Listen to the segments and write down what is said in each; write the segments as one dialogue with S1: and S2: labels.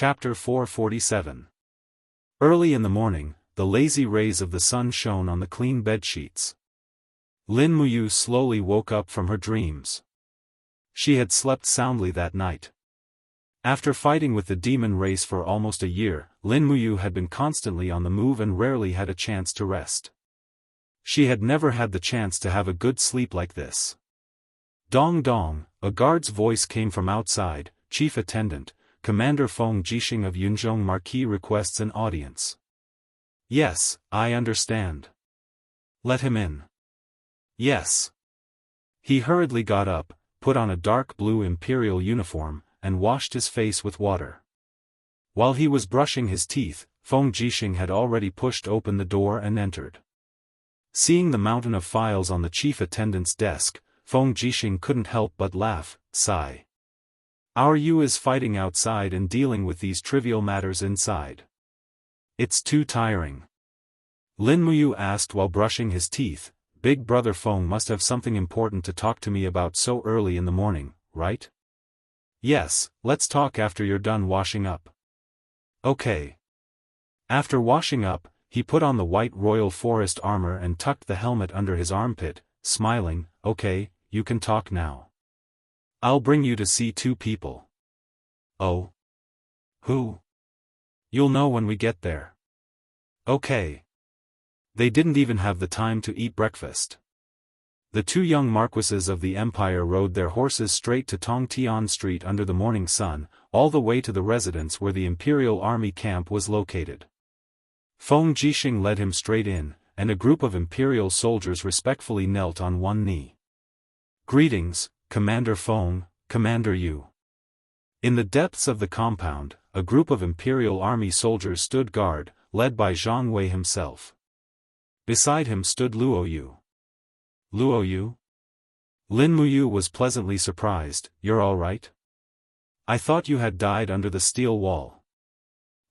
S1: Chapter 447. Early in the morning, the lazy rays of the sun shone on the clean bedsheets. Lin Muyu slowly woke up from her dreams. She had slept soundly that night. After fighting with the demon race for almost a year, Lin Muyu had been constantly on the move and rarely had a chance to rest. She had never had the chance to have a good sleep like this. Dong dong, a guard's voice came from outside. Chief Attendant, Commander Feng Jixing of Yunzhong Marquis requests an audience. Yes, I understand. Let him in. Yes. He hurriedly got up, put on a dark blue imperial uniform, and washed his face with water. While he was brushing his teeth, Feng Jixing had already pushed open the door and entered. Seeing the mountain of files on the chief attendant's desk, Feng Jixing couldn't help but laugh, sigh. Our Yu is fighting outside and dealing with these trivial matters inside. It's too tiring. Lin Muyu asked while brushing his teeth. Big brother Feng must have something important to talk to me about so early in the morning, right? Yes, let's talk after you're done washing up. Okay. After washing up, he put on the white royal forest armor and tucked the helmet under his armpit, smiling. Okay, you can talk now. I'll bring you to see two people. Oh? Who? You'll know when we get there. Okay. They didn't even have the time to eat breakfast. The two young marquises of the empire rode their horses straight to Tongtian Street under the morning sun, all the way to the residence where the imperial army camp was located. Feng Jixing led him straight in, and a group of imperial soldiers respectfully knelt on one knee. Greetings, Commander Feng, Commander Yu. In the depths of the compound, a group of imperial army soldiers stood guard, led by Zhang Wei himself. Beside him stood Luo Yu. Luo Yu? Lin Muyu was pleasantly surprised. You're all right? I thought you had died under the steel wall.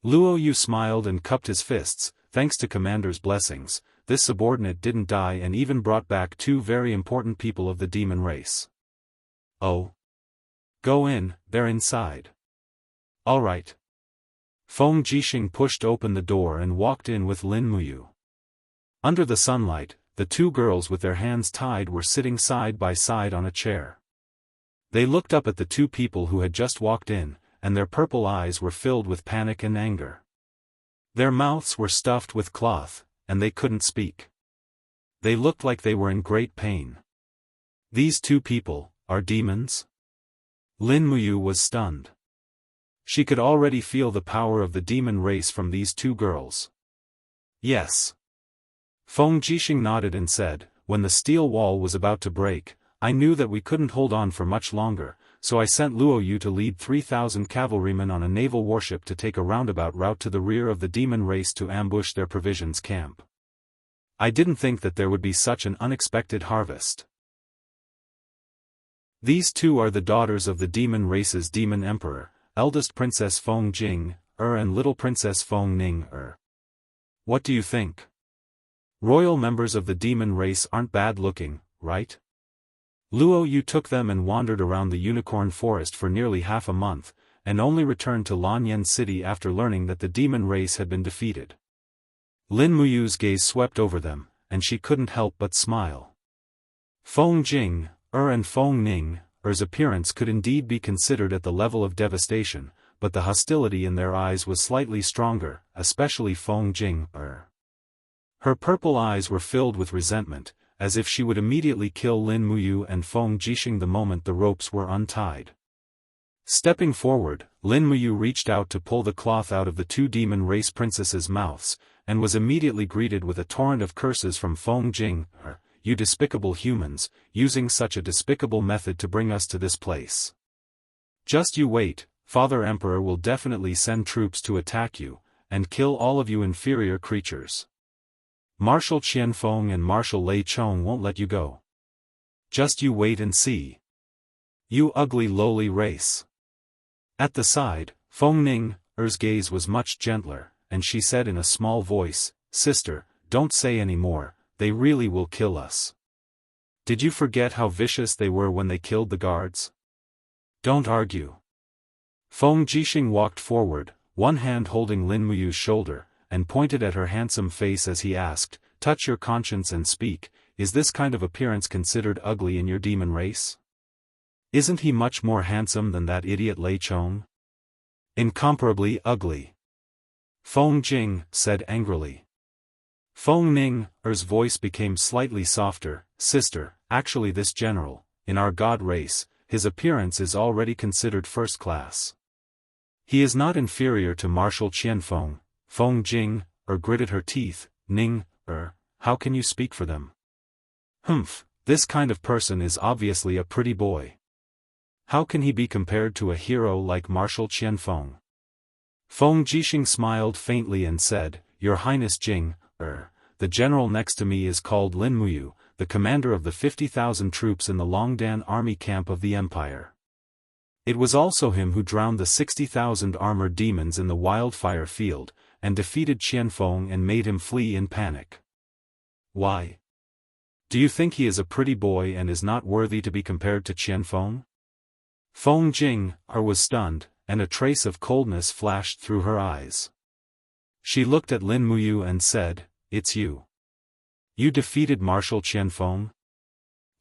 S1: Luo Yu smiled and cupped his fists. Thanks to Commander's blessings, this subordinate didn't die and even brought back two very important people of the demon race. Oh. Go in, they're inside. All right. Feng Jixing pushed open the door and walked in with Lin Muyu. Under the sunlight, the two girls with their hands tied were sitting side by side on a chair. They looked up at the two people who had just walked in, and their purple eyes were filled with panic and anger. Their mouths were stuffed with cloth, and they couldn't speak. They looked like they were in great pain. These two people are demons? Lin Muyu was stunned. She could already feel the power of the demon race from these two girls. Yes. Feng Jixing nodded and said, when the steel wall was about to break, I knew that we couldn't hold on for much longer, so I sent Luo Yu to lead 3,000 cavalrymen on a naval warship to take a roundabout route to the rear of the demon race to ambush their provisions camp. I didn't think that there would be such an unexpected harvest. These two are the daughters of the demon race's demon emperor, eldest Princess Feng Jing, and little Princess Feng Ning. What do you think? Royal members of the demon race aren't bad looking, right? Luo Yu took them and wandered around the unicorn forest for nearly half a month, and only returned to Lanyan City after learning that the demon race had been defeated. Lin Muyu's gaze swept over them, and she couldn't help but smile. Feng Jing, and Feng Ning's appearance could indeed be considered at the level of devastation, but the hostility in their eyes was slightly stronger, especially Feng Jing. Her purple eyes were filled with resentment, as if she would immediately kill Lin Muyu and Feng Jixing the moment the ropes were untied. Stepping forward, Lin Muyu reached out to pull the cloth out of the two demon race princesses' mouths, and was immediately greeted with a torrent of curses from Feng Jing. You despicable humans, using such a despicable method to bring us to this place. Just you wait, Father Emperor will definitely send troops to attack you, and kill all of you inferior creatures. Marshal Qianfeng and Marshal Lei Chong won't let you go. Just you wait and see. You ugly lowly race. At the side, Feng Ning's gaze was much gentler, and she said in a small voice, Sister, don't say any more, they really will kill us. Did you forget how vicious they were when they killed the guards? Don't argue. Feng Jixing walked forward, one hand holding Lin Muyu's shoulder, and pointed at her handsome face as he asked, "Touch your conscience and speak, is this kind of appearance considered ugly in your demon race? Isn't he much more handsome than that idiot Lei Chong?" "Incomparably ugly," Feng Jing said angrily. Feng Ning's voice became slightly softer. "Sister, actually this general, in our god race, his appearance is already considered first class. He is not inferior to Marshal Qianfeng." Feng Jing gritted her teeth. "Ning, how can you speak for them?" "Humph, this kind of person is obviously a pretty boy. How can he be compared to a hero like Marshal Qianfeng?" Feng Jixing smiled faintly and said, "Your Highness Jing, the general next to me is called Lin Muyu, the commander of the 50,000 troops in the Longdan army camp of the Empire. It was also him who drowned the 60,000 armored demons in the wildfire field, and defeated Qianfeng and made him flee in panic. Why? Do you think he is a pretty boy and is not worthy to be compared to Qianfeng?" Feng Jing was stunned, and a trace of coldness flashed through her eyes. She looked at Lin Muyu and said, "It's you. You defeated Marshal Qianfeng?"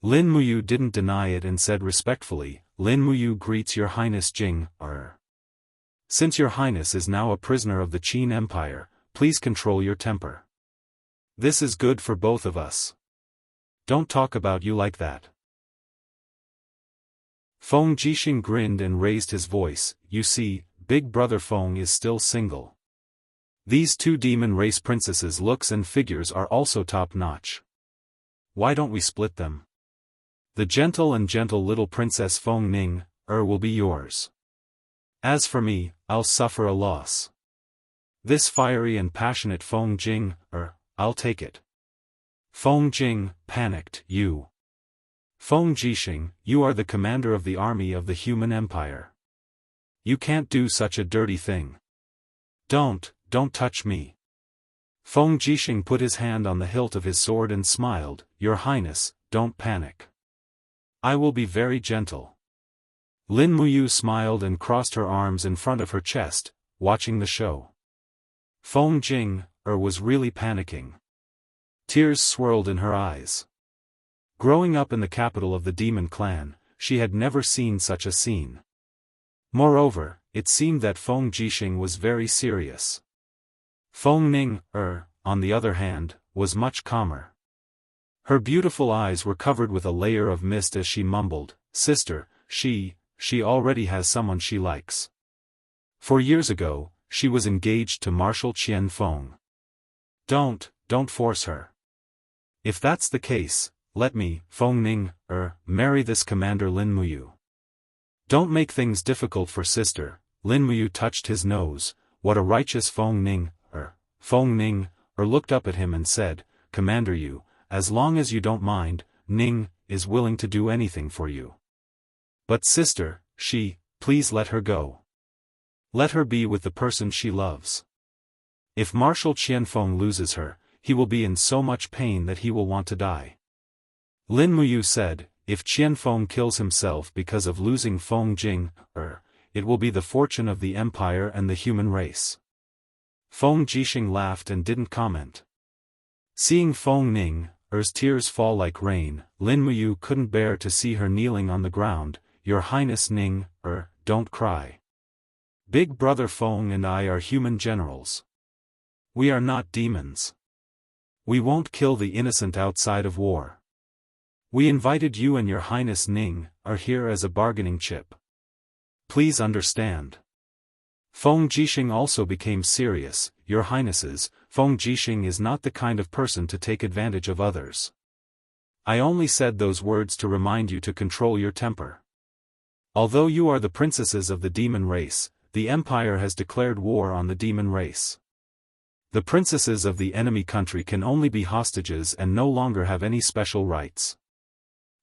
S1: Lin Muyu didn't deny it and said respectfully, "Lin Muyu greets your Highness Jing, Since your Highness is now a prisoner of the Qin Empire, please control your temper. This is good for both of us. Don't talk about you like that." Feng Jixing grinned and raised his voice, "You see, Big Brother Feng is still single. These two demon race princesses' looks and figures are also top-notch. Why don't we split them? The gentle little Princess Feng Ning, will be yours. As for me, I'll suffer a loss. This fiery and passionate Feng Jing, I'll take it." Feng Jing panicked, "You. Feng Jixing, you are the commander of the army of the human empire. You can't do such a dirty thing. Don't touch me." Feng Jixing put his hand on the hilt of his sword and smiled, "Your Highness, don't panic. I will be very gentle." Lin Muyu smiled and crossed her arms in front of her chest, watching the show. Feng Jing was really panicking. Tears swirled in her eyes. Growing up in the capital of the demon clan, she had never seen such a scene. Moreover, it seemed that Feng Jixing was very serious. Feng Ning, on the other hand, was much calmer. Her beautiful eyes were covered with a layer of mist as she mumbled, "Sister, she already has someone she likes. 4 years ago, she was engaged to Marshal Qianfeng. Don't force her. If that's the case, let me, Feng Ning, marry this Commander Lin Muyu. Don't make things difficult for sister." Lin Muyu touched his nose. What a righteous Feng Ning, Feng Ning, looked up at him and said, "Commander Yu, as long as you don't mind, Ning is willing to do anything for you. But sister, please let her go. Let her be with the person she loves. If Marshal Qianfeng loses her, he will be in so much pain that he will want to die." Lin Muyu said, "If Qianfeng kills himself because of losing Feng Jing, it will be the fortune of the empire and the human race." Feng Jixing laughed and didn't comment. Seeing Feng Ning's tears fall like rain, Lin Muyu couldn't bear to see her kneeling on the ground. "Your Highness Ning, don't cry. Big Brother Feng and I are human generals. We are not demons. We won't kill the innocent outside of war. We invited you and your Highness Ning here as a bargaining chip. Please understand." Feng Jixing also became serious. "Your Highnesses, Feng Jixing is not the kind of person to take advantage of others. I only said those words to remind you to control your temper. Although you are the princesses of the demon race, the Empire has declared war on the demon race. The princesses of the enemy country can only be hostages and no longer have any special rights.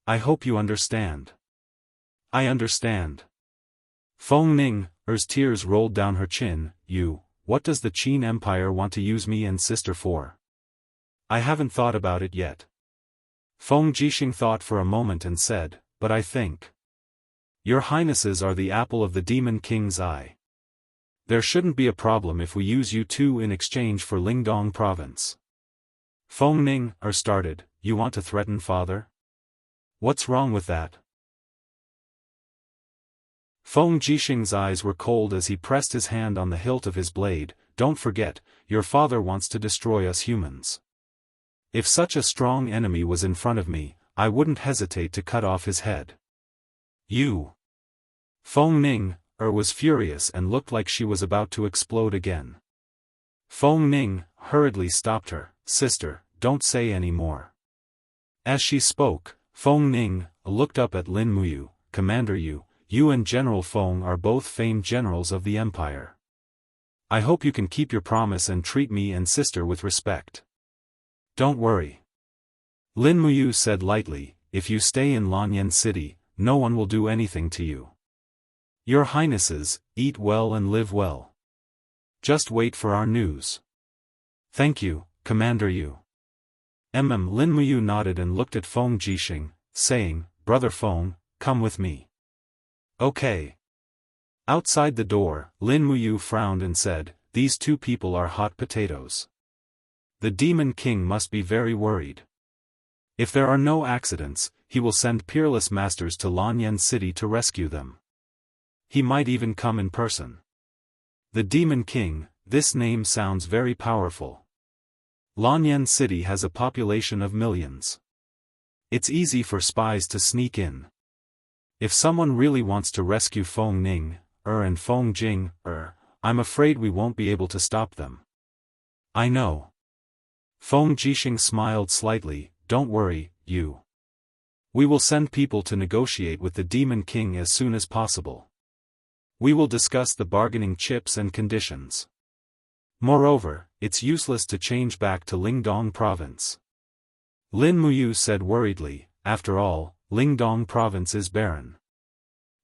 S1: I hope you understand." "I understand." Feng Ning's tears rolled down her chin. What does the Qin Empire want to use me and sister for?" "I haven't thought about it yet." Feng Jixing thought for a moment and said, "But I think. Your Highnesses are the apple of the Demon King's eye. There shouldn't be a problem if we use you two in exchange for Lingdong province. Feng Ning started, you want to threaten father? What's wrong with that? Feng Jixing's eyes were cold as he pressed his hand on the hilt of his blade. Don't forget, your father wants to destroy us humans. If such a strong enemy was in front of me, I wouldn't hesitate to cut off his head. You. Feng Ning was furious and looked like she was about to explode again. Feng Ning hurriedly stopped her. Sister, don't say any more. As she spoke, Feng Ning looked up at Lin Muyu. Commander you and General Feng are both famed generals of the Empire. I hope you can keep your promise and treat me and sister with respect. Don't worry. Lin Muyu said lightly, if you stay in Lanyan City, no one will do anything to you. Your Highnesses, eat well and live well. Just wait for our news. Thank you, Commander Yu. Lin Muyu nodded and looked at Feng Jixing, saying, Brother Feng, come with me. Okay. Outside the door, Lin Muyu frowned and said, these two people are hot potatoes. The Demon King must be very worried. If there are no accidents, he will send peerless masters to Lanyan City to rescue them. He might even come in person. The Demon King, this name sounds very powerful. Lanyan City has a population of millions. It's easy for spies to sneak in. If someone really wants to rescue Feng Ning, and Feng Jing, I'm afraid we won't be able to stop them. I know. Feng Jixing smiled slightly, don't worry, you. We will send people to negotiate with the Demon King as soon as possible. We will discuss the bargaining chips and conditions. Moreover, it's useless to change back to Lingdong province. Lin Muyu said worriedly, after all, Lingdong province is barren.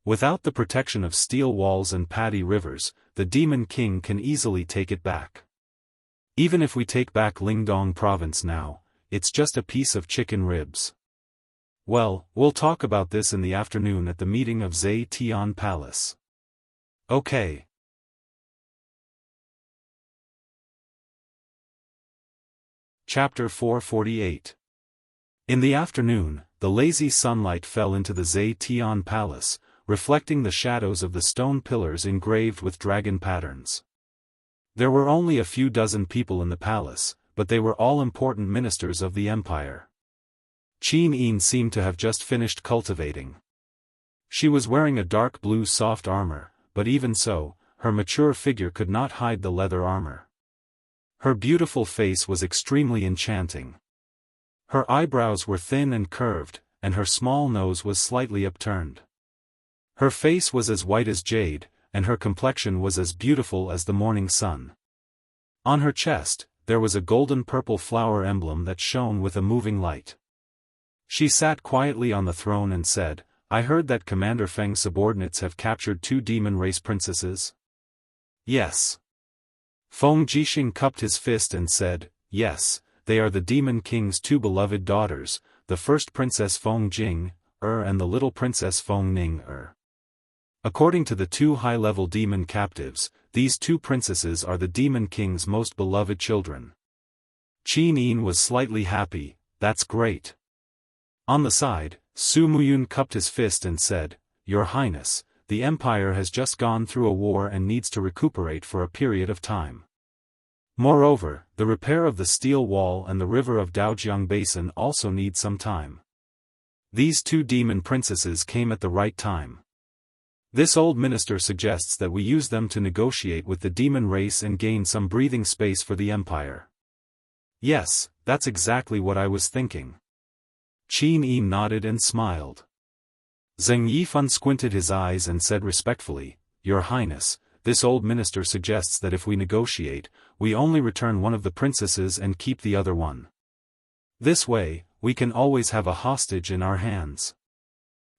S1: Without the protection of steel walls and paddy rivers, the Demon King can easily take it back. Even if we take back Lingdong province now, it's just a piece of chicken ribs. Well, we'll talk about this in the afternoon at the meeting of Zhe Tian Palace. Okay. Chapter 448. In the afternoon, the lazy sunlight fell into the Zhe Tian Palace, reflecting the shadows of the stone pillars engraved with dragon patterns. There were only a few dozen people in the palace, but they were all important ministers of the empire. Qin Yin seemed to have just finished cultivating. She was wearing a dark blue soft armor, but even so, her mature figure could not hide the leather armor. Her beautiful face was extremely enchanting. Her eyebrows were thin and curved, and her small nose was slightly upturned. Her face was as white as jade, and her complexion was as beautiful as the morning sun. On her chest, there was a golden-purple flower emblem that shone with a moving light. She sat quietly on the throne and said, I heard that Commander Feng's subordinates have captured 2 demon race princesses. Yes. Feng Jixing cupped his fist and said, yes, they are the Demon King's 2 beloved daughters, the first Princess Feng Jing, and the little Princess Feng Ning, According to the 2 high-level demon captives, these 2 princesses are the Demon King's most beloved children. Qin Yin was slightly happy, that's great. On the side, Su Muyun cupped his fist and said, Your Highness, the Empire has just gone through a war and needs to recuperate for a period of time. Moreover, the repair of the steel wall and the river of Daojiang Basin also need some time. These 2 demon princesses came at the right time. This old minister suggests that we use them to negotiate with the demon race and gain some breathing space for the Empire. Yes, that's exactly what I was thinking. Qin Yi nodded and smiled. Zheng Yifan squinted his eyes and said respectfully, Your Highness, this old minister suggests that if we negotiate, we only return one of the princesses and keep the other one. This way, we can always have a hostage in our hands.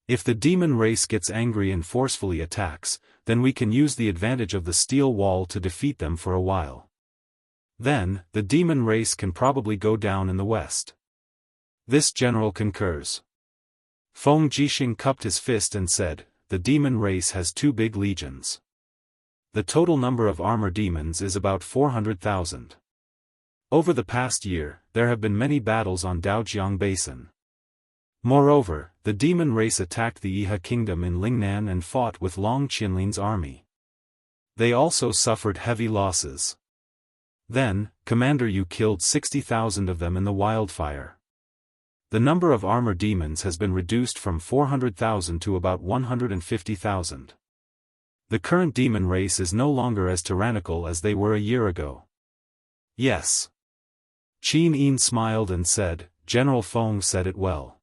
S1: If the demon race gets angry and forcefully attacks, then we can use the advantage of the steel wall to defeat them for a while. Then, the demon race can probably go down in the west. This general concurs. Feng Jixing cupped his fist and said, the demon race has 2 big legions. The total number of armor demons is about 400,000. Over the past year, there have been many battles on Daojiang Basin. Moreover, the demon race attacked the Iha kingdom in Lingnan and fought with Long Qinlin's army. They also suffered heavy losses. Then, Commander Yu killed 60,000 of them in the wildfire. The number of armor demons has been reduced from 400,000 to about 150,000. The current demon race is no longer as tyrannical as they were a year ago. Yes. Qin Yin smiled and said, General Feng said it well.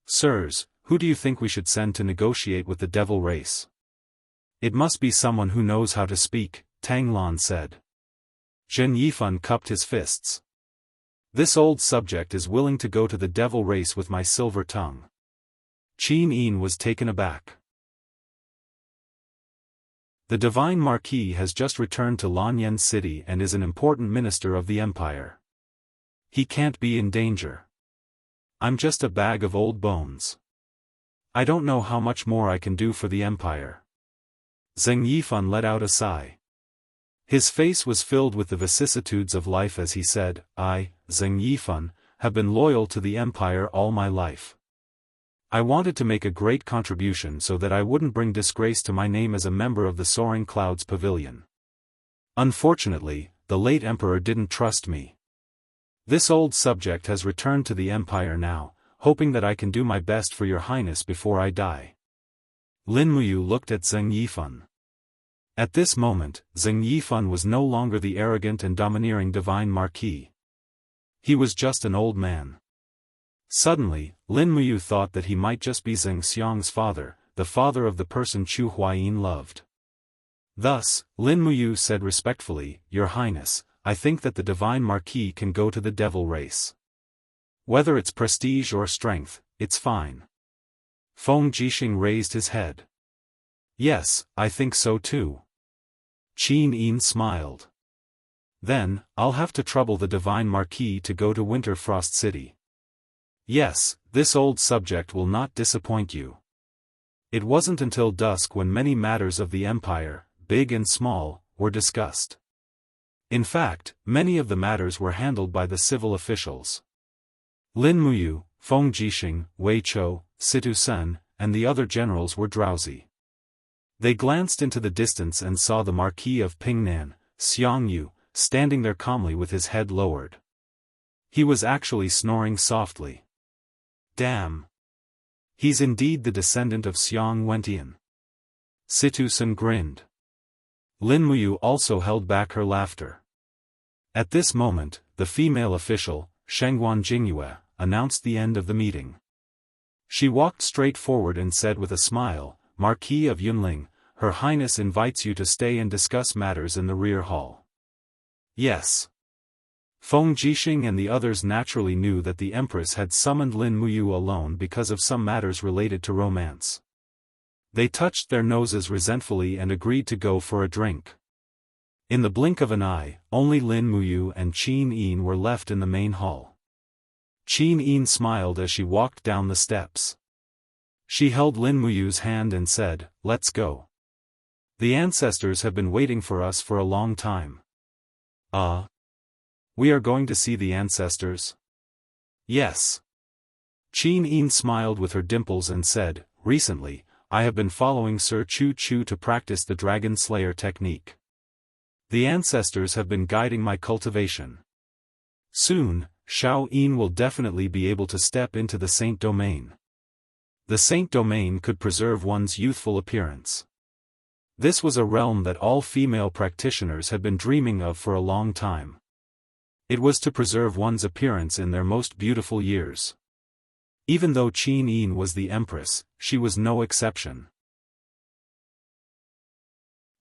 S1: Sirs, who do you think we should send to negotiate with the devil race? It must be someone who knows how to speak, Tang Lan said. Zhen Yifan cupped his fists. This old subject is willing to go to the devil race with my silver tongue. Qin Yin was taken aback. The Divine Marquis has just returned to Lanyan City and is an important minister of the Empire. He can't be in danger. I'm just a bag of old bones. I don't know how much more I can do for the Empire. Zheng Yifan let out a sigh. His face was filled with the vicissitudes of life as he said, I, Zheng Yifan, have been loyal to the Empire all my life. I wanted to make a great contribution so that I wouldn't bring disgrace to my name as a member of the Soaring Clouds Pavilion. Unfortunately, the late Emperor didn't trust me. This old subject has returned to the Empire now, hoping that I can do my best for your Highness before I die. Lin Muyu looked at Zheng Yifan. At this moment, Zheng Yifan was no longer the arrogant and domineering Divine Marquis. He was just an old man. Suddenly, Lin Muyu thought that he might just be Zheng Xiang's father, the father of the person Chu Huayin loved. Thus, Lin Muyu said respectfully, Your Highness, I think that the Divine Marquis can go to the devil race. Whether it's prestige or strength, it's fine. Feng Jixing raised his head. Yes, I think so too. Qin Yin smiled. Then, I'll have to trouble the Divine Marquis to go to Winterfrost City. Yes, this old subject will not disappoint you. It wasn't until dusk when many matters of the Empire, big and small, were discussed. In fact, many of the matters were handled by the civil officials. Lin Muyu, Feng Jixing, Wei Chou, Situ Sen, and the other generals were drowsy. They glanced into the distance and saw the Marquis of Pingnan, Xiang Yu, standing there calmly with his head lowered. He was actually snoring softly. Damn! He's indeed the descendant of Xiang Wentian. Situ Sen grinned. Lin Muyu also held back her laughter. At this moment, the female official, Shengguan Jingyue, announced the end of the meeting. She walked straight forward and said with a smile, Marquis of Yunling, Her Highness invites you to stay and discuss matters in the rear hall. Yes. Feng Jixing and the others naturally knew that the Empress had summoned Lin Muyu alone because of some matters related to romance. They touched their noses resentfully and agreed to go for a drink. In the blink of an eye, only Lin Muyu and Qin Yin were left in the main hall. Qin Yin smiled as she walked down the steps. She held Lin Muyu's hand and said, Let's go. The ancestors have been waiting for us for a long time. We are going to see the ancestors? Yes. Qin Yin smiled with her dimples and said, Recently, I have been following Sir Chu Chu to practice the Dragon Slayer technique. The ancestors have been guiding my cultivation. Soon, Shao Yin will definitely be able to step into the Saint Domain. The Saint Domain could preserve one's youthful appearance. This was a realm that all female practitioners had been dreaming of for a long time. It was to preserve one's appearance in their most beautiful years. Even though Qin Yin was the Empress, she was no exception.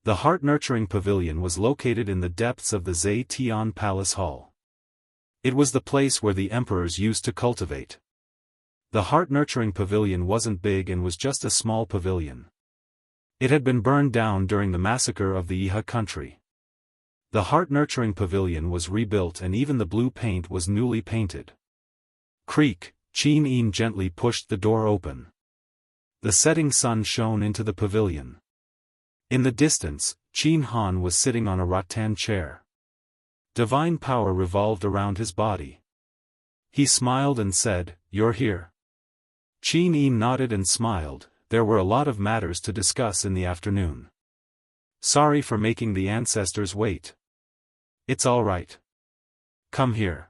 S1: The heart-nurturing pavilion was located in the depths of the Zhe Tian Palace Hall. It was the place where the emperors used to cultivate. The heart-nurturing pavilion wasn't big and was just a small pavilion. It had been burned down during the massacre of the Iha country. The heart-nurturing pavilion was rebuilt and even the blue paint was newly painted. Creak, Qin Yin gently pushed the door open. The setting sun shone into the pavilion. In the distance, Qin Han was sitting on a rattan chair. Divine power revolved around his body. He smiled and said, "You're here." Qin Yi nodded and smiled. There were a lot of matters to discuss in the afternoon. Sorry for making the ancestors wait. It's all right. Come here.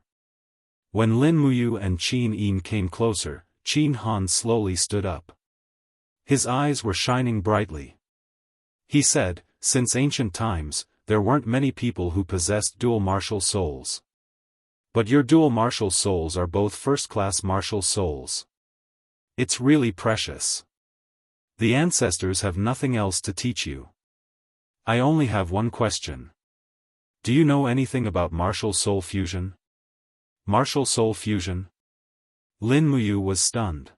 S1: When Lin Muyu and Qin Yi came closer, Qin Han slowly stood up. His eyes were shining brightly. He said, "Since ancient times, there weren't many people who possessed dual martial souls. But your dual martial souls are both first-class martial souls. It's really precious. The ancestors have nothing else to teach you. I only have one question. Do you know anything about martial soul fusion?" Martial soul fusion? Lin Muyu was stunned.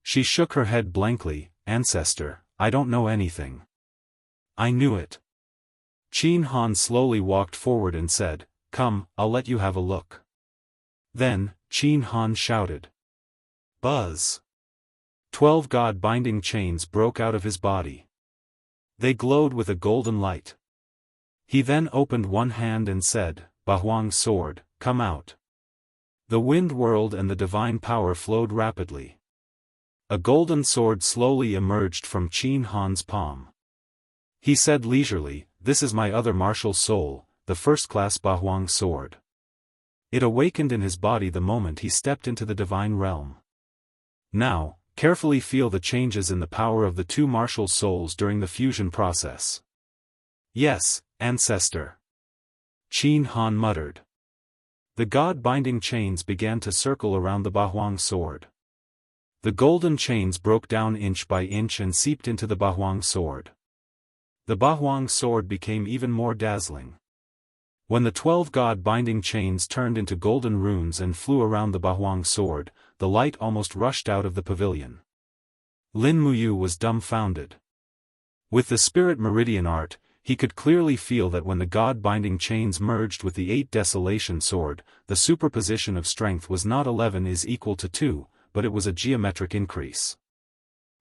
S1: She shook her head blankly. "Ancestor, I don't know anything." "I knew it." Qin Han slowly walked forward and said, "Come, I'll let you have a look." Then, Qin Han shouted. Buzz! 12 God-binding chains broke out of his body. They glowed with a golden light. He then opened one hand and said, "Bahuang's sword, come out." The wind whirled and the divine power flowed rapidly. A golden sword slowly emerged from Qin Han's palm. He said leisurely, "This is my other martial soul, the first-class Bahuang sword." It awakened in his body the moment he stepped into the divine realm. Now, carefully feel the changes in the power of the two martial souls during the fusion process. "Yes, ancestor." Qin Han muttered. The God-binding chains began to circle around the Bahuang sword. The golden chains broke down inch by inch and seeped into the Bahuang sword. The Bahuang sword became even more dazzling. When the 12 God-binding chains turned into golden runes and flew around the Bahuang sword, the light almost rushed out of the pavilion. Lin Muyu was dumbfounded. With the spirit meridian art, he could clearly feel that when the God-binding chains merged with the 8 Desolation sword, the superposition of strength was not 11 is equal to 2, but it was a geometric increase.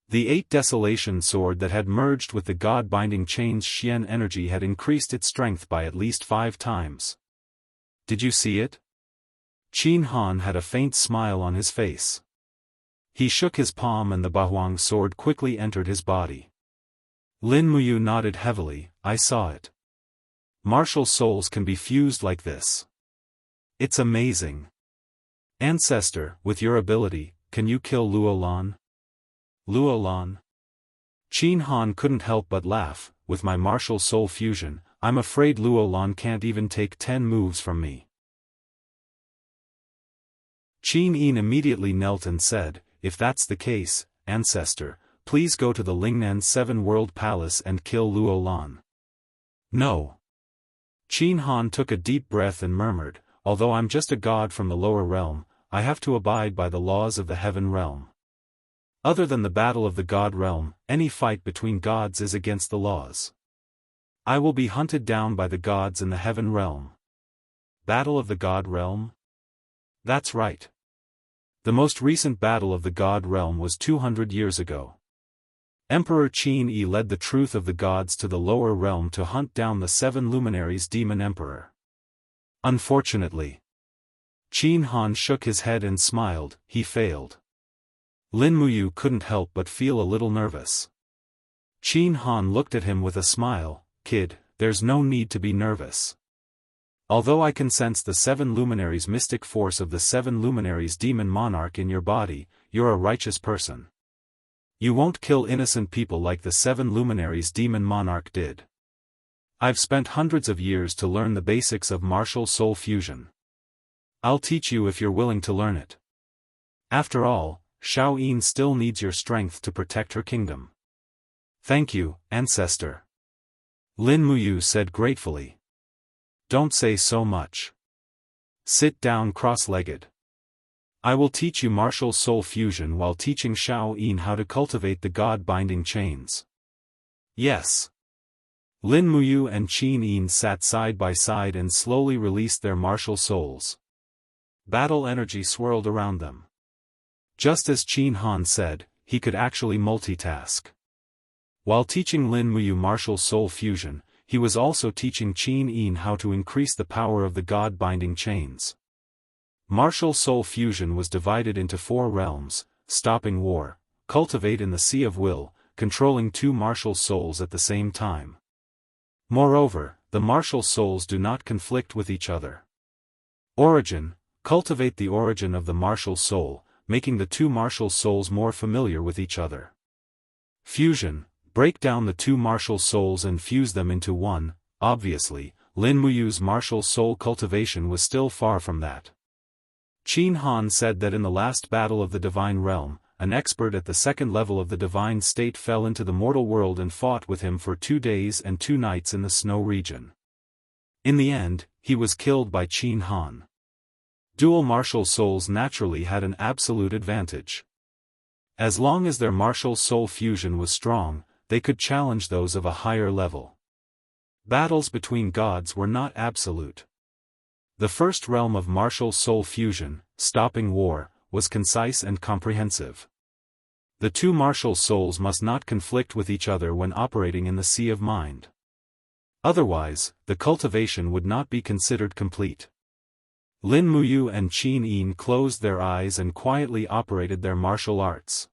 S1: The 8 Desolation sword that had merged with the God-binding chains' Xian energy had increased its strength by at least 5 times. Did you see it? Qin Han had a faint smile on his face. He shook his palm and the Bahuang sword quickly entered his body. Lin Muyu nodded heavily. "I saw it. Martial souls can be fused like this. It's amazing. Ancestor, with your ability, can you kill Luolan?" "Luolan?" Qin Han couldn't help but laugh. "With my martial soul fusion, I'm afraid Luolan can't even take 10 moves from me." Qin Yin immediately knelt and said, "If that's the case, ancestor, please go to the Lingnan 7-World Palace and kill Luolan." "No." Qin Han took a deep breath and murmured, "Although I'm just a god from the lower realm, I have to abide by the laws of the heaven realm. Other than the battle of the god realm, any fight between gods is against the laws. I will be hunted down by the gods in the heaven realm." Battle of the god realm? That's right. The most recent battle of the god realm was 200 years ago. Emperor Qin Yi led the truth of the gods to the lower realm to hunt down the 7 luminaries demon emperor. Unfortunately, Qin Han shook his head and smiled. He failed. Lin Muyu couldn't help but feel a little nervous. Qin Han looked at him with a smile. "Kid, there's no need to be nervous. Although I can sense the 7 luminaries mystic force of the 7 luminaries demon monarch in your body, you're a righteous person. You won't kill innocent people like the 7 luminaries demon monarch did. I've spent hundreds of years to learn the basics of martial soul fusion. I'll teach you if you're willing to learn it. After all, Xiao Yin still needs your strength to protect her kingdom." "Thank you, ancestor." Lin Muyu said gratefully. "Don't say so much. Sit down cross-legged. I will teach you martial soul fusion while teaching Xiao Yin how to cultivate the god-binding chains." "Yes." Lin Muyu and Qin Yin sat side by side and slowly released their martial souls. Battle energy swirled around them. Just as Qin Han said, he could actually multitask. While teaching Lin Muyu martial soul fusion, he was also teaching Qin Yin how to increase the power of the god-binding chains. Martial soul fusion was divided into 4 realms: stopping war, cultivate in the sea of will, controlling 2 martial souls at the same time. Moreover, the martial souls do not conflict with each other. Origin, cultivate the origin of the martial soul, making the 2 martial souls more familiar with each other. Fusion, break down the 2 martial souls and fuse them into one. Obviously, Lin Muyu's martial soul cultivation was still far from that. Qin Han said that in the last battle of the divine realm, an expert at the 2nd level of the divine state fell into the mortal world and fought with him for 2 days and 2 nights in the snow region. In the end, he was killed by Qin Han. Dual martial souls naturally had an absolute advantage. As long as their martial soul fusion was strong, they could challenge those of a higher level. Battles between gods were not absolute. The first realm of martial soul fusion, stopping war, was concise and comprehensive. The 2 martial souls must not conflict with each other when operating in the sea of mind. Otherwise, the cultivation would not be considered complete. Lin Muyu and Qin Yin closed their eyes and quietly operated their martial arts.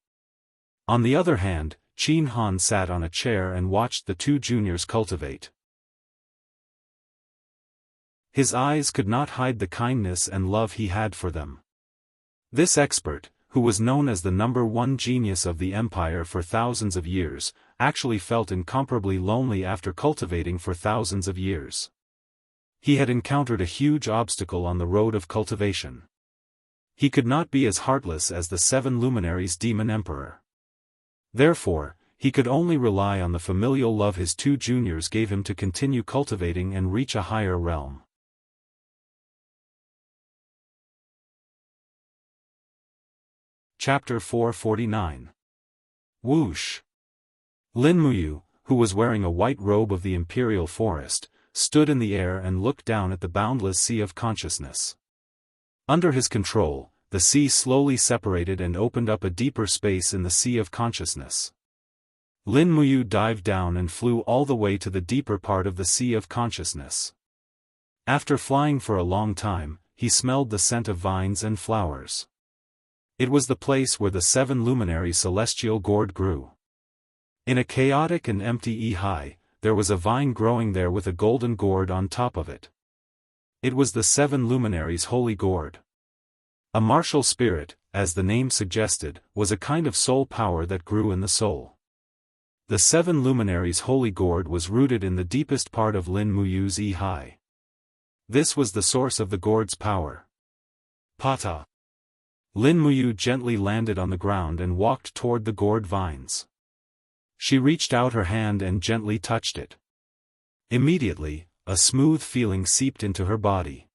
S1: On the other hand, Qin Han sat on a chair and watched the 2 juniors cultivate. His eyes could not hide the kindness and love he had for them. This expert, who was known as the #1 genius of the empire for thousands of years, actually felt incomparably lonely after cultivating for thousands of years. He had encountered a huge obstacle on the road of cultivation. He could not be as heartless as the 7 luminaries' demon emperor. Therefore, he could only rely on the familial love his 2 juniors gave him to continue cultivating and reach a higher realm. Chapter 449. Whoosh! Lin Muyu, who was wearing a white robe of the imperial forest, stood in the air and looked down at the boundless sea of consciousness. Under his control, the sea slowly separated and opened up a deeper space in the sea of consciousness. Lin Muyu dived down and flew all the way to the deeper part of the sea of consciousness. After flying for a long time, he smelled the scent of vines and flowers. It was the place where the 7 luminary celestial gourd grew. In a chaotic and empty Ehai, there was a vine growing there with a golden gourd on top of it. It was the 7 luminaries' holy gourd. A martial spirit, as the name suggested, was a kind of soul power that grew in the soul. The 7 luminaries' holy gourd was rooted in the deepest part of Lin Muyu's Ehai. This was the source of the gourd's power. Pata. Lin Muyu gently landed on the ground and walked toward the gourd vines. She reached out her hand and gently touched it. Immediately, a smooth feeling seeped into her body.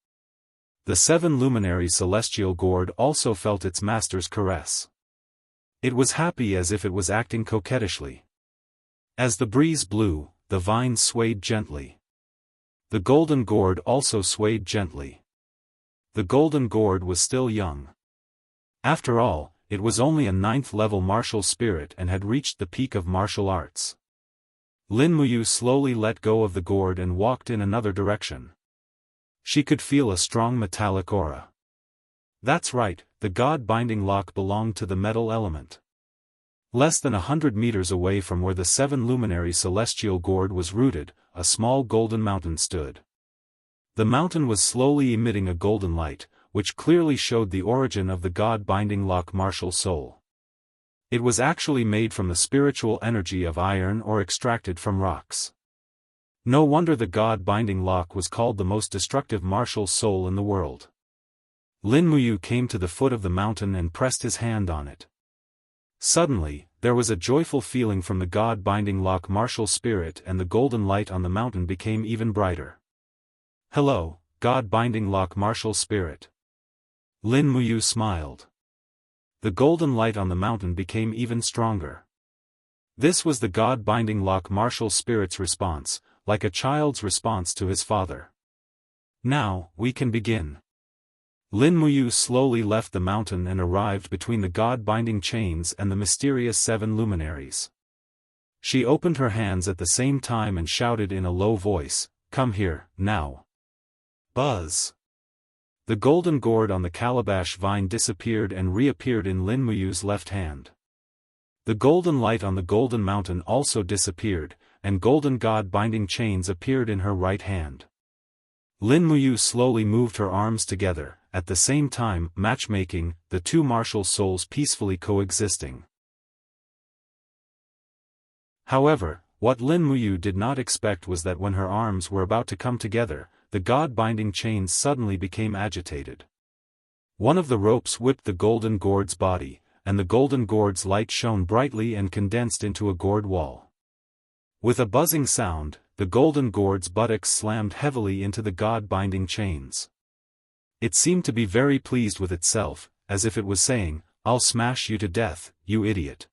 S1: The 7 luminary celestial gourd also felt its master's caress. It was happy as if it was acting coquettishly. As the breeze blew, the vines swayed gently. The golden gourd also swayed gently. The golden gourd was still young. After all, it was only a 9th-level martial spirit and had reached the peak of martial arts. Lin Muyu slowly let go of the gourd and walked in another direction. She could feel a strong metallic aura. That's right, the god-binding lock belonged to the metal element. Less than 100 meters away from where the 7 luminary celestial gourd was rooted, a small golden mountain stood. The mountain was slowly emitting a golden light, which clearly showed the origin of the god-binding lock martial soul. It was actually made from the spiritual energy of iron or extracted from rocks. No wonder the god-binding lock was called the most destructive martial soul in the world. Lin Muyu came to the foot of the mountain and pressed his hand on it. Suddenly, there was a joyful feeling from the god-binding lock martial spirit and the golden light on the mountain became even brighter. Hello, god-binding lock martial spirit. Lin Muyu smiled. The golden light on the mountain became even stronger. This was the god-binding lock martial spirit's response, like a child's response to his father. Now, we can begin. Lin Muyu slowly left the mountain and arrived between the god-binding chains and the mysterious 7 luminaries. She opened her hands at the same time and shouted in a low voice, "Come here, now." Buzz! The golden gourd on the calabash vine disappeared and reappeared in Lin Muyu's left hand. The golden light on the golden mountain also disappeared, and golden god-binding chains appeared in her right hand. Lin Muyu slowly moved her arms together, at the same time matchmaking, the two martial souls peacefully coexisting. However, what Lin Muyu did not expect was that when her arms were about to come together, the god-binding chains suddenly became agitated. One of the ropes whipped the golden gourd's body, and the golden gourd's light shone brightly and condensed into a gourd wall. With a buzzing sound, the golden gourd's buttocks slammed heavily into the god-binding chains. It seemed to be very pleased with itself, as if it was saying, "I'll smash you to death, you idiot."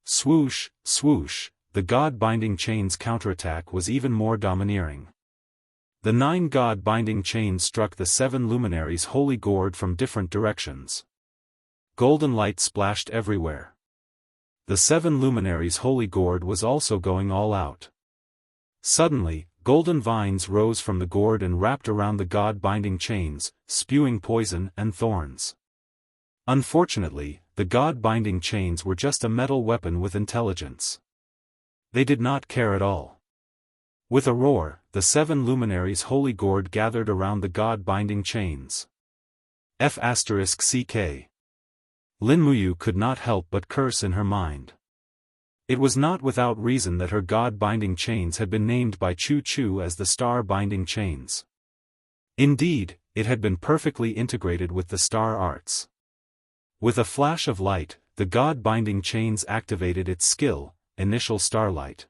S1: Swoosh, swoosh, the god-binding chains' counterattack was even more domineering. The 9 god-binding chains struck the 7 luminaries' holy gourd from different directions. Golden light splashed everywhere. The 7 luminaries' holy gourd was also going all out. Suddenly, golden vines rose from the gourd and wrapped around the god-binding chains, spewing poison and thorns. Unfortunately, the god-binding chains were just a metal weapon with intelligence. They did not care at all. With a roar, the 7 luminaries' holy gourd gathered around the god-binding chains. F***ck. Lin Muyu could not help but curse in her mind. It was not without reason that her god-binding chains had been named by Chu Chu as the star-binding chains. Indeed, it had been perfectly integrated with the star arts. With a flash of light, the god-binding chains activated its skill, Initial Starlight.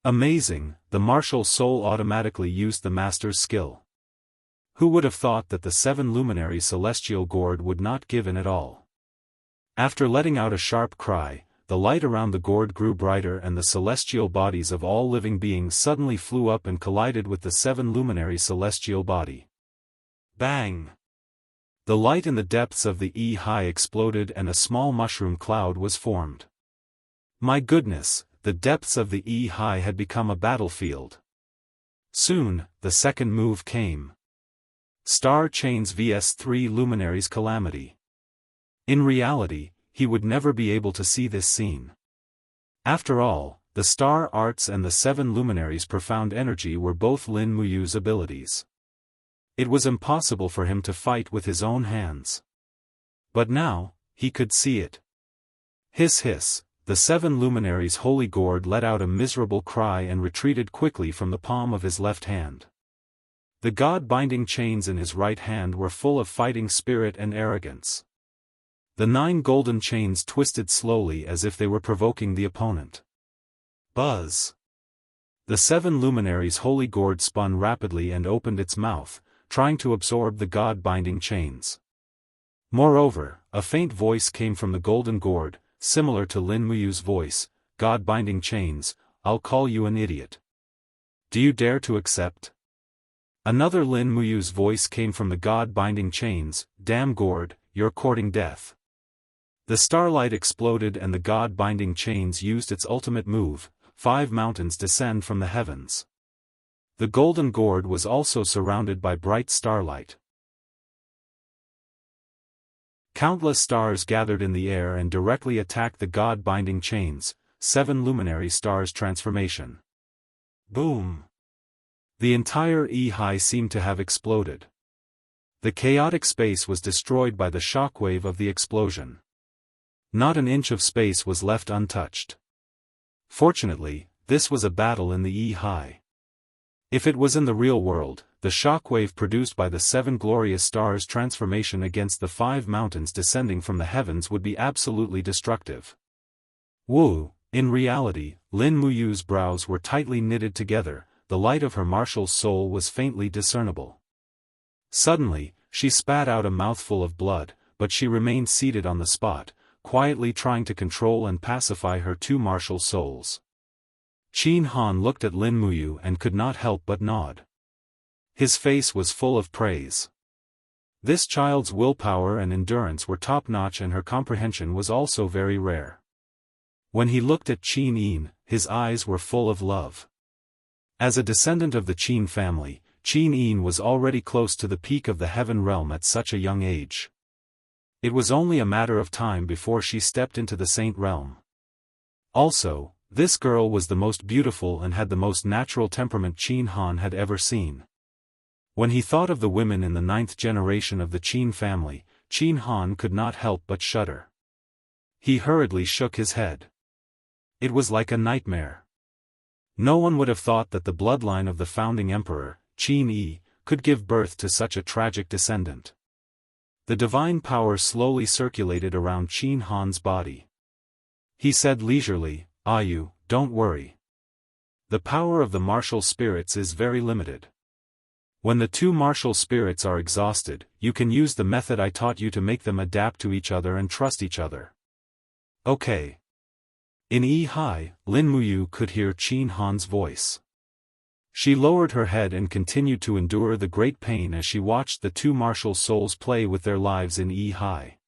S1: Amazing, the martial soul automatically used the master's skill. Who would have thought that the 7 luminary celestial gourd would not give in at all? After letting out a sharp cry, the light around the gourd grew brighter and the celestial bodies of all living beings suddenly flew up and collided with the 7 luminary celestial body. Bang! The light in the depths of the E-high exploded and a small mushroom cloud was formed. My goodness, the depths of the E-high had become a battlefield. Soon, the second move came. Star Chains vs 3 Luminaries Calamity. In reality, he would never be able to see this scene. After all, the star arts and the 7 luminaries' profound energy were both Lin Muyu's abilities. It was impossible for him to fight with his own hands. But now, he could see it. Hiss hiss, the 7 luminaries' holy gourd let out a miserable cry and retreated quickly from the palm of his left hand. The god-binding chains in his right hand were full of fighting spirit and arrogance. The 9 golden chains twisted slowly as if they were provoking the opponent. Buzz! The 7 luminaries' holy gourd spun rapidly and opened its mouth, trying to absorb the god-binding chains. Moreover, a faint voice came from the golden gourd, similar to Lin Muyu's voice, "God-binding chains, I'll call you an idiot. Do you dare to accept?" Another Lin Muyu's voice came from the god-binding chains, "Damn gourd, you're courting death." The starlight exploded and the god-binding chains used its ultimate move, 5 mountains descend from the heavens. The golden gourd was also surrounded by bright starlight. Countless stars gathered in the air and directly attacked the god-binding chains, 7 luminary stars transformation. Boom! The entire E-high seemed to have exploded. The chaotic space was destroyed by the shockwave of the explosion. Not an inch of space was left untouched. Fortunately, this was a battle in the E-high. If it was in the real world, the shockwave produced by the 7 glorious stars' transformation against the 5 mountains descending from the heavens would be absolutely destructive. Woo! In reality, Lin Muyu's brows were tightly knitted together, the light of her martial soul was faintly discernible. Suddenly, she spat out a mouthful of blood, but she remained seated on the spot, quietly trying to control and pacify her 2 martial souls. Qin Han looked at Lin Muyu and could not help but nod. His face was full of praise. This child's willpower and endurance were top-notch and her comprehension was also very rare. When he looked at Qin Yin, his eyes were full of love. As a descendant of the Qin family, Qin Yin was already close to the peak of the heaven realm at such a young age. It was only a matter of time before she stepped into the saint realm. Also, this girl was the most beautiful and had the most natural temperament Qin Han had ever seen. When he thought of the women in the 9th generation of the Qin family, Qin Han could not help but shudder. He hurriedly shook his head. It was like a nightmare. No one would have thought that the bloodline of the founding emperor, Qin Yi, could give birth to such a tragic descendant. The divine power slowly circulated around Qin Han's body. He said leisurely, "Ayu, don't worry. The power of the martial spirits is very limited. When the two martial spirits are exhausted, you can use the method I taught you to make them adapt to each other and trust each other." Okay. In Yi Hai, Lin Muyu could hear Qin Han's voice. She lowered her head and continued to endure the great pain as she watched the two martial souls play with their lives in Yi Hai.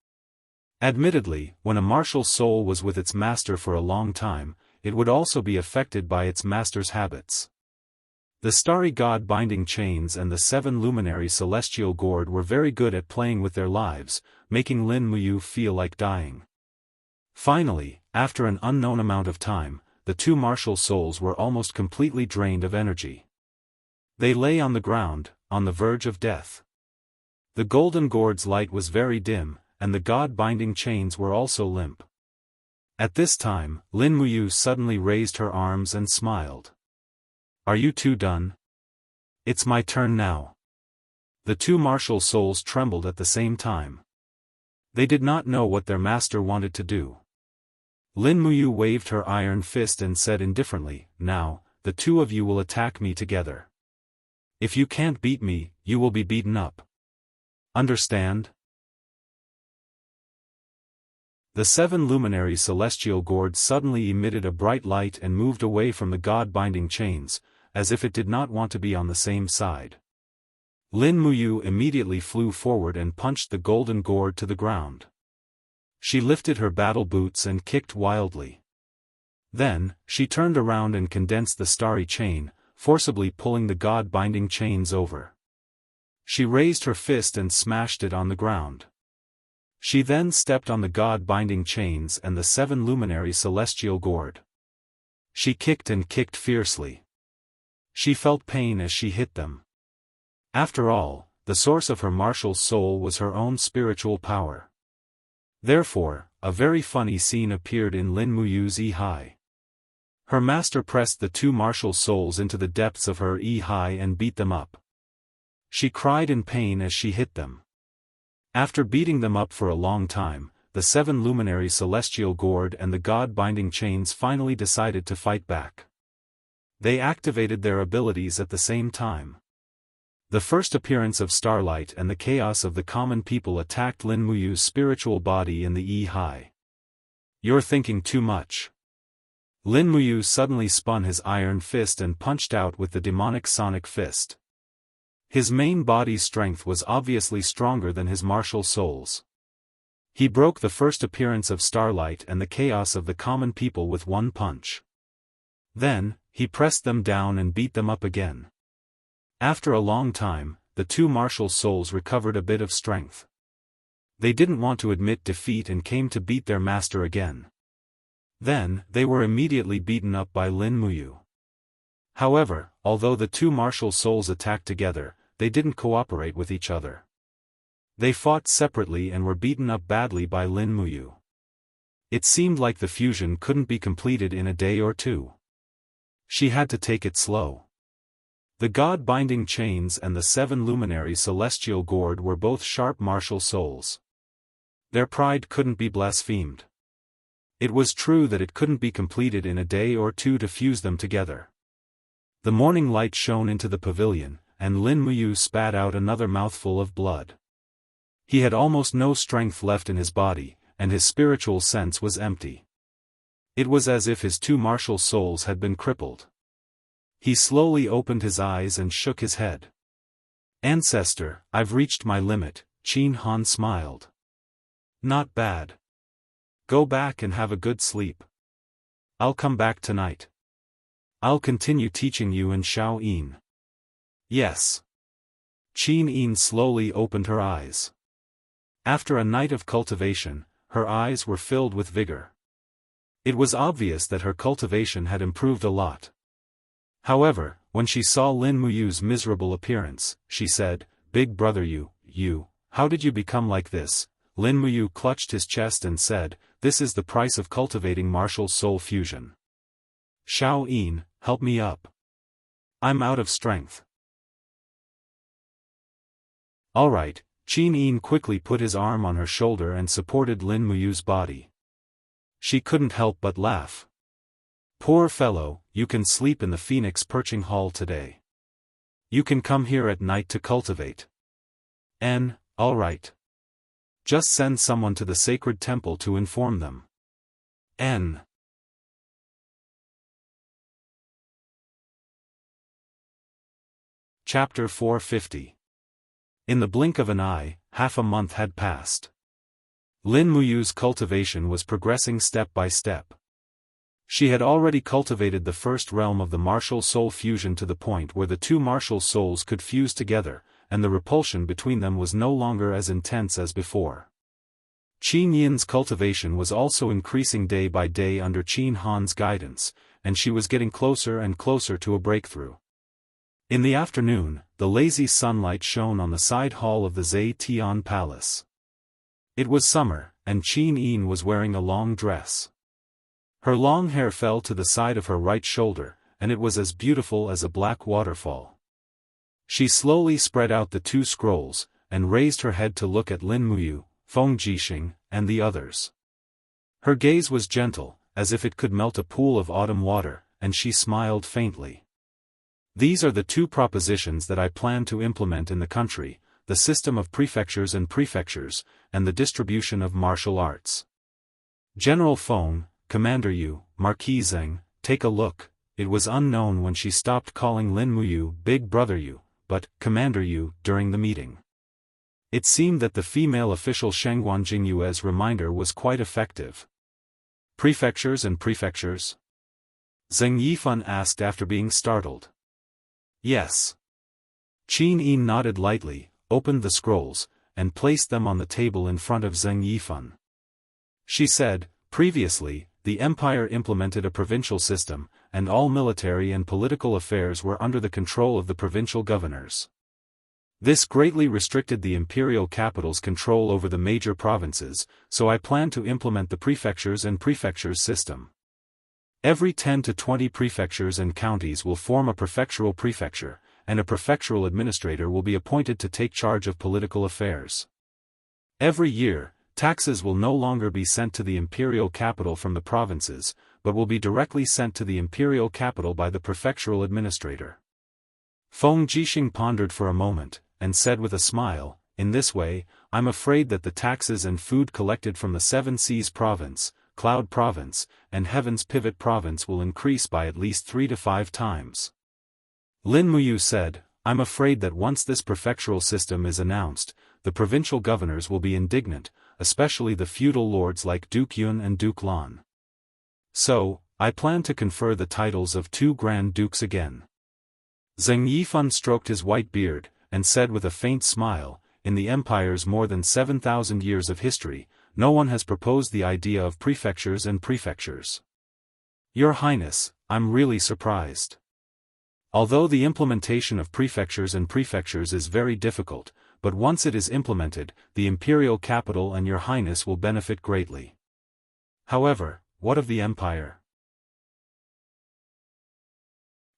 S1: Admittedly, when a martial soul was with its master for a long time, it would also be affected by its master's habits. The starry god binding chains and the 7 luminary celestial gourd were very good at playing with their lives, making Lin Muyu feel like dying. Finally, after an unknown amount of time, the two martial souls were almost completely drained of energy. They lay on the ground, on the verge of death. The golden gourd's light was very dim, and the god-binding chains were also limp. At this time, Lin Muyu suddenly raised her arms and smiled. "Are you two done? It's my turn now." The two martial souls trembled at the same time. They did not know what their master wanted to do. Lin Muyu waved her iron fist and said indifferently, "Now, the two of you will attack me together. If you can't beat me, you will be beaten up. Understand?" The 7 luminary celestial gourds suddenly emitted a bright light and moved away from the god-binding chains, as if it did not want to be on the same side. Lin Muyu immediately flew forward and punched the golden gourd to the ground. She lifted her battle boots and kicked wildly. Then, she turned around and condensed the starry chain, forcibly pulling the god-binding chains over. She raised her fist and smashed it on the ground. She then stepped on the god-binding chains and the 7 luminary celestial gourd. She kicked and kicked fiercely. She felt pain as she hit them. After all, the source of her martial soul was her own spiritual power. Therefore, a very funny scene appeared in Lin Muyu's Yi Hai. Her master pressed the two martial souls into the depths of her Yi Hai and beat them up. She cried in pain as she hit them. After beating them up for a long time, the 7 luminary celestial gourd and the god-binding chains finally decided to fight back. They activated their abilities at the same time. The first appearance of starlight and the chaos of the common people attacked Lin Muyu's spiritual body in the Yi Hai. "You're thinking too much." Lin Muyu suddenly spun his iron fist and punched out with the demonic sonic fist. His main body strength was obviously stronger than his martial souls. He broke the first appearance of starlight and the chaos of the common people with one punch. Then, he pressed them down and beat them up again. After a long time, the two martial souls recovered a bit of strength. They didn't want to admit defeat and came to beat their master again. Then, they were immediately beaten up by Lin Muyu. However, although the two martial souls attacked together, they didn't cooperate with each other. They fought separately and were beaten up badly by Lin Muyu. It seemed like the fusion couldn't be completed in a day or two. She had to take it slow. The god-binding chains and the 7 luminary celestial gourd were both sharp martial souls. Their pride couldn't be blasphemed. It was true that it couldn't be completed in a day or two to fuse them together. The morning light shone into the pavilion, and Lin Muyu spat out another mouthful of blood. He had almost no strength left in his body, and his spiritual sense was empty. It was as if his two martial souls had been crippled. He slowly opened his eyes and shook his head. "Ancestor, I've reached my limit," Qin Han smiled. "Not bad. Go back and have a good sleep. I'll come back tonight. I'll continue teaching you in Shao Yin. Yes. Qin Yin slowly opened her eyes. After a night of cultivation, her eyes were filled with vigor. It was obvious that her cultivation had improved a lot. However, when she saw Lin Muyu's miserable appearance, she said, "Big brother, how did you become like this?" Lin Muyu clutched his chest and said, "This is the price of cultivating martial soul fusion. Shao Yin, help me up. I'm out of strength." Alright, Qin Yin quickly put his arm on her shoulder and supported Lin Muyu's body. She couldn't help but laugh. "Poor fellow, you can sleep in the Phoenix Perching Hall today. You can come here at night to cultivate." Alright. Just send someone to the sacred temple to inform them. Chapter 450. In the blink of an eye, half a month had passed. Lin Muyu's cultivation was progressing step by step. She had already cultivated the first realm of the martial soul fusion to the point where the two martial souls could fuse together, and the repulsion between them was no longer as intense as before. Qin Yin's cultivation was also increasing day by day under Qin Han's guidance, and she was getting closer and closer to a breakthrough. In the afternoon, the lazy sunlight shone on the side hall of the Zetian Palace. It was summer, and Qin Yin was wearing a long dress. Her long hair fell to the side of her right shoulder, and it was as beautiful as a black waterfall. She slowly spread out the two scrolls, and raised her head to look at Lin Muyu, Feng Jixing, and the others. Her gaze was gentle, as if it could melt a pool of autumn water, and she smiled faintly. "These are the two propositions that I plan to implement in the country, the system of prefectures and the distribution of martial arts. General Feng, Commander Yu, Marquis Zheng, take a look." It was unknown when she stopped calling Lin Muyu Big Brother Yu, but Commander Yu during the meeting. It seemed that the female official Shengguan Jingyue's reminder was quite effective. "Prefectures and prefectures?" Zheng Yifan asked after being startled. "Yes." Qin Yin nodded lightly, opened the scrolls, and placed them on the table in front of Zheng Yifan. She said, "Previously, the empire implemented a provincial system, and all military and political affairs were under the control of the provincial governors. This greatly restricted the imperial capital's control over the major provinces, so I plan to implement the prefectures and prefectures system. Every 10 to 20 prefectures and counties will form a prefectural prefecture, and a prefectural administrator will be appointed to take charge of political affairs. Every year, taxes will no longer be sent to the imperial capital from the provinces, but will be directly sent to the imperial capital by the prefectural administrator." Feng Jixing pondered for a moment, and said with a smile, "In this way, I'm afraid that the taxes and food collected from the Seven Seas Province, Cloud Province, and Heaven's Pivot Province will increase by at least 3 to 5 times. Lin Muyu said, "I'm afraid that once this prefectural system is announced, the provincial governors will be indignant, especially the feudal lords like Duke Yun and Duke Lan. So, I plan to confer the titles of 2 Grand Dukes again." Zheng Yifan stroked his white beard, and said with a faint smile, "In the empire's more than 7,000 years of history, no one has proposed the idea of prefectures and prefectures. Your Highness, I'm really surprised. Although the implementation of prefectures and prefectures is very difficult, but once it is implemented, the imperial capital and Your Highness will benefit greatly. However, what of the empire?"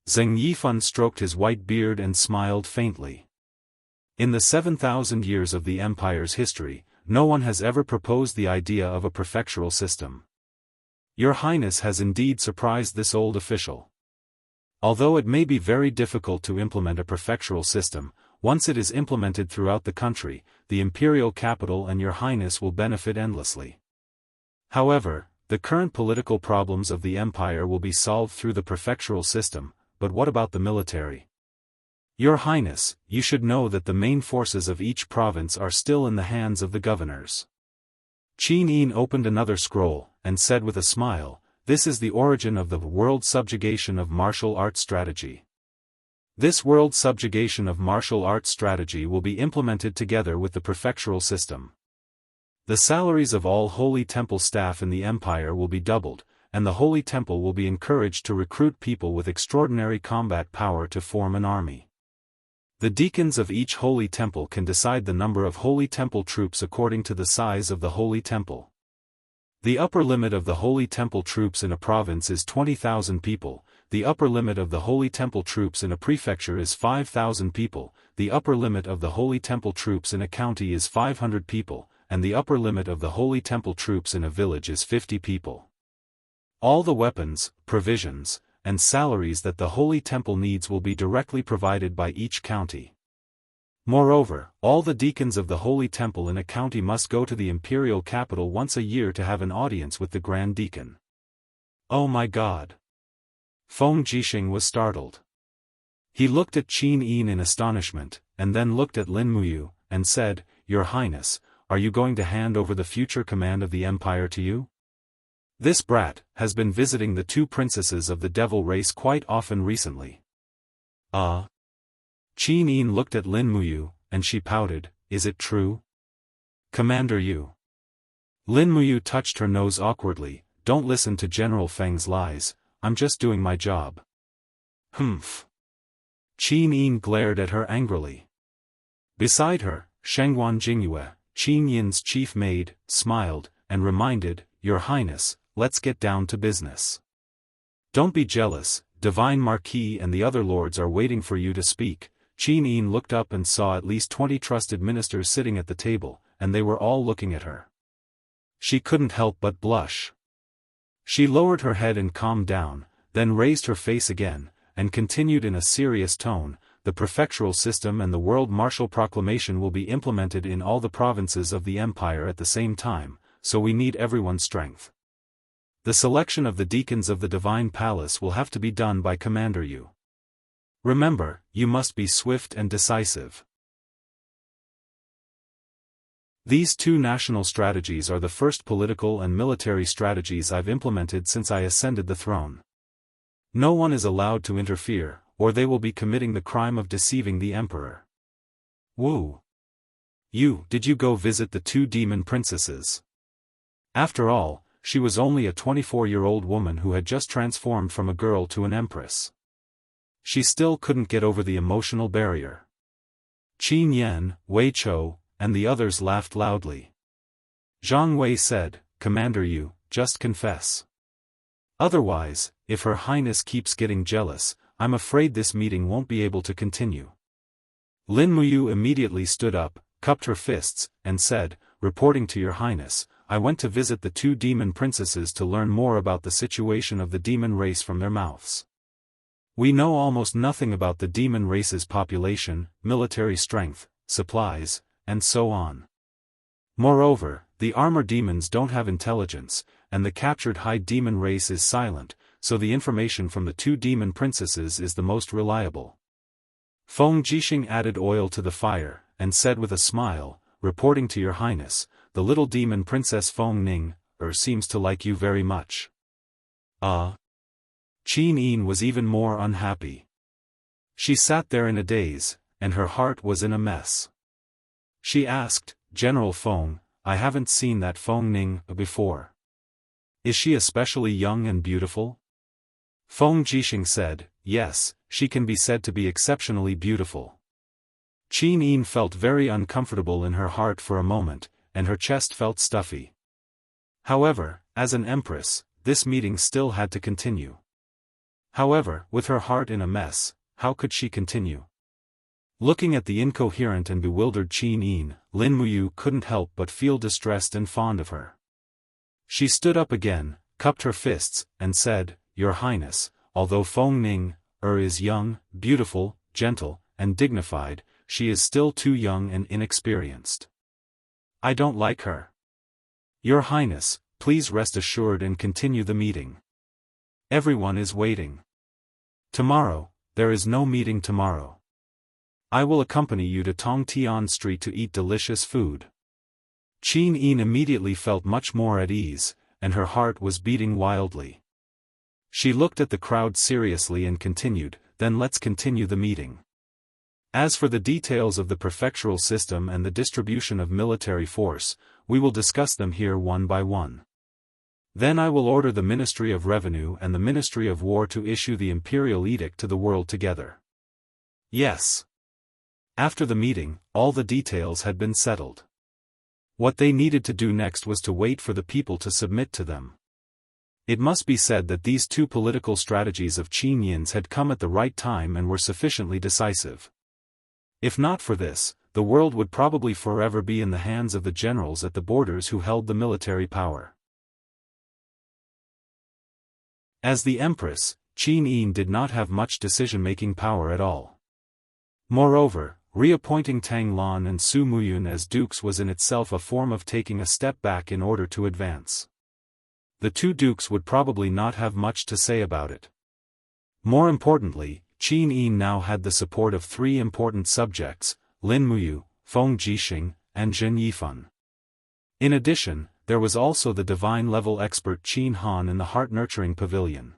S1: Zheng Yifan stroked his white beard and smiled faintly. "In the 7,000 years of the empire's history, no one has ever proposed the idea of a prefectural system. Your Highness has indeed surprised this old official. Although it may be very difficult to implement a prefectural system, once it is implemented throughout the country, the imperial capital and Your Highness will benefit endlessly. However, the current political problems of the empire will be solved through the prefectural system, but what about the military? Your Highness, you should know that the main forces of each province are still in the hands of the governors." Qin Yin opened another scroll, and said with a smile, this is the origin of the world subjugation of martial arts strategy. This world subjugation of martial arts strategy will be implemented together with the prefectural system. The salaries of all Holy Temple staff in the Empire will be doubled, and the Holy Temple will be encouraged to recruit people with extraordinary combat power to form an army. The deacons of each Holy Temple can decide the number of Holy Temple troops according to the size of the Holy Temple. The upper limit of the Holy Temple troops in a province is 20,000 people, the upper limit of the Holy Temple troops in a prefecture is 5,000 people, the upper limit of the Holy Temple troops in a county is 500 people, and the upper limit of the Holy Temple troops in a village is 50 people. All the weapons, provisions, and salaries that the Holy Temple needs will be directly provided by each county. Moreover, all the deacons of the Holy Temple in a county must go to the imperial capital once a year to have an audience with the Grand Deacon. Oh my God! Feng Jixing was startled. He looked at Qin Yin in astonishment, and then looked at Lin Muyu, and said, "Your Highness, are you going to hand over the future command of the Empire to you? This brat has been visiting the two princesses of the devil race quite often recently." Qin Yin looked at Lin Muyu, and she pouted, "Is it true? Commander Yu." Lin Muyu touched her nose awkwardly, "Don't listen to General Feng's lies, I'm just doing my job." Humph. Qin Yin glared at her angrily. Beside her, Shengguan Jingyue, Qin Yin's chief maid, smiled, and reminded, "Your Highness, let's get down to business. Don't be jealous, Divine Marquis and the other lords are waiting for you to speak." Qin Yin looked up and saw at least 20 trusted ministers sitting at the table, and they were all looking at her. She couldn't help but blush. She lowered her head and calmed down, then raised her face again, and continued in a serious tone, "The prefectural system and the World Martial Proclamation will be implemented in all the provinces of the Empire at the same time, so we need everyone's strength. The selection of the deacons of the Divine Palace will have to be done by Commander Yu. Remember, you must be swift and decisive." These two national strategies are the first political and military strategies I've implemented since I ascended the throne. No one is allowed to interfere, or they will be committing the crime of deceiving the Emperor. Wu. Did you go visit the two demon princesses? After all, she was only a 24-year-old woman who had just transformed from a girl to an empress. She still couldn't get over the emotional barrier. Qin Yan, Wei Chou, and the others laughed loudly. Zhang Wei said, "Commander Yu, just confess. Otherwise, if Her Highness keeps getting jealous, I'm afraid this meeting won't be able to continue." Lin Muyu immediately stood up, cupped her fists, and said, "Reporting to Your Highness, I went to visit the two demon princesses to learn more about the situation of the demon race from their mouths. We know almost nothing about the demon race's population, military strength, supplies, and so on. Moreover, the armor demons don't have intelligence, and the captured high demon race is silent, so the information from the two demon princesses is the most reliable." Feng Jixing added oil to the fire, and said with a smile, "Reporting to Your Highness, the little demon princess Feng Ning, seems to like you very much." Qin Yin was even more unhappy. She sat there in a daze, and her heart was in a mess. She asked, "General Feng, I haven't seen that Feng Ning before. Is she especially young and beautiful?" Feng Jixing said, "Yes, she can be said to be exceptionally beautiful." Qin Yin felt very uncomfortable in her heart for a moment, and her chest felt stuffy. However, as an empress, this meeting still had to continue. However, with her heart in a mess, how could she continue? Looking at the incoherent and bewildered Qin Yin, Lin Muyu couldn't help but feel distressed and fond of her. She stood up again, cupped her fists, and said, "Your Highness, although Feng Ning is young, beautiful, gentle, and dignified, she is still too young and inexperienced. I don't like her. Your Highness, please rest assured and continue the meeting. Everyone is waiting. Tomorrow, there is no meeting tomorrow. I will accompany you to Tongtian Street to eat delicious food." Qin Yin immediately felt much more at ease, and her heart was beating wildly. She looked at the crowd seriously and continued, "Then let's continue the meeting. As for the details of the prefectural system and the distribution of military force, we will discuss them here one by one. Then I will order the Ministry of Revenue and the Ministry of War to issue the imperial edict to the world together." Yes. After the meeting, all the details had been settled. What they needed to do next was to wait for the people to submit to them. It must be said that these two political strategies of Qin Yin's had come at the right time and were sufficiently decisive. If not for this, the world would probably forever be in the hands of the generals at the borders who held the military power. As the empress, Qin Yin did not have much decision-making power at all. Moreover, reappointing Tang Lan and Su Muyun as dukes was in itself a form of taking a step back in order to advance. The two dukes would probably not have much to say about it. More importantly, Qin Yin now had the support of three important subjects, Lin Muyu, Feng Jixing, and Zhen Yifan. In addition, there was also the divine-level expert Qin Han in the heart-nurturing pavilion.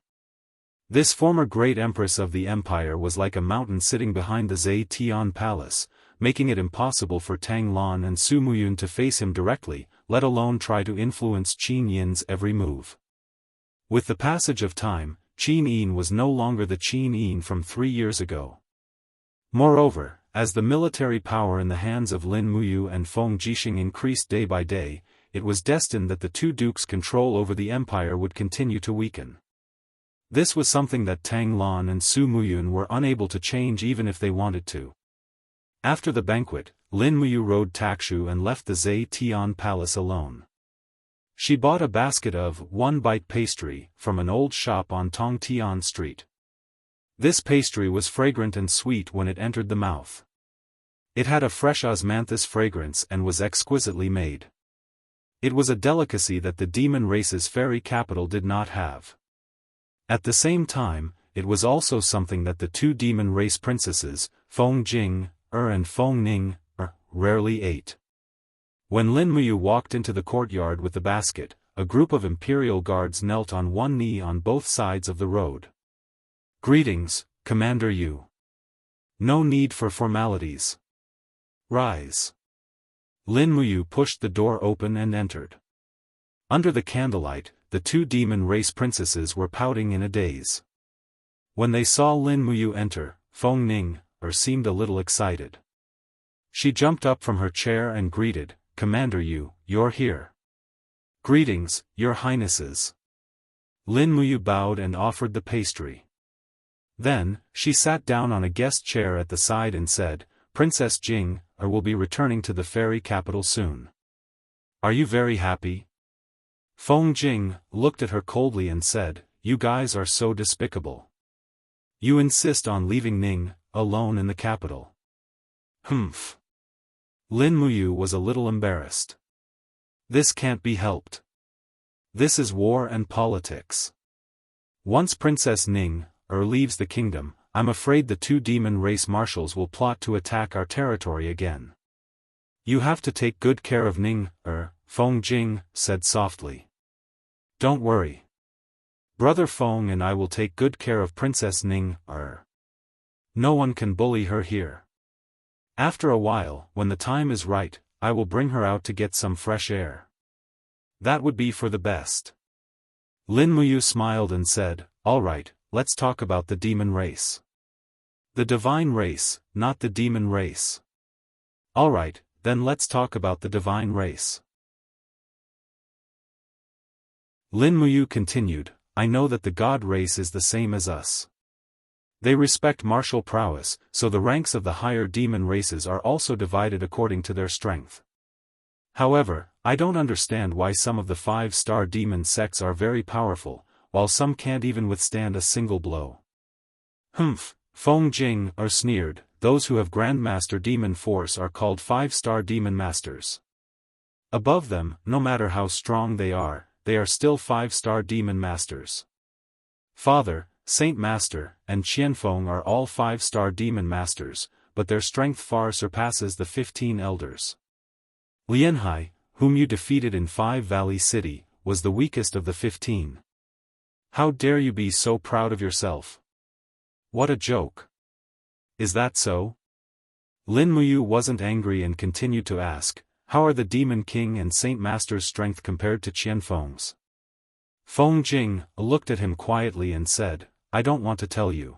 S1: This former great empress of the empire was like a mountain sitting behind the Zetian palace, making it impossible for Tang Lan and Su Muyun to face him directly, let alone try to influence Qin Yin's every move. With the passage of time, Qin Yin was no longer the Qin Yin from 3 years ago. Moreover, as the military power in the hands of Lin Muyu and Feng Jixing increased day by day, it was destined that the two dukes' control over the empire would continue to weaken. This was something that Tang Lan and Su Muyun were unable to change even if they wanted to. After the banquet, Lin Muyu rode Takshu and left the Zetian palace alone. She bought a basket of one-bite pastry from an old shop on Tongtian Street. This pastry was fragrant and sweet when it entered the mouth. It had a fresh osmanthus fragrance and was exquisitely made. It was a delicacy that the demon race's fairy capital did not have. At the same time, it was also something that the two demon race princesses, Feng Jing, and Feng Ning, rarely ate. When Lin Muyu walked into the courtyard with the basket, a group of imperial guards knelt on one knee on both sides of the road. "Greetings, Commander Yu. No need for formalities. Rise." Lin Muyu pushed the door open and entered. Under the candlelight, the two demon race princesses were pouting in a daze. When they saw Lin Muyu enter, Feng Ning, seemed a little excited. She jumped up from her chair and greeted, "Commander Yu, you're here." "Greetings, your highnesses." Lin Muyu bowed and offered the pastry. Then, she sat down on a guest chair at the side and said, "Princess Jing, will be returning to the fairy capital soon. Are you very happy?" Feng Jing looked at her coldly and said, "You guys are so despicable. You insist on leaving Ning alone in the capital." "Humph." Lin Muyu was a little embarrassed. "This can't be helped. This is war and politics. Once Princess Ning leaves the kingdom, I'm afraid the two demon race marshals will plot to attack our territory again. You have to take good care of Ning, Feng Jing said softly. "Don't worry. Brother Feng and I will take good care of Princess Ning, No one can bully her here. After a while, when the time is right, I will bring her out to get some fresh air. That would be for the best." Lin Muyu smiled and said, "All right, let's talk about the demon race." "The divine race, not the demon race." "All right, then let's talk about the divine race." Lin Muyu continued, "I know that the god race is the same as us. They respect martial prowess, so the ranks of the higher demon races are also divided according to their strength. However, I don't understand why some of the 5-star demon sects are very powerful, while some can't even withstand a single blow." "Humph," Feng Jing sneered, "those who have Grandmaster Demon Force are called 5-star demon masters. Above them, no matter how strong they are still 5-star demon masters. Father, Saint Master, and Qianfeng are all 5-star demon masters, but their strength far surpasses the 15 elders. Lianhai, whom you defeated in 5 Valley City, was the weakest of the 15. How dare you be so proud of yourself? What a joke. Is that so? Lin Muyu wasn't angry and continued to ask, how are the Demon King and Saint Master's strength compared to Qian Feng's? Feng Jing looked at him quietly and said, I don't want to tell you.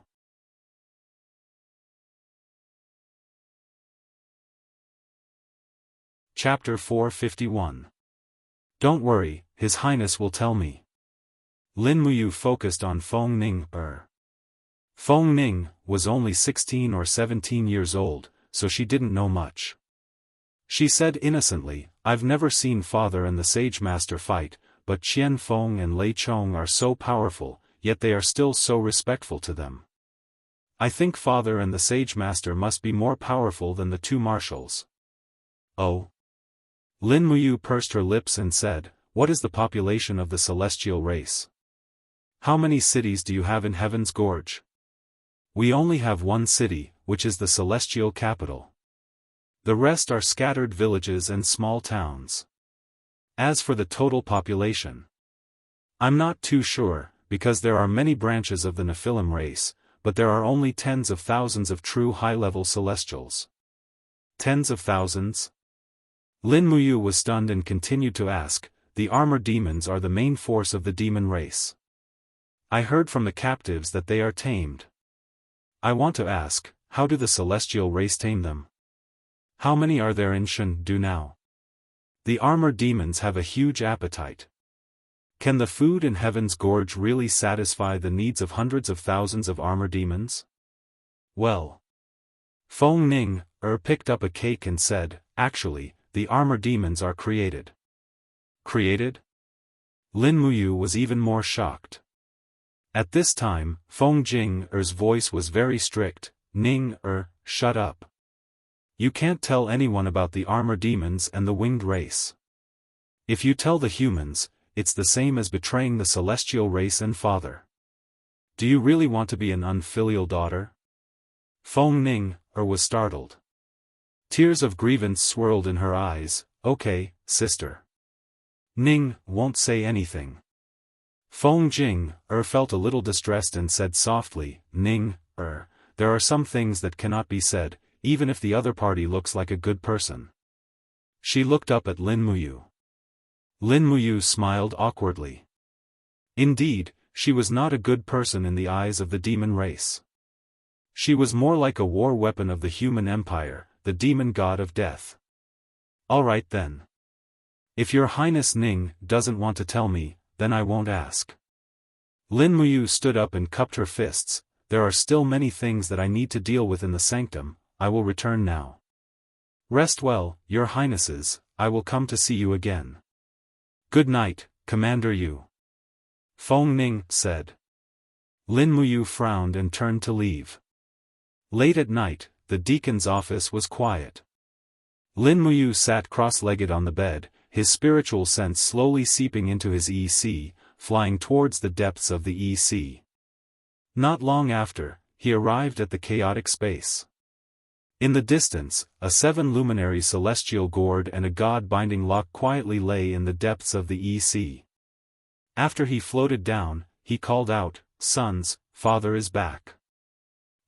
S1: Chapter 451. Don't worry, His Highness will tell me. Lin Muyu focused on Feng Ning. Feng Ning was only 16 or 17 years old, so she didn't know much. She said innocently, I've never seen Father and the Sage Master fight, but Qian Feng and Lei Chong are so powerful, yet they are still so respectful to them. I think Father and the Sage Master must be more powerful than the two marshals. Oh. Lin Muyu pursed her lips and said, what is the population of the celestial race? How many cities do you have in Heaven's Gorge? We only have one city, which is the celestial capital. The rest are scattered villages and small towns. As for the total population, I'm not too sure, because there are many branches of the Nephilim race, but there are only tens of thousands of true high-level celestials. Tens of thousands? Lin Muyu was stunned and continued to ask, the armored demons are the main force of the demon race. I heard from the captives that they are tamed. I want to ask, how do the celestial race tame them? How many are there in Shendu now? The armored demons have a huge appetite. Can the food in Heaven's Gorge really satisfy the needs of hundreds of thousands of armored demons? Well. Feng Ning picked up a cake and said, actually, the armored demons are created. Created? Lin Muyu was even more shocked. At this time, Feng Jing's voice was very strict, Ning shut up. You can't tell anyone about the armored demons and the winged race. If you tell the humans, it's the same as betraying the celestial race and father. Do you really want to be an unfilial daughter? Feng Ning was startled. Tears of grievance swirled in her eyes. Okay, sister. Ning won't say anything. Feng Jing felt a little distressed and said softly, Ning there are some things that cannot be said, even if the other party looks like a good person. She looked up at Lin Muyu. Lin Muyu smiled awkwardly. Indeed, she was not a good person in the eyes of the demon race. She was more like a war weapon of the human empire, the demon god of death. All right then. If your Highness Ning doesn't want to tell me, then I won't ask. Lin Muyu stood up and cupped her fists. There are still many things that I need to deal with in the sanctum. I will return now. Rest well, your Highnesses, I will come to see you again. Good night, Commander Yu. Feng Ning said. Lin Muyu frowned and turned to leave. Late at night, the deacon's office was quiet. Lin Muyu sat cross-legged on the bed, his spiritual sense slowly seeping into his EC, flying towards the depths of the EC. Not long after, he arrived at the chaotic space. In the distance, a 7-luminary celestial gourd and a god-binding lock quietly lay in the depths of the EC. After he floated down, he called out, Sons, Father is back.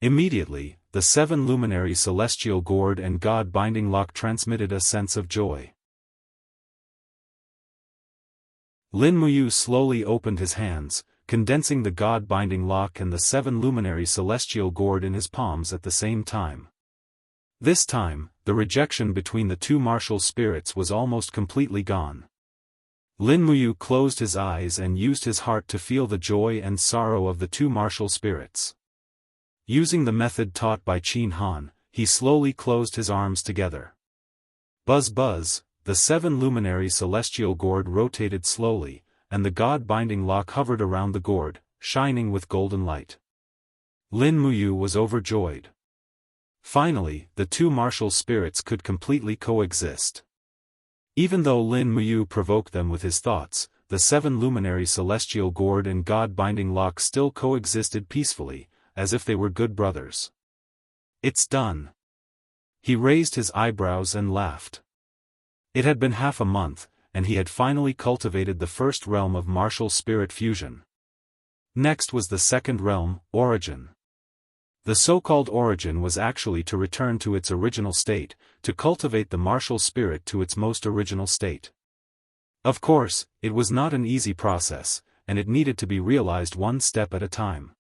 S1: Immediately, the 7-luminary celestial gourd and god-binding lock transmitted a sense of joy. Lin Muyu slowly opened his hands, condensing the god-binding lock and the 7-luminary celestial gourd in his palms at the same time. This time, the rejection between the two martial spirits was almost completely gone. Lin Muyu closed his eyes and used his heart to feel the joy and sorrow of the two martial spirits. Using the method taught by Qin Han, he slowly closed his arms together. Buzz buzz, the 7-luminary celestial gourd rotated slowly, and the god-binding lock hovered around the gourd, shining with golden light. Lin Muyu was overjoyed. Finally, the two martial spirits could completely coexist. Even though Lin Muyu provoked them with his thoughts, the 7-luminary celestial gourd and god-binding lock still coexisted peacefully, as if they were good brothers. It's done. He raised his eyebrows and laughed. It had been half a month, and he had finally cultivated the first realm of martial spirit fusion. Next was the second realm, origin. The so-called origin was actually to return to its original state, to cultivate the martial spirit to its most original state. Of course, it was not an easy process, and it needed to be realized one step at a time.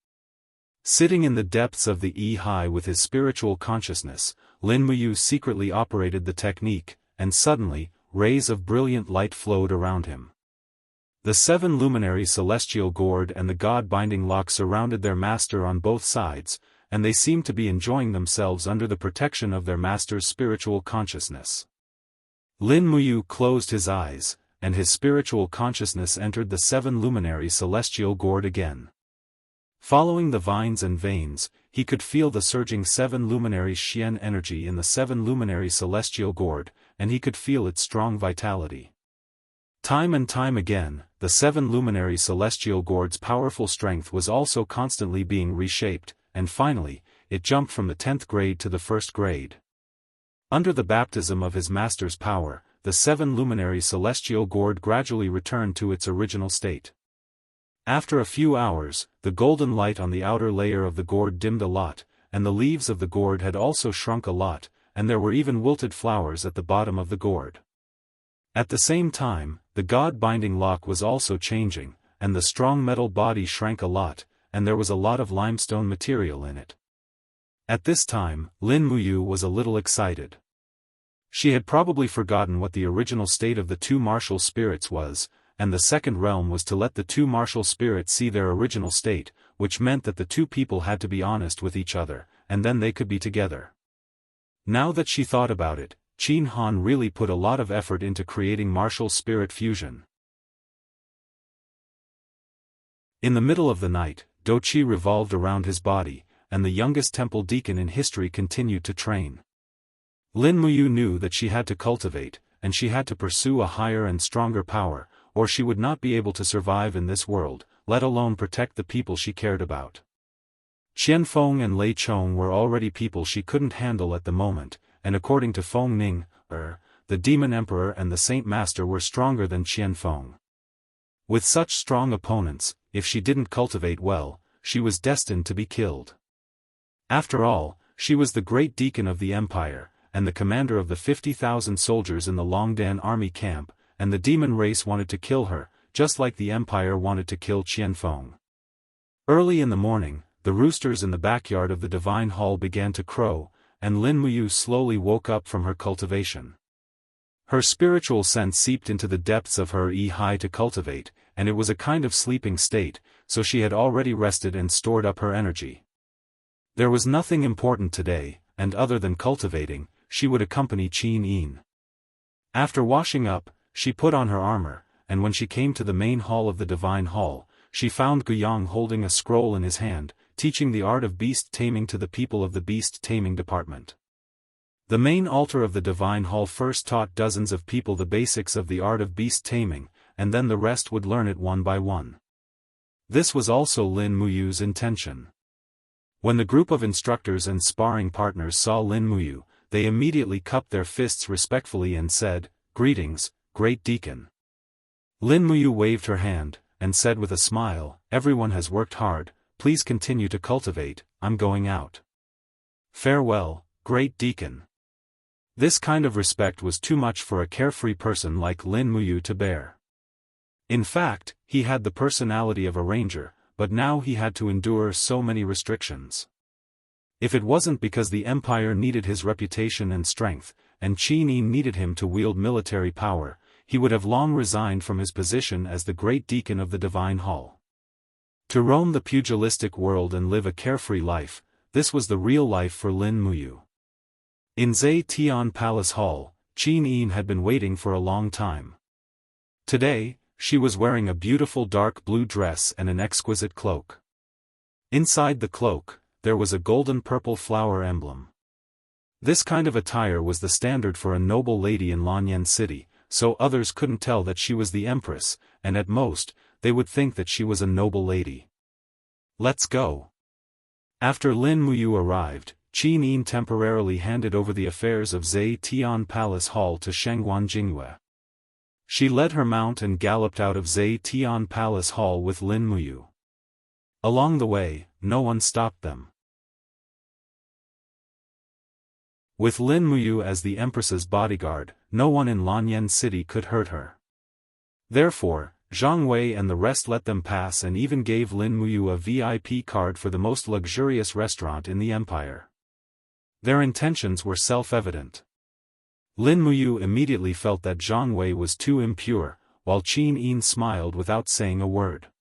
S1: Sitting in the depths of the I with his spiritual consciousness, Lin Muyu secretly operated the technique, and suddenly, rays of brilliant light flowed around him. The 7 luminary celestial gourd and the god-binding lock surrounded their master on both sides, and they seemed to be enjoying themselves under the protection of their master's spiritual consciousness. Lin Muyu closed his eyes, and his spiritual consciousness entered the 7 luminary celestial gourd again. Following the vines and veins, he could feel the surging 7 luminary Xian energy in the 7 luminary celestial gourd, and he could feel its strong vitality. Time and time again, the 7 luminary celestial gourd's powerful strength was also constantly being reshaped, and finally, it jumped from the 10th grade to the 1st grade. Under the baptism of his master's power, the 7 luminary celestial gourd gradually returned to its original state. After a few hours, the golden light on the outer layer of the gourd dimmed a lot, and the leaves of the gourd had also shrunk a lot, and there were even wilted flowers at the bottom of the gourd. At the same time, the god-binding lock was also changing, and the strong metal body shrank a lot, and there was a lot of limestone material in it. At this time, Lin Muyu was a little excited. She had probably forgotten what the original state of the 2 martial spirits was, and the second realm was to let the 2 martial spirits see their original state, which meant that the 2 people had to be honest with each other, and then they could be together. Now that she thought about it, Qin Han really put a lot of effort into creating martial spirit fusion. In the middle of the night, Do Qi revolved around his body, and the youngest temple deacon in history continued to train. Lin Muyu knew that she had to cultivate, and she had to pursue a higher and stronger power, or she would not be able to survive in this world, let alone protect the people she cared about. Qian Feng and Lei Chong were already people she couldn't handle at the moment, and according to Feng Ning, the Demon Emperor and the Saint Master were stronger than Qian Feng. With such strong opponents, if she didn't cultivate well, she was destined to be killed. After all, she was the great deacon of the empire, and the commander of the 50,000 soldiers in the Longdan army camp, and the demon race wanted to kill her, just like the empire wanted to kill Qian Feng. Early in the morning, the roosters in the backyard of the divine hall began to crow, and Lin Muyu slowly woke up from her cultivation. Her spiritual sense seeped into the depths of her I to cultivate, and it was a kind of sleeping state, so she had already rested and stored up her energy. There was nothing important today, and other than cultivating, she would accompany Qin Yin. After washing up, she put on her armor, and when she came to the main hall of the divine hall, she found Guiyang holding a scroll in his hand, teaching the art of beast taming to the people of the beast taming department. The main altar of the divine hall first taught dozens of people the basics of the art of beast taming, and then the rest would learn it one by one. This was also Lin Muyu's intention. When the group of instructors and sparring partners saw Lin Muyu, they immediately cupped their fists respectfully and said, "Greetings, great deacon." Lin Muyu waved her hand, and said with a smile, "Everyone has worked hard, please continue to cultivate, I'm going out. Farewell, great deacon." This kind of respect was too much for a carefree person like Lin Muyu to bear. In fact, he had the personality of a ranger, but now he had to endure so many restrictions. If it wasn't because the empire needed his reputation and strength, and Qin Yin needed him to wield military power, he would have long resigned from his position as the great deacon of the divine hall. To roam the pugilistic world and live a carefree life, this was the real life for Lin Muyu. In Zhe Tian Palace Hall, Qin Yin had been waiting for a long time. Today, she was wearing a beautiful dark blue dress and an exquisite cloak. Inside the cloak, there was a golden-purple flower emblem. This kind of attire was the standard for a noble lady in Lanyan City, so others couldn't tell that she was the empress, and at most, they would think that she was a noble lady. "Let's go." After Lin Muyu arrived, Qin Yin temporarily handed over the affairs of Zhe Tian Palace Hall to Shengguan Jingyue. She led her mount and galloped out of Zhe Tian Palace Hall with Lin Muyu. Along the way, no one stopped them. With Lin Muyu as the Empress's bodyguard, no one in Lanyan City could hurt her. Therefore, Zhang Wei and the rest let them pass and even gave Lin Muyu a VIP card for the most luxurious restaurant in the empire. Their intentions were self-evident. Lin Muyu immediately felt that Zhang Wei was too impure, while Qin Yin smiled without saying a word.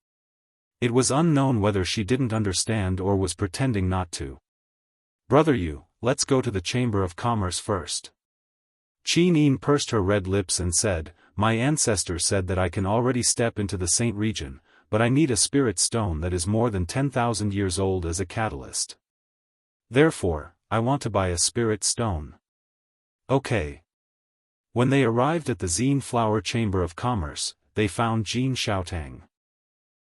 S1: It was unknown whether she didn't understand or was pretending not to. "Brother Yu, let's go to the Chamber of Commerce first." Qin Yin pursed her red lips and said, "My ancestor said that I can already step into the Saint region, but I need a spirit stone that is more than 10,000 years old as a catalyst. Therefore, I want to buy a spirit stone." "Okay." When they arrived at the Zine Flower Chamber of Commerce, they found Jin Xiaotang.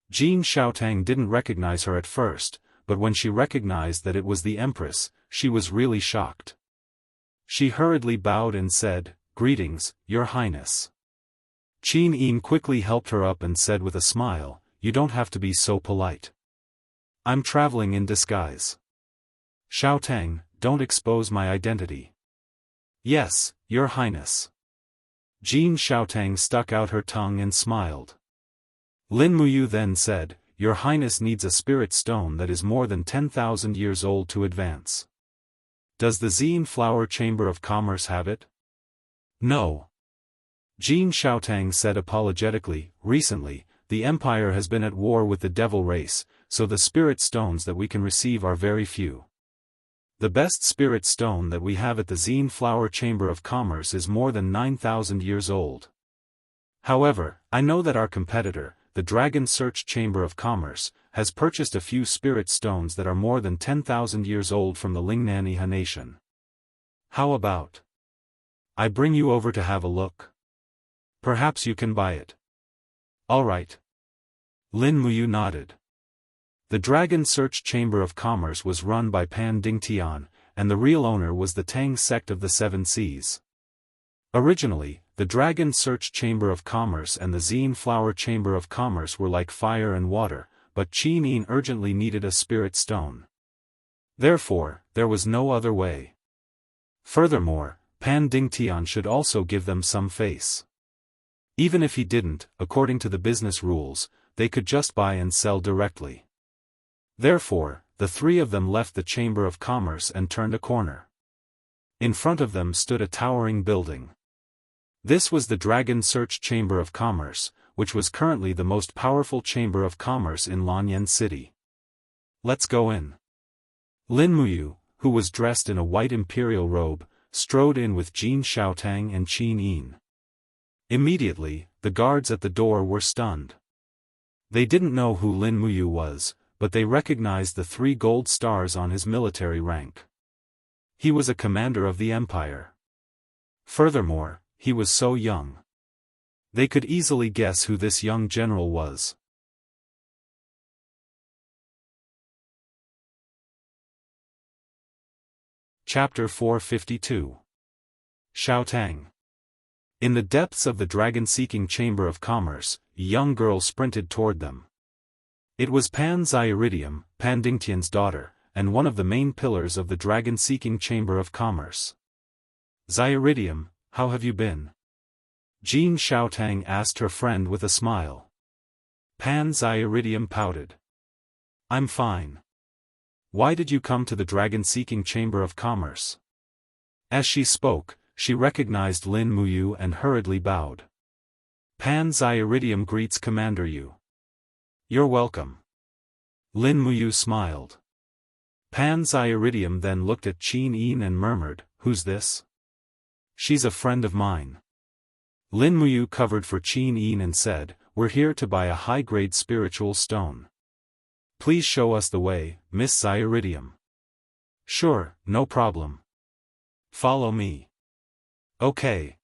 S1: Jin Xiaotang didn't recognize her at first, but when she recognized that it was the Empress, she was really shocked. She hurriedly bowed and said, "Greetings, Your Highness." Qin Yin quickly helped her up and said with a smile, "You don't have to be so polite. I'm traveling in disguise. Xiaotang, don't expose my identity." "Yes, Your Highness." Jin Xiaotang stuck out her tongue and smiled. Lin Muyu then said, "Your Highness needs a spirit stone that is more than 10,000 years old to advance. Does the Zine Flower Chamber of Commerce have it?" "No." Jin Xiaotang said apologetically, "Recently, the Empire has been at war with the Devil race, so the spirit stones that we can receive are very few. The best spirit stone that we have at the Zine Flower Chamber of Commerce is more than 9,000 years old. However, I know that our competitor, the Dragon Search Chamber of Commerce, has purchased a few spirit stones that are more than 10,000 years old from the Lingnaniha nation. How about I bring you over to have a look? Perhaps you can buy it." "All right." Lin Muyu nodded. The Dragon Search Chamber of Commerce was run by Pan Dingtian, and the real owner was the Tang sect of the Seven Seas. Originally, the Dragon Search Chamber of Commerce and the Zine Flower Chamber of Commerce were like fire and water, but Qin Yin urgently needed a spirit stone. Therefore, there was no other way. Furthermore, Pan Dingtian should also give them some face. Even if he didn't, according to the business rules, they could just buy and sell directly. Therefore, the three of them left the Chamber of Commerce and turned a corner. In front of them stood a towering building. This was the Dragon Search Chamber of Commerce, which was currently the most powerful chamber of commerce in Lanyan City. "Let's go in." Lin Muyu, who was dressed in a white imperial robe, strode in with Jin Xiaotang and Qin Yin. Immediately, the guards at the door were stunned. They didn't know who Lin Muyu was, but they recognized the 3 gold stars on his military rank. He was a commander of the empire. Furthermore, he was so young. They could easily guess who this young general was. Chapter 452. Xiaotang. In the depths of the dragon-seeking Chamber of Commerce, a young girl sprinted toward them. It was Pan Xiaridium, Pan Dingtian's daughter, and one of the main pillars of the dragon-seeking Chamber of Commerce. "Xiaridium, how have you been?" Jin Xiaotang asked her friend with a smile. Pan Xiaridium pouted. "I'm fine. Why did you come to the dragon-seeking Chamber of Commerce?" As she spoke, she recognized Lin Muyu and hurriedly bowed. "Pan Xiaridium greets Commander Yu." "You're welcome." Lin Muyu smiled. Pan Xiaridium then looked at Qin Yin and murmured, "Who's this?" "She's a friend of mine." Lin Muyu covered for Qin Yin and said, "We're here to buy a high-grade spiritual stone. Please show us the way, Miss Xiaridium." "Sure, no problem. Follow me." "Okay."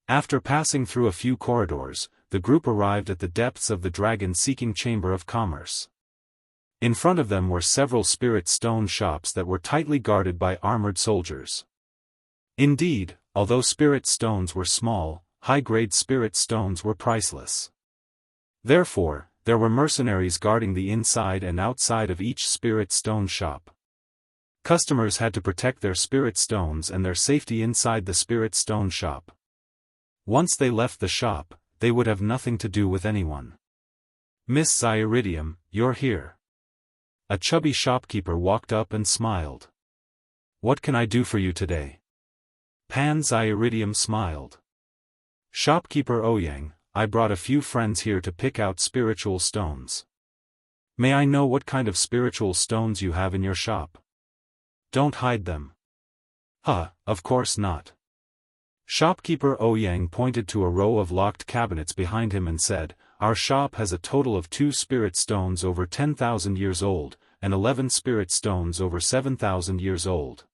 S1: After passing through a few corridors, the group arrived at the depths of the dragon-seeking Chamber of Commerce. In front of them were several spirit stone shops that were tightly guarded by armored soldiers. Indeed, although spirit stones were small, high-grade spirit stones were priceless. Therefore, there were mercenaries guarding the inside and outside of each spirit stone shop. Customers had to protect their spirit stones and their safety inside the spirit stone shop. Once they left the shop, they would have nothing to do with anyone. "Miss Zyiridium, you're here." A chubby shopkeeper walked up and smiled. "What can I do for you today?" Pan Zyiridium smiled. "Shopkeeper Ouyang, I brought a few friends here to pick out spiritual stones. May I know what kind of spiritual stones you have in your shop? Don't hide them." Of course not." Shopkeeper Ouyang pointed to a row of locked cabinets behind him and said, "Our shop has a total of 2 spirit stones over 10,000 years old, and 11 spirit stones over 7,000 years old.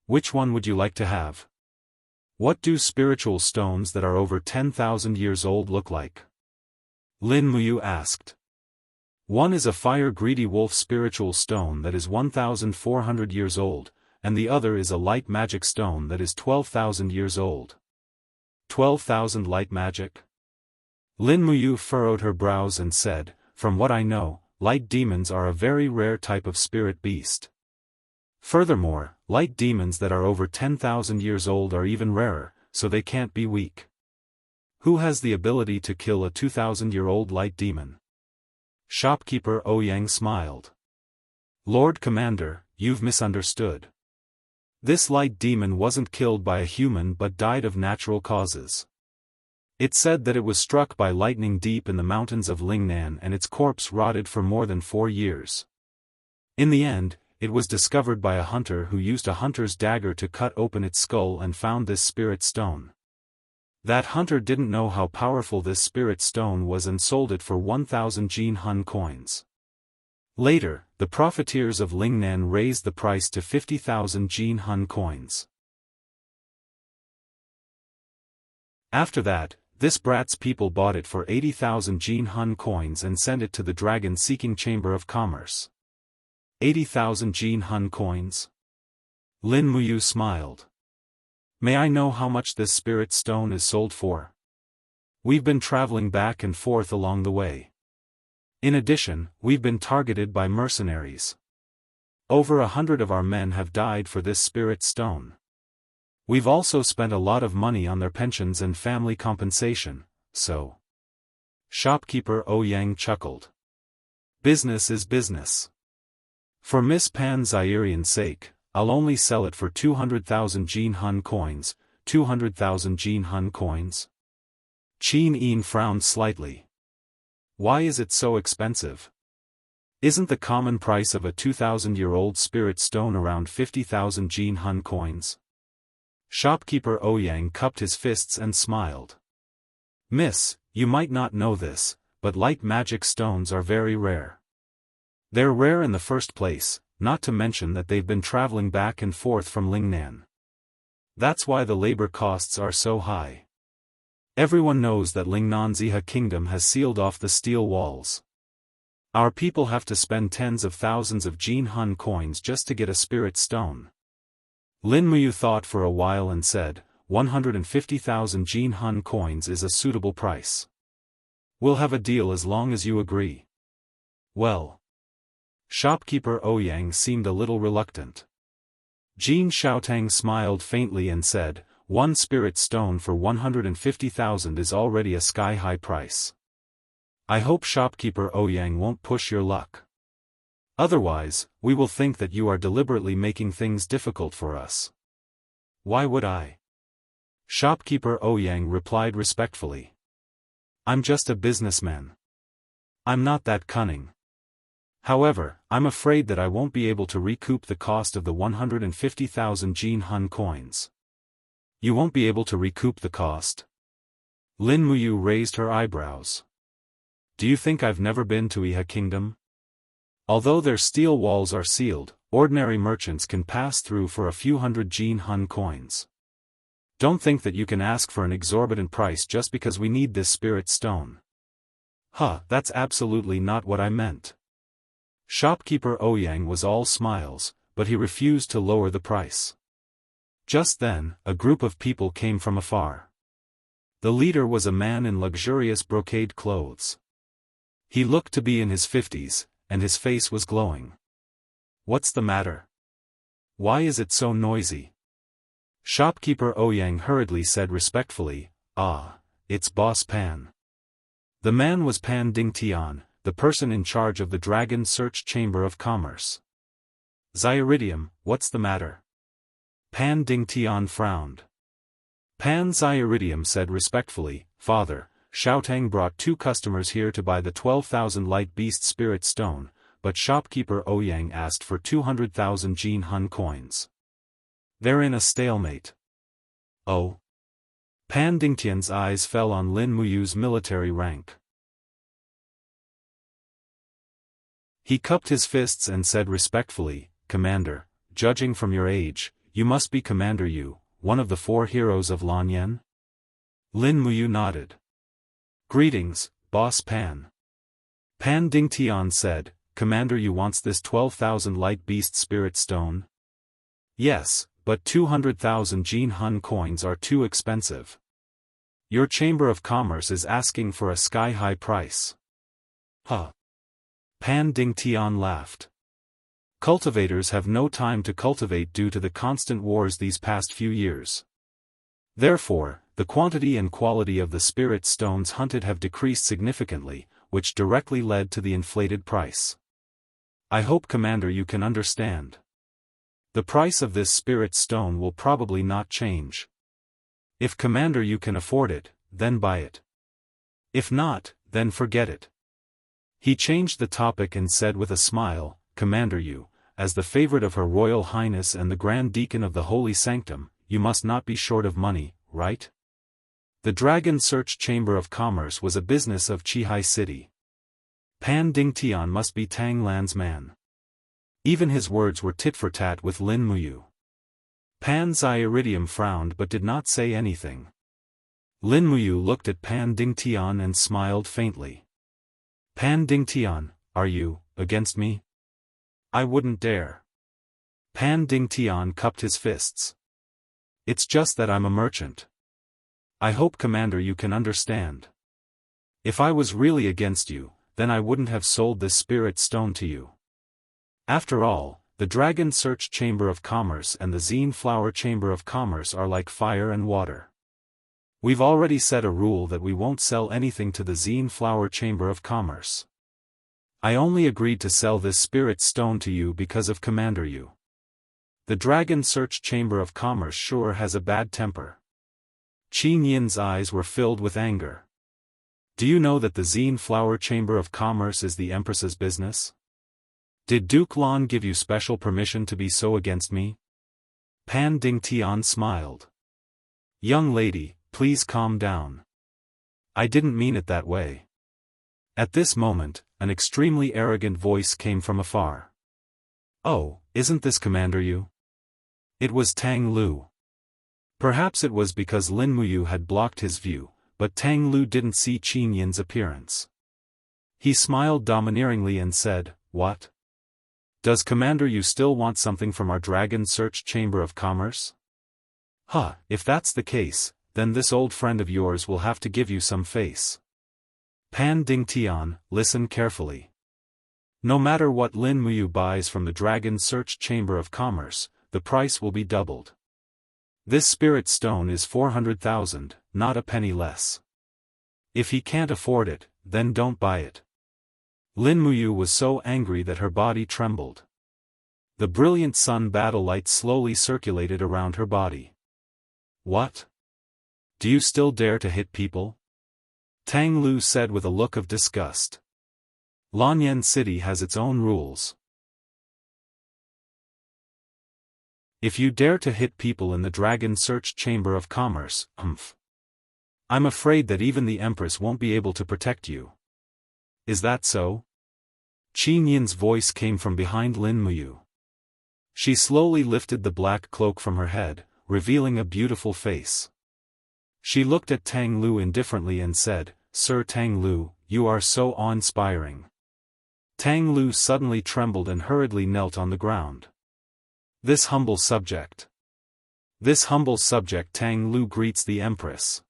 S1: Which one would you like to have?" "What do spiritual stones that are over 10,000 years old look like?" Lin Muyu asked. "One is a fire-greedy wolf spiritual stone that is 1,400 years old, and the other is a light magic stone that is 12,000 years old." 12,000 light magic? Lin Muyu furrowed her brows and said, "From what I know, light demons are a very rare type of spirit beast. Furthermore, light demons that are over 10,000 years old are even rarer, so they can't be weak. Who has the ability to kill a 2,000-year-old light demon?" Shopkeeper Ouyang smiled. "Lord Commander, you've misunderstood. This light demon wasn't killed by a human but died of natural causes. It said that it was struck by lightning deep in the mountains of Lingnan and its corpse rotted for more than 4 years. In the end, it was discovered by a hunter who used a hunter's dagger to cut open its skull and found this spirit stone. That hunter didn't know how powerful this spirit stone was and sold it for 1,000 Jianghu coins. Later, the profiteers of Lingnan raised the price to 50,000 Jianghu coins. After that, this brat's people bought it for 80,000 Jianghu coins and sent it to the dragon-seeking Chamber of Commerce." 80,000 Jianghu coins? Lin Muyu smiled. "May I know how much this spirit stone is sold for? We've been traveling back and forth along the way. In addition, we've been targeted by mercenaries. Over 100 of our men have died for this spirit stone. We've also spent a lot of money on their pensions and family compensation, so." Shopkeeper Ouyang chuckled. "Business is business. For Miss Pan Zyirian's sake, I'll only sell it for 200,000 Jianghu coins, 200,000 Jianghu coins?" Qin Yin frowned slightly. "Why is it so expensive? Isn't the common price of a 2,000-year-old spirit stone around 50,000 Jianghu coins?" Shopkeeper Ouyang cupped his fists and smiled. "Miss, you might not know this, but light magic stones are very rare. They're rare in the first place, not to mention that they've been traveling back and forth from Lingnan. That's why the labor costs are so high. Everyone knows that Lingnan's Iha kingdom has sealed off the steel walls. Our people have to spend tens of thousands of Jianghu coins just to get a spirit stone." Lin Muyu thought for a while and said, 150,000 Jianghu coins is a suitable price. We'll have a deal as long as you agree." "Well." Shopkeeper Ouyang seemed a little reluctant. Jin Xiaotang smiled faintly and said, "One spirit stone for 150,000 is already a sky-high price. I hope Shopkeeper Ouyang won't push your luck. Otherwise, we will think that you are deliberately making things difficult for us." "Why would I?" Shopkeeper Ouyang replied respectfully. "I'm just a businessman. I'm not that cunning. However, I'm afraid that I won't be able to recoup the cost of the 150,000 Jianghu coins." "You won't be able to recoup the cost?" Lin Muyu raised her eyebrows. "Do you think I've never been to Iha Kingdom? Although their steel walls are sealed, ordinary merchants can pass through for a few hundred Jianghu coins. Don't think that you can ask for an exorbitant price just because we need this spirit stone." That's absolutely not what I meant." Shopkeeper Ouyang was all smiles, but he refused to lower the price. Just then, a group of people came from afar. The leader was a man in luxurious brocade clothes. He looked to be in his 50s, and his face was glowing. What's the matter? Why is it so noisy? Shopkeeper Ouyang hurriedly said respectfully, "Ah, it's Boss Pan." The man was Pan Dingtian, the person in charge of the Dragon Search Chamber of Commerce. "Zyiridium, what's the matter?" Pan Dingtian frowned. Pan Zyiridium said respectfully, "Father, Xiaotang brought 2 customers here to buy the 12,000 light beast spirit stone, but shopkeeper Ouyang asked for 200,000 Jianghu coins. They're in a stalemate." "Oh?" Pan Dingtian's eyes fell on Lin Muyu's military rank. He cupped his fists and said respectfully, "Commander, judging from your age, you must be Commander Yu, one of the 4 heroes of Lanyan?" Lin Muyu nodded. "Greetings, Boss Pan." Pan Dingtian said, "Commander Yu wants this 12,000 light beast spirit stone?" "Yes, but 200,000 Jianghu coins are too expensive. Your Chamber of Commerce is asking for a sky-high price." "Huh." Pan Dingtian laughed. "Cultivators have no time to cultivate due to the constant wars these past few years. Therefore, the quantity and quality of the spirit stones hunted have decreased significantly, which directly led to the inflated price. I hope Commander you can understand. The price of this spirit stone will probably not change. If Commander you can afford it, then buy it. If not, then forget it." He changed the topic and said with a smile, "Commander Yu, as the favorite of Her Royal Highness and the Grand Deacon of the Holy Sanctum, you must not be short of money, right? The Dragon Search Chamber of Commerce was a business of Qihai City. Pan Dingtian must be Tang Lan's man." Even his words were tit for tat with Lin Muyu. Pan Zyiridium frowned but did not say anything. Lin Muyu looked at Pan Dingtian and smiled faintly. "Pan Dingtian, are you against me?" "I wouldn't dare." Pan Dingtian cupped his fists. "It's just that I'm a merchant. I hope Commander you can understand. If I was really against you, then I wouldn't have sold this spirit stone to you. After all, the Dragon Search Chamber of Commerce and the Zine Flower Chamber of Commerce are like fire and water. We've already set a rule that we won't sell anything to the Zine Flower Chamber of Commerce. I only agreed to sell this spirit stone to you because of Commander Yu. The Dragon Search Chamber of Commerce sure has a bad temper." Qin Yin's eyes were filled with anger. "Do you know that the Zine Flower Chamber of Commerce is the Empress's business? Did Duke Lan give you special permission to be so against me?" Pan Dingtian smiled. "Young lady, please calm down. I didn't mean it that way." At this moment, an extremely arrogant voice came from afar. "Oh, isn't this Commander Yu?" It was Tang Lu. Perhaps it was because Lin Muyu had blocked his view, but Tang Lu didn't see Qin Yin's appearance. He smiled domineeringly and said, "What? Does Commander Yu still want something from our Dragon Search Chamber of Commerce? Huh, if that's the case, then this old friend of yours will have to give you some face." Pan Dingtian, listen carefully. No matter what Lin Muyu buys from the Dragon Search Chamber of Commerce, the price will be doubled. This spirit stone is 400,000, not a penny less. If he can't afford it, then don't buy it." Lin Muyu was so angry that her body trembled. The brilliant sun battle light slowly circulated around her body. "What? Do you still dare to hit people?" Tang Lu said with a look of disgust. "Lanyan City has its own rules. If you dare to hit people in the Dragon Search Chamber of Commerce, I'm afraid that even the Empress won't be able to protect you. Is that so?" Qin Yin's voice came from behind Lin Muyu. She slowly lifted the black cloak from her head, revealing a beautiful face. She looked at Tang Lu indifferently and said, "Sir Tang Lu, you are so awe-inspiring." Tang Lu suddenly trembled and hurriedly knelt on the ground. This humble subject Tang Lu greets the Empress.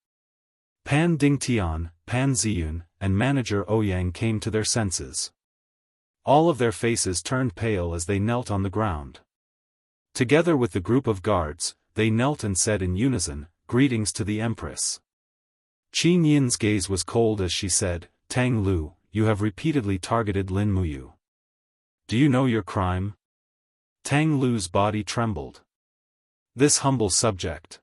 S1: Pan Dingtian, Pan Ziyun, and manager Ouyang came to their senses. All of their faces turned pale as they knelt on the ground. Together with the group of guards, they knelt and said in unison, "Greetings to the Empress." Qin Yin's gaze was cold as she said, "Tang Lu, you have repeatedly targeted Lin Muyu. Do you know your crime?" Tang Lu's body trembled. This humble subject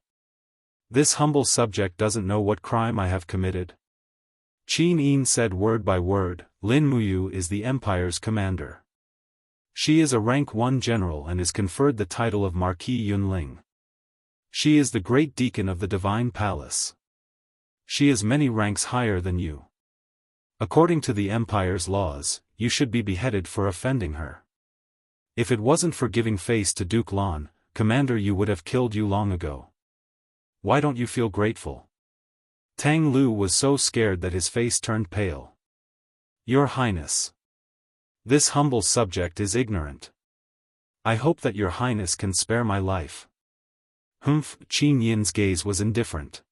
S1: doesn't know what crime I have committed. Qin Yin said word by word, "Lin Muyu is the Empire's commander. She is a rank 1 general and is conferred the title of Marquis Yunling. She is the great deacon of the Divine Palace. She is many ranks higher than you. According to the Empire's laws, you should be beheaded for offending her. If it wasn't for giving face to Duke Lan, Commander, you would have killed you long ago. Why don't you feel grateful?" Tang Lu was so scared that his face turned pale. "Your Highness. This humble subject is ignorant. I hope that your Highness can spare my life." Qin Yin's gaze was indifferent.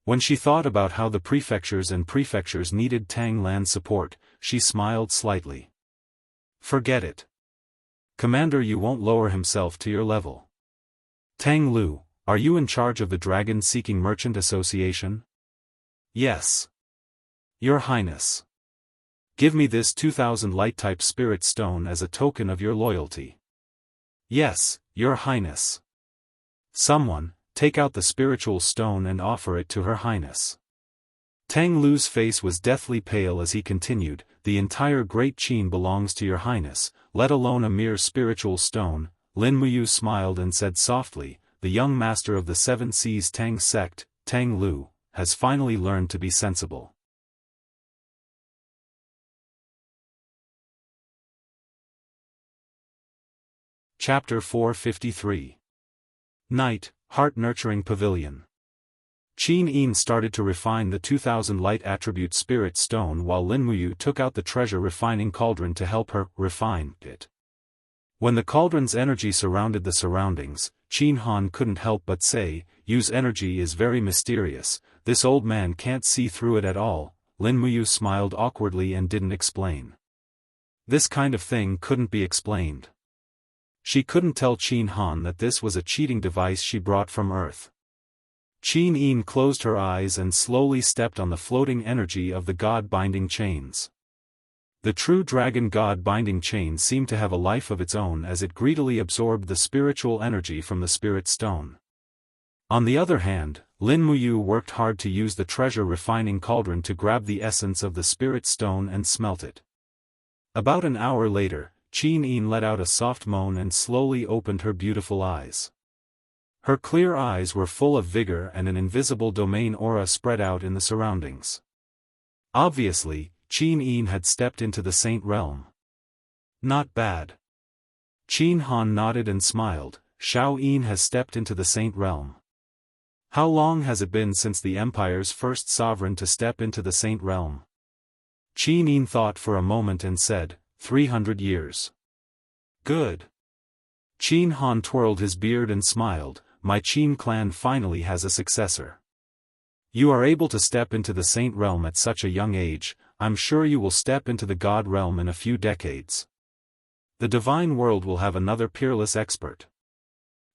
S1: When she thought about how the prefectures needed Tang Lan's support, she smiled slightly. "Forget it. Commander Yu won't lower himself to your level. Tang Lu, are you in charge of the Dragon-Seeking Merchant Association?" "Yes. Your Highness. Give me this 2000 light-type spirit stone as a token of your loyalty." "Yes, Your Highness." "Someone, take out the spiritual stone and offer it to Her Highness." Tang Lu's face was deathly pale as he continued, "The entire Great Qin belongs to Your Highness, let alone a mere spiritual stone." Lin Muyu smiled and said softly, "The young master of the Seven Seas Tang sect, Tang Lu, has finally learned to be sensible." Chapter 453. Night, Heart-Nurturing Pavilion. Qin Yin started to refine the 2000 light attribute spirit stone while Lin Muyu took out the treasure-refining cauldron to help her refine it. When the cauldron's energy surrounded the surroundings, Qin Han couldn't help but say, "Yu's energy is very mysterious, this old man can't see through it at all." Lin Muyu smiled awkwardly and didn't explain. This kind of thing couldn't be explained. She couldn't tell Qin Han that this was a cheating device she brought from Earth. Qin Yin closed her eyes and slowly stepped on the floating energy of the God-binding chains. The true dragon God-binding chain seemed to have a life of its own as it greedily absorbed the spiritual energy from the spirit stone. On the other hand, Lin Muyu worked hard to use the treasure-refining cauldron to grab the essence of the spirit stone and smelt it. About an hour later, Qin Yin let out a soft moan and slowly opened her beautiful eyes. Her clear eyes were full of vigor and an invisible domain aura spread out in the surroundings. Obviously, Qin Yin had stepped into the Saint Realm. Not bad. Qin Han nodded and smiled. Xiao Yin has stepped into the Saint Realm. How long has it been since the Empire's first sovereign to step into the Saint Realm? Qin Yin thought for a moment and said, 300 years. Good. Qin Han twirled his beard and smiled, "My Qin clan finally has a successor. You are able to step into the Saint Realm at such a young age, I'm sure you will step into the God Realm in a few decades. The divine world will have another peerless expert."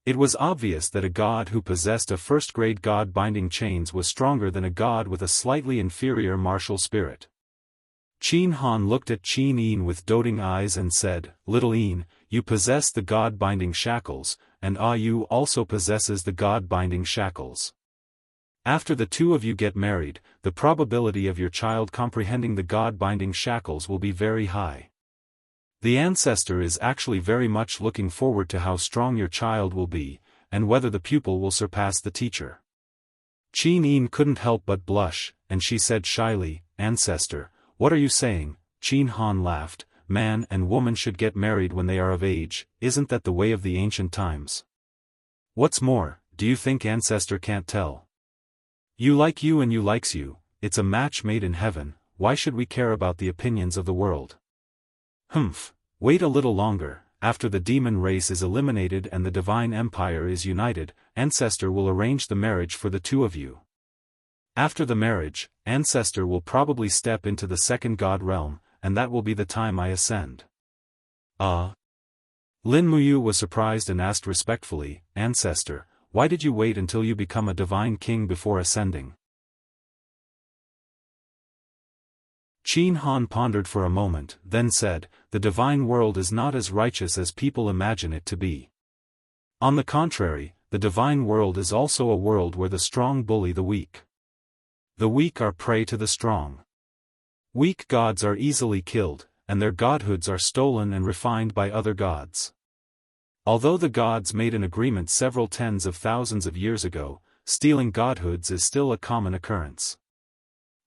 S1: It was obvious that a god who possessed a first-grade god binding chains was stronger than a god with a slightly inferior martial spirit. Qin Han looked at Qin Yin with doting eyes and said, "Little Yin, you possess the god-binding shackles, and Yu also possesses the god-binding shackles. After the two of you get married, the probability of your child comprehending the god-binding shackles will be very high. The ancestor is actually very much looking forward to how strong your child will be, and whether the pupil will surpass the teacher." Qin Yin couldn't help but blush, and she said shyly, "Ancestor, what are you saying?" Qin Han laughed, "Man and woman should get married when they are of age, isn't that the way of the ancient times? What's more, do you think Ancestor can't tell? You like you and you likes you, it's a match made in heaven, why should we care about the opinions of the world?" Wait a little longer, after the demon race is eliminated and the divine empire is united, Ancestor will arrange the marriage for the two of you. After the marriage, Ancestor will probably step into the second god realm, and that will be the time I ascend. Lin Muyu was surprised and asked respectfully, Ancestor, why did you wait until you become a divine king before ascending? Qin Han pondered for a moment, then said, the divine world is not as righteous as people imagine it to be. On the contrary, the divine world is also a world where the strong bully the weak. The weak are prey to the strong. Weak gods are easily killed, and their godhoods are stolen and refined by other gods. Although the gods made an agreement several tens of thousands of years ago, stealing godhoods is still a common occurrence.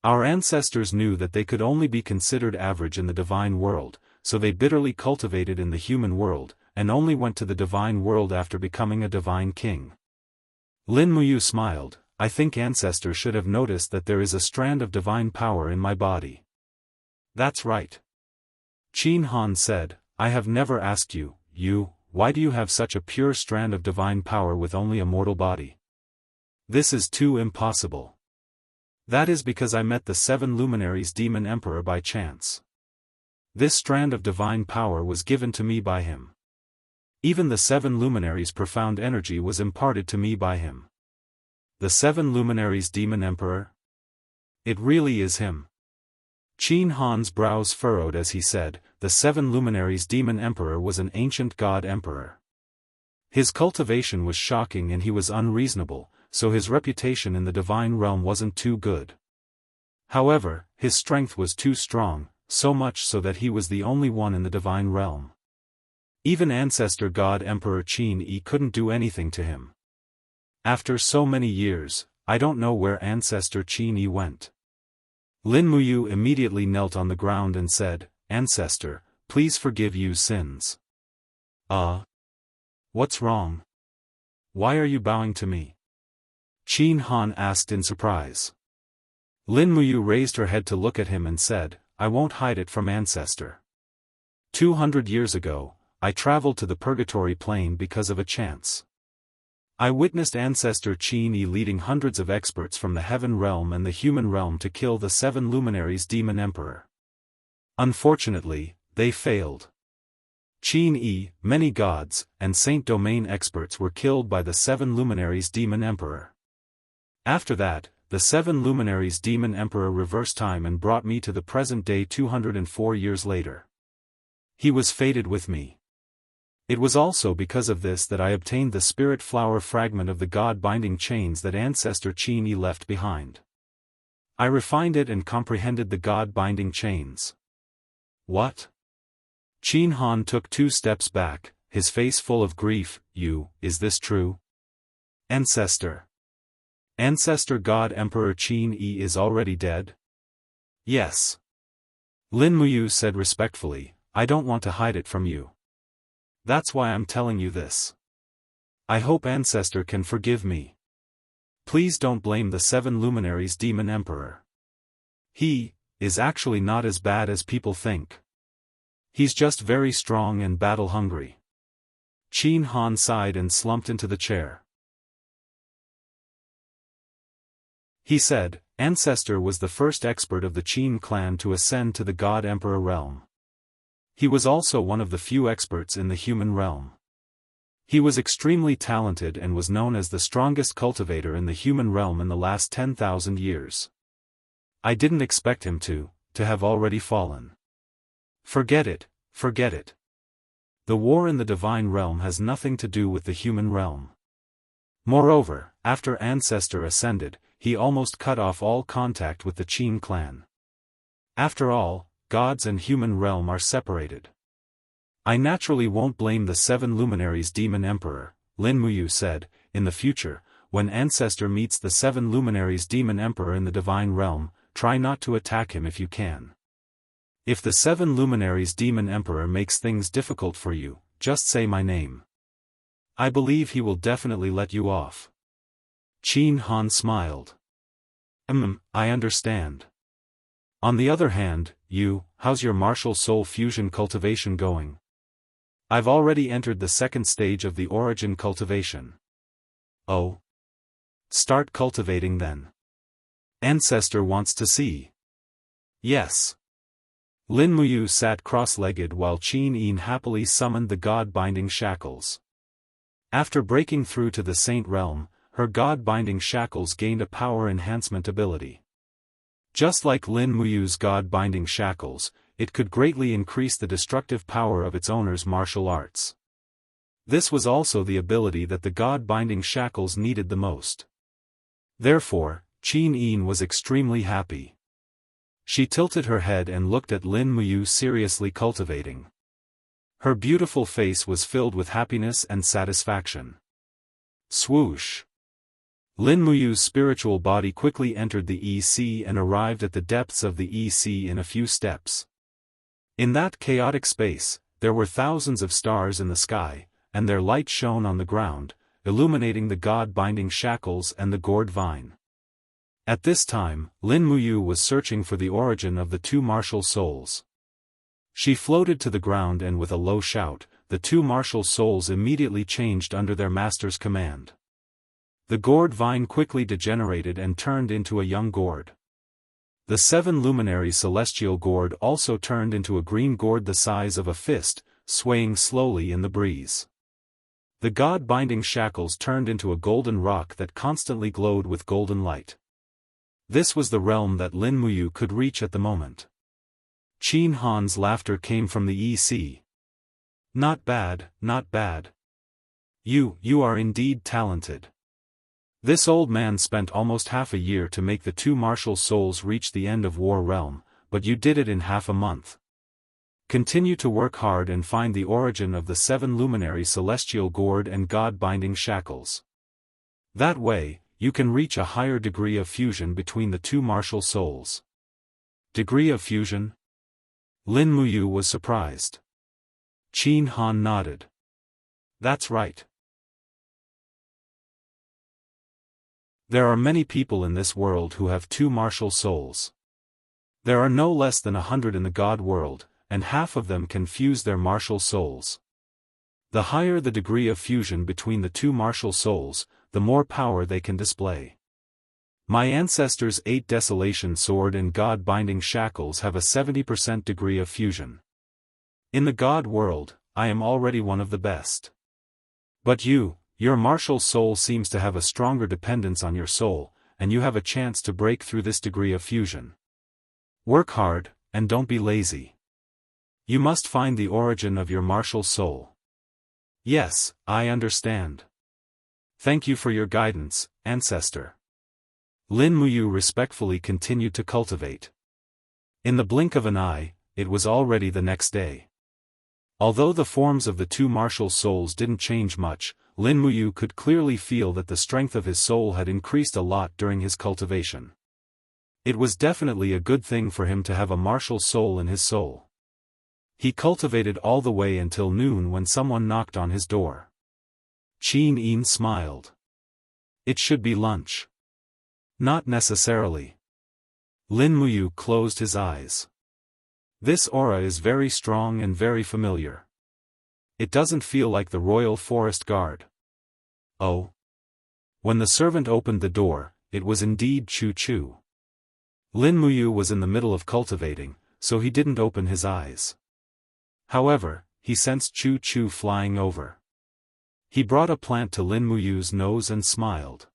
S1: Our ancestors knew that they could only be considered average in the divine world, so they bitterly cultivated in the human world, and only went to the divine world after becoming a divine king. Lin Muyu smiled, I think Ancestor should have noticed that there is a strand of divine power in my body. That's right. Qin Han said, I have never asked you, why do you have such a pure strand of divine power with only a mortal body? This is too impossible. That is because I met the 7 luminaries Demon Emperor by chance. This strand of divine power was given to me by him. Even the 7 luminaries' profound energy was imparted to me by him. The 7 luminaries Demon Emperor? It really is him. Qin Han's brows furrowed as he said, the 7 luminaries Demon Emperor was an ancient god emperor. His cultivation was shocking and he was unreasonable, so his reputation in the divine realm wasn't too good. However, his strength was too strong, so much so that he was the only one in the divine realm. Even Ancestor God Emperor Qin Yi couldn't do anything to him. After so many years, I don't know where Ancestor Qin Yi went. Lin Muyu immediately knelt on the ground and said, Ancestor, please forgive Yu's sins. What's wrong? Why are you bowing to me? Qin Han asked in surprise. Lin Muyu raised her head to look at him and said, I won't hide it from Ancestor. 200 years ago, I traveled to the Purgatory Plane because of a chance. I witnessed Ancestor Qin Yi leading hundreds of experts from the Heaven Realm and the Human Realm to kill the 7 luminaries Demon Emperor. Unfortunately, they failed. Qin Yi, many gods, and Saint Domain experts were killed by the 7 luminaries Demon Emperor. After that, the 7 luminaries Demon Emperor reversed time and brought me to the present day 204 years later. He was fated with me. It was also because of this that I obtained the spirit flower fragment of the god-binding chains that Ancestor Qin Yi left behind. I refined it and comprehended the god-binding chains. What? Qin Han took 2 steps back, his face full of grief. Is this true? Ancestor. Ancestor God Emperor Qin Yi is already dead? Yes. Lin Muyu said respectfully, I don't want to hide it from you. That's why I'm telling you this. I hope Ancestor can forgive me. Please don't blame the 7 luminaries Demon Emperor. He is actually not as bad as people think. He's just very strong and battle-hungry. Qin Han sighed and slumped into the chair. He said, Ancestor was the first expert of the Qin clan to ascend to the God Emperor realm. He was also one of the few experts in the human realm. He was extremely talented and was known as the strongest cultivator in the human realm in the last 10,000 years. I didn't expect him to have already fallen. Forget it, forget it. The war in the divine realm has nothing to do with the human realm. Moreover, after Ancestor ascended, he almost cut off all contact with the Qin clan. After all, gods and human realm are separated. I naturally won't blame the 7 luminaries Demon Emperor, Lin Muyu said. In the future, when Ancestor meets the 7 luminaries Demon Emperor in the divine realm, try not to attack him if you can. If the 7 luminaries Demon Emperor makes things difficult for you, just say my name. I believe he will definitely let you off. Qin Han smiled. I understand. On the other hand, how's your martial soul fusion cultivation going? I've already entered the 2nd stage of the origin cultivation. Oh. Start cultivating then. Ancestor wants to see. Yes. Lin Muyu sat cross-legged while Qin Yin happily summoned the god-binding shackles. After breaking through to the Saint Realm, her god-binding shackles gained a power enhancement ability. Just like Lin Muyu's god-binding shackles, it could greatly increase the destructive power of its owner's martial arts. This was also the ability that the god-binding shackles needed the most. Therefore, Qin Yin was extremely happy. She tilted her head and looked at Lin Muyu seriously cultivating. Her beautiful face was filled with happiness and satisfaction. Swoosh! Lin Muyu's spiritual body quickly entered the EC and arrived at the depths of the EC in a few steps. In that chaotic space, there were thousands of stars in the sky, and their light shone on the ground, illuminating the god-binding shackles and the gourd vine. At this time, Lin Muyu was searching for the origin of the two martial souls. She floated to the ground and with a low shout, the two martial souls immediately changed under their master's command. The gourd vine quickly degenerated and turned into a young gourd. The 7 luminary celestial gourd also turned into a green gourd the size of a fist, swaying slowly in the breeze. The god-binding shackles turned into a golden rock that constantly glowed with golden light. This was the realm that Lin Muyu could reach at the moment. Qin Han's laughter came from the EC. Not bad, not bad. You are indeed talented. This old man spent almost half a year to make the two martial souls reach the end of War Realm, but you did it in half a month. Continue to work hard and find the origin of the 7 luminary celestial gourd and god-binding shackles. That way, you can reach a higher degree of fusion between the two martial souls. Degree of fusion? Lin Muyu was surprised. Qin Han nodded. That's right. There are many people in this world who have two martial souls. There are no less than 100 in the God world, and half of them can fuse their martial souls. The higher the degree of fusion between the two martial souls, the more power they can display. My ancestors' 8 Desolation Sword and God-binding shackles have a 70% degree of fusion. In the God world, I am already one of the best. But your martial soul seems to have a stronger dependence on your soul, and you have a chance to break through this degree of fusion. Work hard, and don't be lazy. You must find the origin of your martial soul. Yes, I understand. Thank you for your guidance, ancestor. Lin Muyu respectfully continued to cultivate. In the blink of an eye, it was already the next day. Although the forms of the two martial souls didn't change much, Lin Muyu could clearly feel that the strength of his soul had increased a lot during his cultivation. It was definitely a good thing for him to have a martial soul in his soul. He cultivated all the way until noon when someone knocked on his door. Qin Yin smiled. It should be lunch. Not necessarily. Lin Muyu closed his eyes. This aura is very strong and very familiar. It doesn't feel like the Royal Forest Guard. Oh. When the servant opened the door, it was indeed Chu Chu. Lin Muyu was in the middle of cultivating, so he didn't open his eyes. However, he sensed Chu Chu flying over. He brought a plant to Lin Muyu's nose and smiled.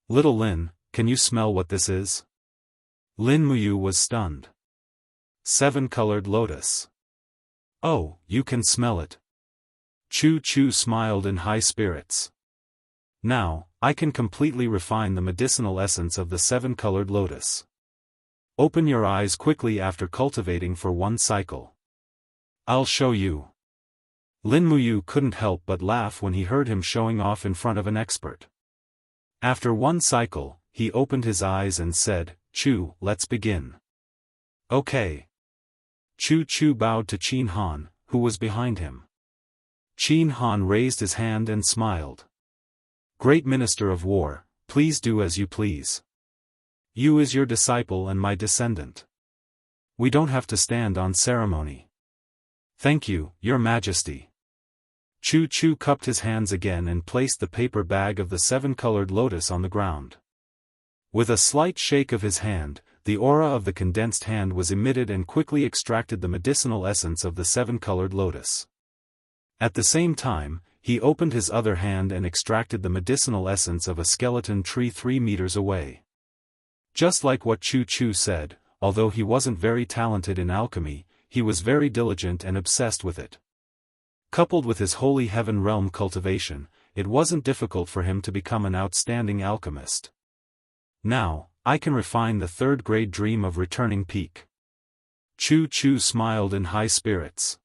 S1: Little Lin, can you smell what this is? Lin Muyu was stunned. 7-colored lotus. Oh, you can smell it. Chu Chu smiled in high spirits. Now, I can completely refine the medicinal essence of the 7-colored lotus. Open your eyes quickly after cultivating for 1 cycle. I'll show you. Lin Muyu couldn't help but laugh when he heard him showing off in front of an expert. After 1 cycle, he opened his eyes and said, Chu, let's begin. Okay. Chu Chu bowed to Qin Han, who was behind him. Qin Han raised his hand and smiled. Great Minister of War, please do as you please. You is your disciple and my descendant. We don't have to stand on ceremony. Thank you, Your Majesty. Chu Chu cupped his hands again and placed the paper bag of the 7-colored lotus on the ground. With a slight shake of his hand, the aura of the condensed hand was emitted and quickly extracted the medicinal essence of the seven-colored lotus. At the same time, he opened his other hand and extracted the medicinal essence of a skeleton tree 3 meters away. Just like what Chu Chu said, although he wasn't very talented in alchemy, he was very diligent and obsessed with it. Coupled with his holy heaven realm cultivation, it wasn't difficult for him to become an outstanding alchemist. Now, I can refine the third-grade dream of returning peak. Chu Chu smiled in high spirits.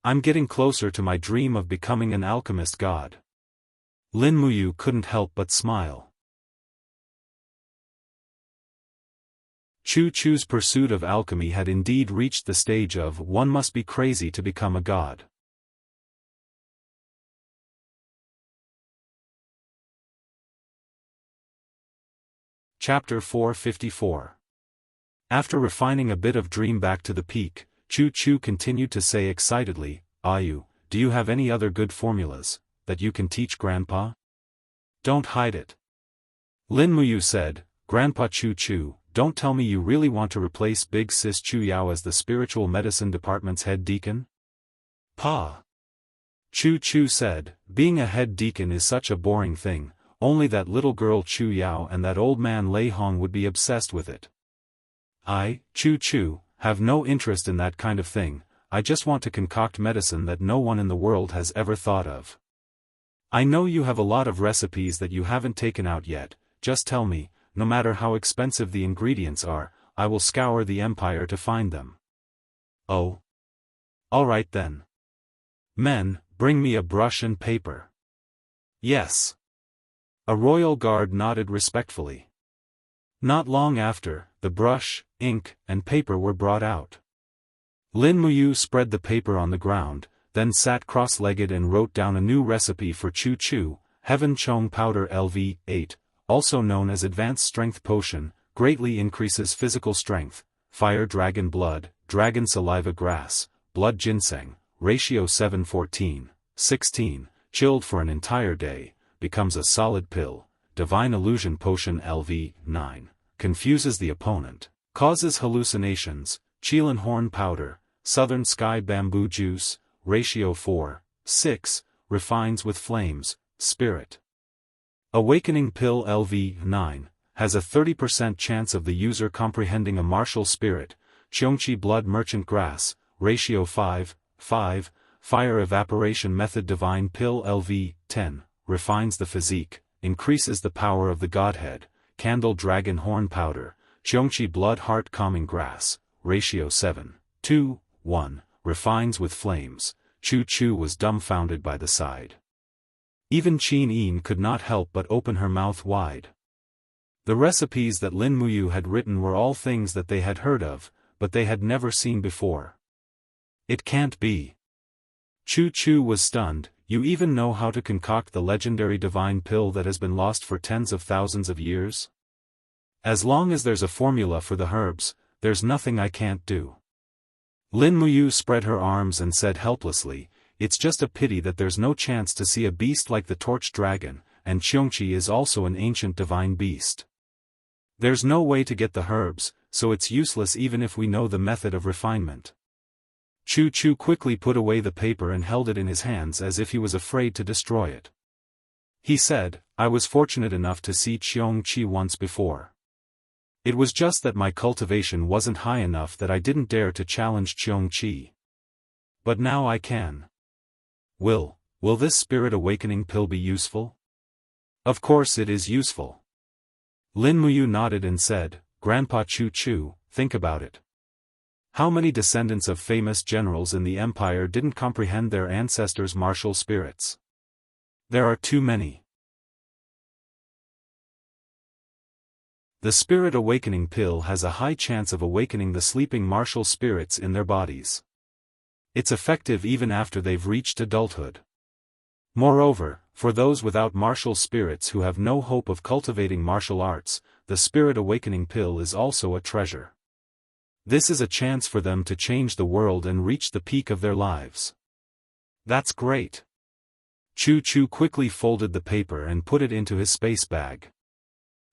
S1: I'm getting closer to my dream of becoming an alchemist god. Lin Muyu couldn't help but smile. Chu Chu's pursuit of alchemy had indeed reached the stage of one must be crazy to become a god. Chapter 454. After refining a bit of dream back to the peak, Chu Chu continued to say excitedly, "Ayu, do you have any other good formulas that you can teach Grandpa? Don't hide it." Lin Muyu said, "Grandpa Chu Chu, don't tell me you really want to replace Big Sis Chu Yao as the spiritual medicine department's head deacon?" "Pa." Chu Chu said, "Being a head deacon is such a boring thing. Only that little girl Chu Yao and that old man Lei Hong would be obsessed with it. I, Chu Chu, have no interest in that kind of thing. I just want to concoct medicine that no one in the world has ever thought of. I know you have a lot of recipes that you haven't taken out yet. Just tell me, no matter how expensive the ingredients are, I will scour the empire to find them." "Oh. All right then. Men, bring me a brush and paper." "Yes." A royal guard nodded respectfully. Not long after, the brush, ink, and paper were brought out. Lin Muyu spread the paper on the ground, then sat cross-legged and wrote down a new recipe for Chu Chu, Heaven Chong Powder LV8, also known as Advanced Strength Potion, greatly increases physical strength, Fire Dragon Blood, Dragon Saliva Grass, Blood Ginseng, ratio 7:14:16, chilled for an entire day, becomes a solid pill, Divine Illusion Potion LV9, confuses the opponent, causes hallucinations, Qilin Horn Powder, Southern Sky Bamboo Juice, ratio 4:6, refines with flames, Spirit. Awakening Pill LV9, has a 30% chance of the user comprehending a martial spirit, Xiongqi Blood Merchant Grass, ratio 5:5, Fire Evaporation Method Divine Pill LV10, refines the physique, increases the power of the Godhead, Candle Dragon Horn Powder, Xiongqi Blood Heart Calming Grass, ratio 7:2:1, refines with flames. Chu Chu was dumbfounded by the sight. Even Qin Yin could not help but open her mouth wide. The recipes that Lin Muyu had written were all things that they had heard of, but they had never seen before. It can't be. Chu Chu was stunned. You even know how to concoct the legendary divine pill that has been lost for tens of thousands of years? As long as there's a formula for the herbs, there's nothing I can't do. Lin Muyu spread her arms and said helplessly, "It's just a pity that there's no chance to see a beast like the Torch Dragon, and Xiongqi is also an ancient divine beast. There's no way to get the herbs, so it's useless even if we know the method of refinement." Chu Chu quickly put away the paper and held it in his hands as if he was afraid to destroy it. He said, "I was fortunate enough to see Xiongqi once before. It was just that my cultivation wasn't high enough that I didn't dare to challenge Xiongqi. But now I can. Will this spirit awakening pill be useful?" "Of course it is useful." Lin Muyu nodded and said, "Grandpa Chu Chu, think about it. How many descendants of famous generals in the empire didn't comprehend their ancestors' martial spirits? There are too many. The spirit awakening pill has a high chance of awakening the sleeping martial spirits in their bodies. It's effective even after they've reached adulthood. Moreover, for those without martial spirits who have no hope of cultivating martial arts, the spirit awakening pill is also a treasure. This is a chance for them to change the world and reach the peak of their lives." "That's great." Chu Chu quickly folded the paper and put it into his space bag.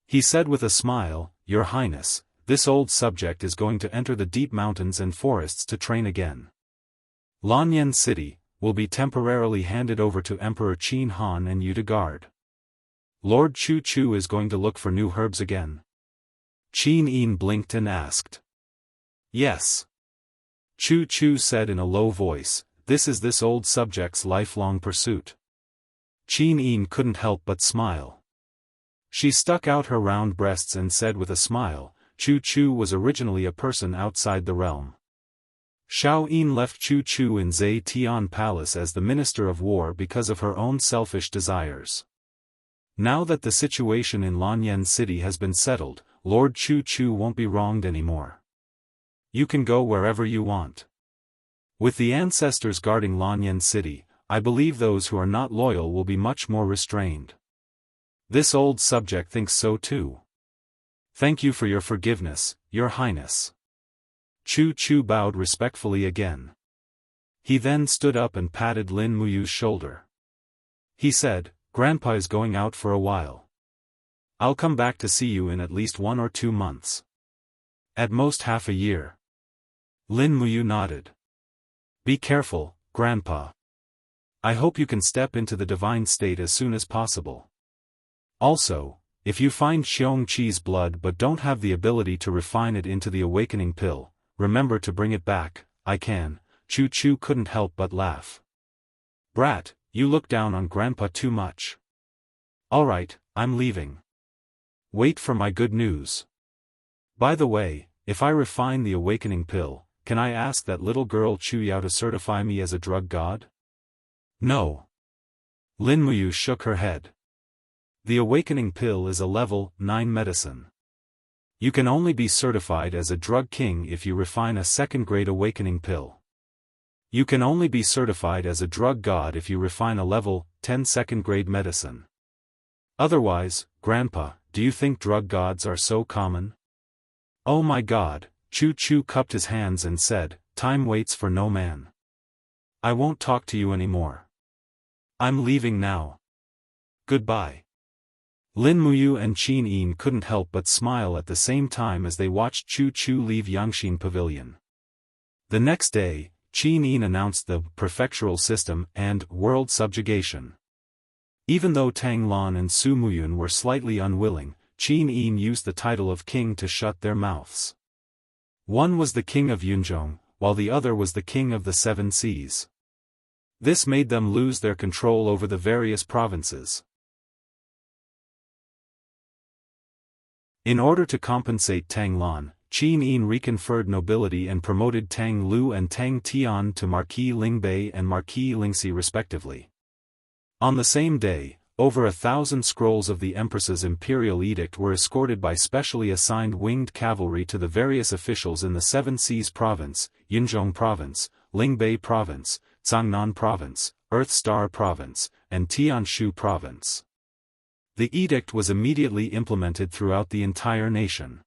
S1: He said with a smile, "Your Highness, this old subject is going to enter the deep mountains and forests to train again. Lanyan City will be temporarily handed over to Emperor Qin Han and you to guard. Lord Chu Chu is going to look for new herbs again." Qin Yin blinked and asked. "Yes." Chu Chu said in a low voice, "This is this old subject's lifelong pursuit." Qin Yin couldn't help but smile. She stuck out her round breasts and said with a smile, "Chu Chu was originally a person outside the realm. Xiao Yin left Chu Chu in Zhe Tian Palace as the Minister of War because of her own selfish desires. Now that the situation in Lanyan City has been settled, Lord Chu Chu won't be wronged anymore. You can go wherever you want. With the ancestors guarding Lanyan City, I believe those who are not loyal will be much more restrained. This old subject thinks so too. Thank you for your forgiveness, Your Highness." Chu Chu bowed respectfully again. He then stood up and patted Lin Muyu's shoulder. He said, "Grandpa is going out for a while. I'll come back to see you in at least 1 or 2 months. At most half a year." Lin Muyu nodded. "Be careful, Grandpa. I hope you can step into the divine state as soon as possible. Also, if you find Xiongqi's blood but don't have the ability to refine it into the awakening pill, remember to bring it back." "I can." Chu Chu couldn't help but laugh. "Brat, you look down on Grandpa too much. Alright, I'm leaving. Wait for my good news. By the way, if I refine the awakening pill, can I ask that little girl Chu Yao to certify me as a drug god?" "No." Lin Muyu shook her head. The awakening pill is a level 9 medicine. You can only be certified as a drug king if you refine a second-grade awakening pill. You can only be certified as a drug god if you refine a level 10 second-grade medicine. Otherwise, Grandpa, do you think drug gods are so common? Oh my God, Chu Chu cupped his hands and said, "Time waits for no man. I won't talk to you anymore. I'm leaving now. Goodbye." Lin Muyu and Qin Yin couldn't help but smile at the same time as they watched Chu Chu leave Yangxin Pavilion. The next day, Qin Yin announced the prefectural system and world subjugation. Even though Tang Lan and Su Muyun were slightly unwilling, Qin Yin used the title of king to shut their mouths. One was the king of Yunzhong, while the other was the king of the 7 seas. This made them lose their control over the various provinces. In order to compensate Tang Lan, Qin Yin reconferred nobility and promoted Tang Lu and Tang Tian to Marquis Lingbei and Marquis Lingxi respectively. On the same day, over 1,000 scrolls of the Empress's imperial edict were escorted by specially assigned winged cavalry to the various officials in the 7 Seas Province, Yunzhong Province, Lingbei Province, Zhangnan Province, Earth Star Province, and Tianshu Province. The edict was immediately implemented throughout the entire nation.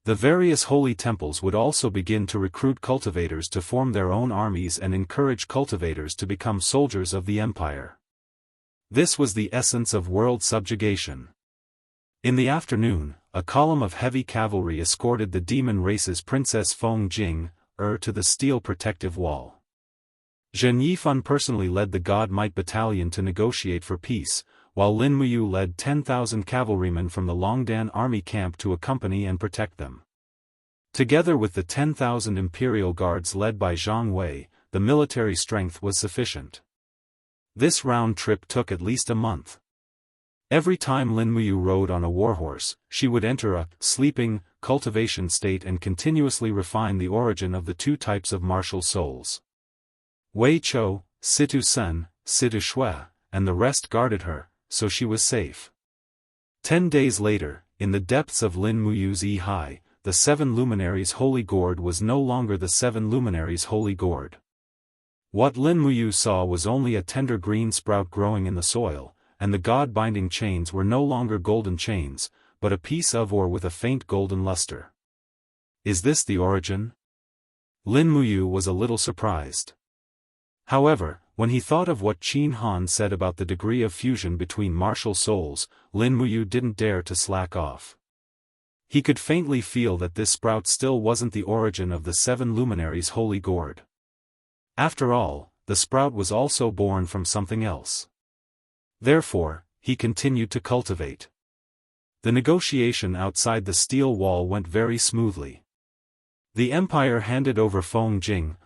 S1: The various holy temples would also begin to recruit cultivators to form their own armies and encourage cultivators to become soldiers of the empire. This was the essence of world subjugation. In the afternoon, a column of heavy cavalry escorted the demon race's Princess Feng Jing to the steel protective wall. Zhen Yifan personally led the God Might Battalion to negotiate for peace, while Lin Muyu led 10,000 cavalrymen from the Longdan army camp to accompany and protect them. Together with the 10,000 imperial guards led by Zhang Wei, the military strength was sufficient. This round trip took at least a month. Every time Lin Muyu rode on a warhorse, she would enter a sleeping cultivation state and continuously refine the origin of the 2 types of martial souls. Wei Chou, Situ Sen, Situ Shui, and the rest guarded her, so she was safe. 10 days later, in the depths of Lin Muyu's Yi, the 7 luminaries' holy gourd was no longer the 7 luminaries' holy gourd. What Lin Muyu saw was only a tender green sprout growing in the soil, and the god-binding chains were no longer golden chains, but a piece of ore with a faint golden luster. Is this the origin? Lin Muyu was a little surprised. However, when he thought of what Qin Han said about the degree of fusion between martial souls, Lin Muyu didn't dare to slack off. He could faintly feel that this sprout still wasn't the origin of the 7 luminaries' holy gourd. After all, the sprout was also born from something else. Therefore, he continued to cultivate. The negotiation outside the steel wall went very smoothly. The Empire handed over Feng Jing,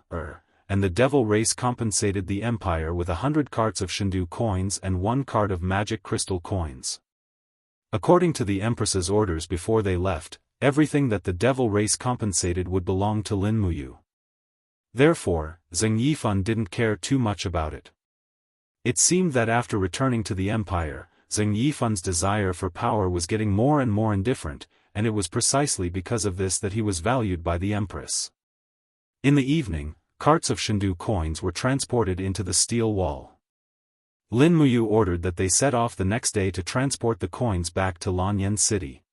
S1: and the devil race compensated the Empire with 100 carts of Shindu coins and 1 cart of magic crystal coins. According to the Empress's orders before they left, everything that the devil race compensated would belong to Lin Muyu. Therefore, Zheng Yifan didn't care too much about it. It seemed that after returning to the Empire, Zheng Yifan's desire for power was getting more and more indifferent, and it was precisely because of this that he was valued by the Empress. In the evening, carts of Shindu coins were transported into the steel wall. Lin Muyu ordered that they set off the next day to transport the coins back to Lanyan City.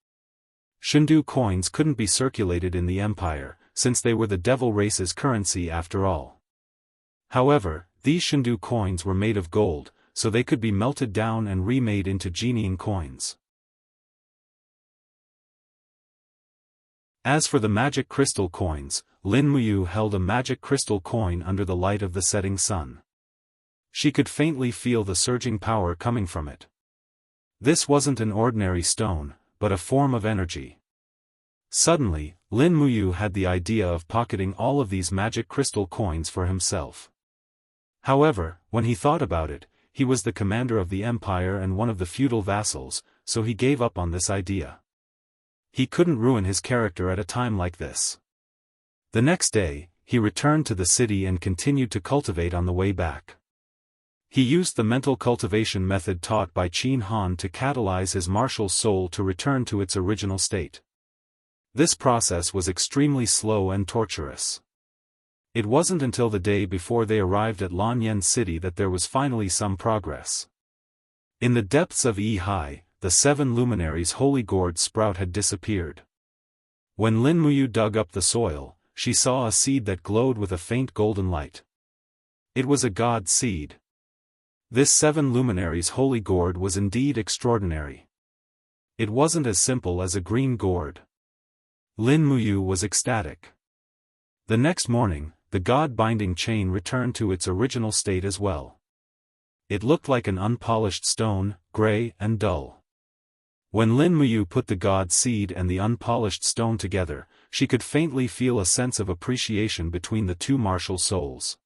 S1: Shindu coins couldn't be circulated in the Empire, since they were the devil race's currency after all. However, these Shindu coins were made of gold, so they could be melted down and remade into Jianghu coins. As for the magic crystal coins, Lin Muyu held a magic crystal coin under the light of the setting sun. She could faintly feel the surging power coming from it. This wasn't an ordinary stone, but a form of energy. Suddenly, Lin Muyu had the idea of pocketing all of these magic crystal coins for himself. However, when he thought about it, he was the commander of the empire and one of the feudal vassals, so he gave up on this idea. He couldn't ruin his character at a time like this. The next day, he returned to the city and continued to cultivate on the way back. He used the mental cultivation method taught by Qin Han to catalyze his martial soul to return to its original state. This process was extremely slow and torturous. It wasn't until the day before they arrived at Lanyan City that there was finally some progress. In the depths of Yi, the 7 luminaries' holy gourd sprout had disappeared. When Lin Muyu dug up the soil, she saw a seed that glowed with a faint golden light. It was a god seed. This 7 luminaries' holy gourd was indeed extraordinary. It wasn't as simple as a green gourd. Lin Muyu was ecstatic. The next morning, the god-binding chain returned to its original state as well. It looked like an unpolished stone, gray and dull. When Lin Muyu put the god seed and the unpolished stone together, she could faintly feel a sense of appreciation between the two martial souls.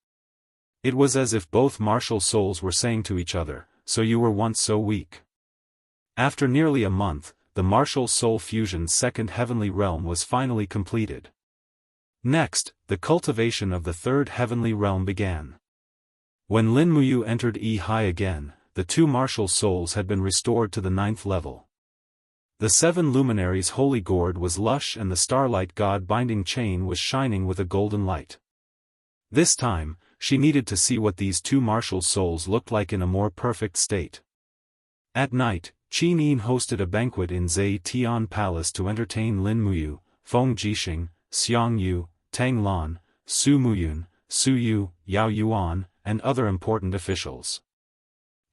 S1: It was as if both martial souls were saying to each other, "So you were once so weak." After nearly a month, the martial soul fusion's second heavenly realm was finally completed. Next, the cultivation of the third heavenly realm began. When Lin Muyu entered Yi again, the two martial souls had been restored to the 9th level. The 7 luminaries' holy gourd was lush and the starlight god-binding chain was shining with a golden light. This time, she needed to see what these two martial souls looked like in a more perfect state. At night, Qin Yin hosted a banquet in Zai Tian Palace to entertain Lin Muyu, Feng Jixing, Xiang Yu, Tang Lan, Su Muyun, Su Yu, Yao Yuan, and other important officials.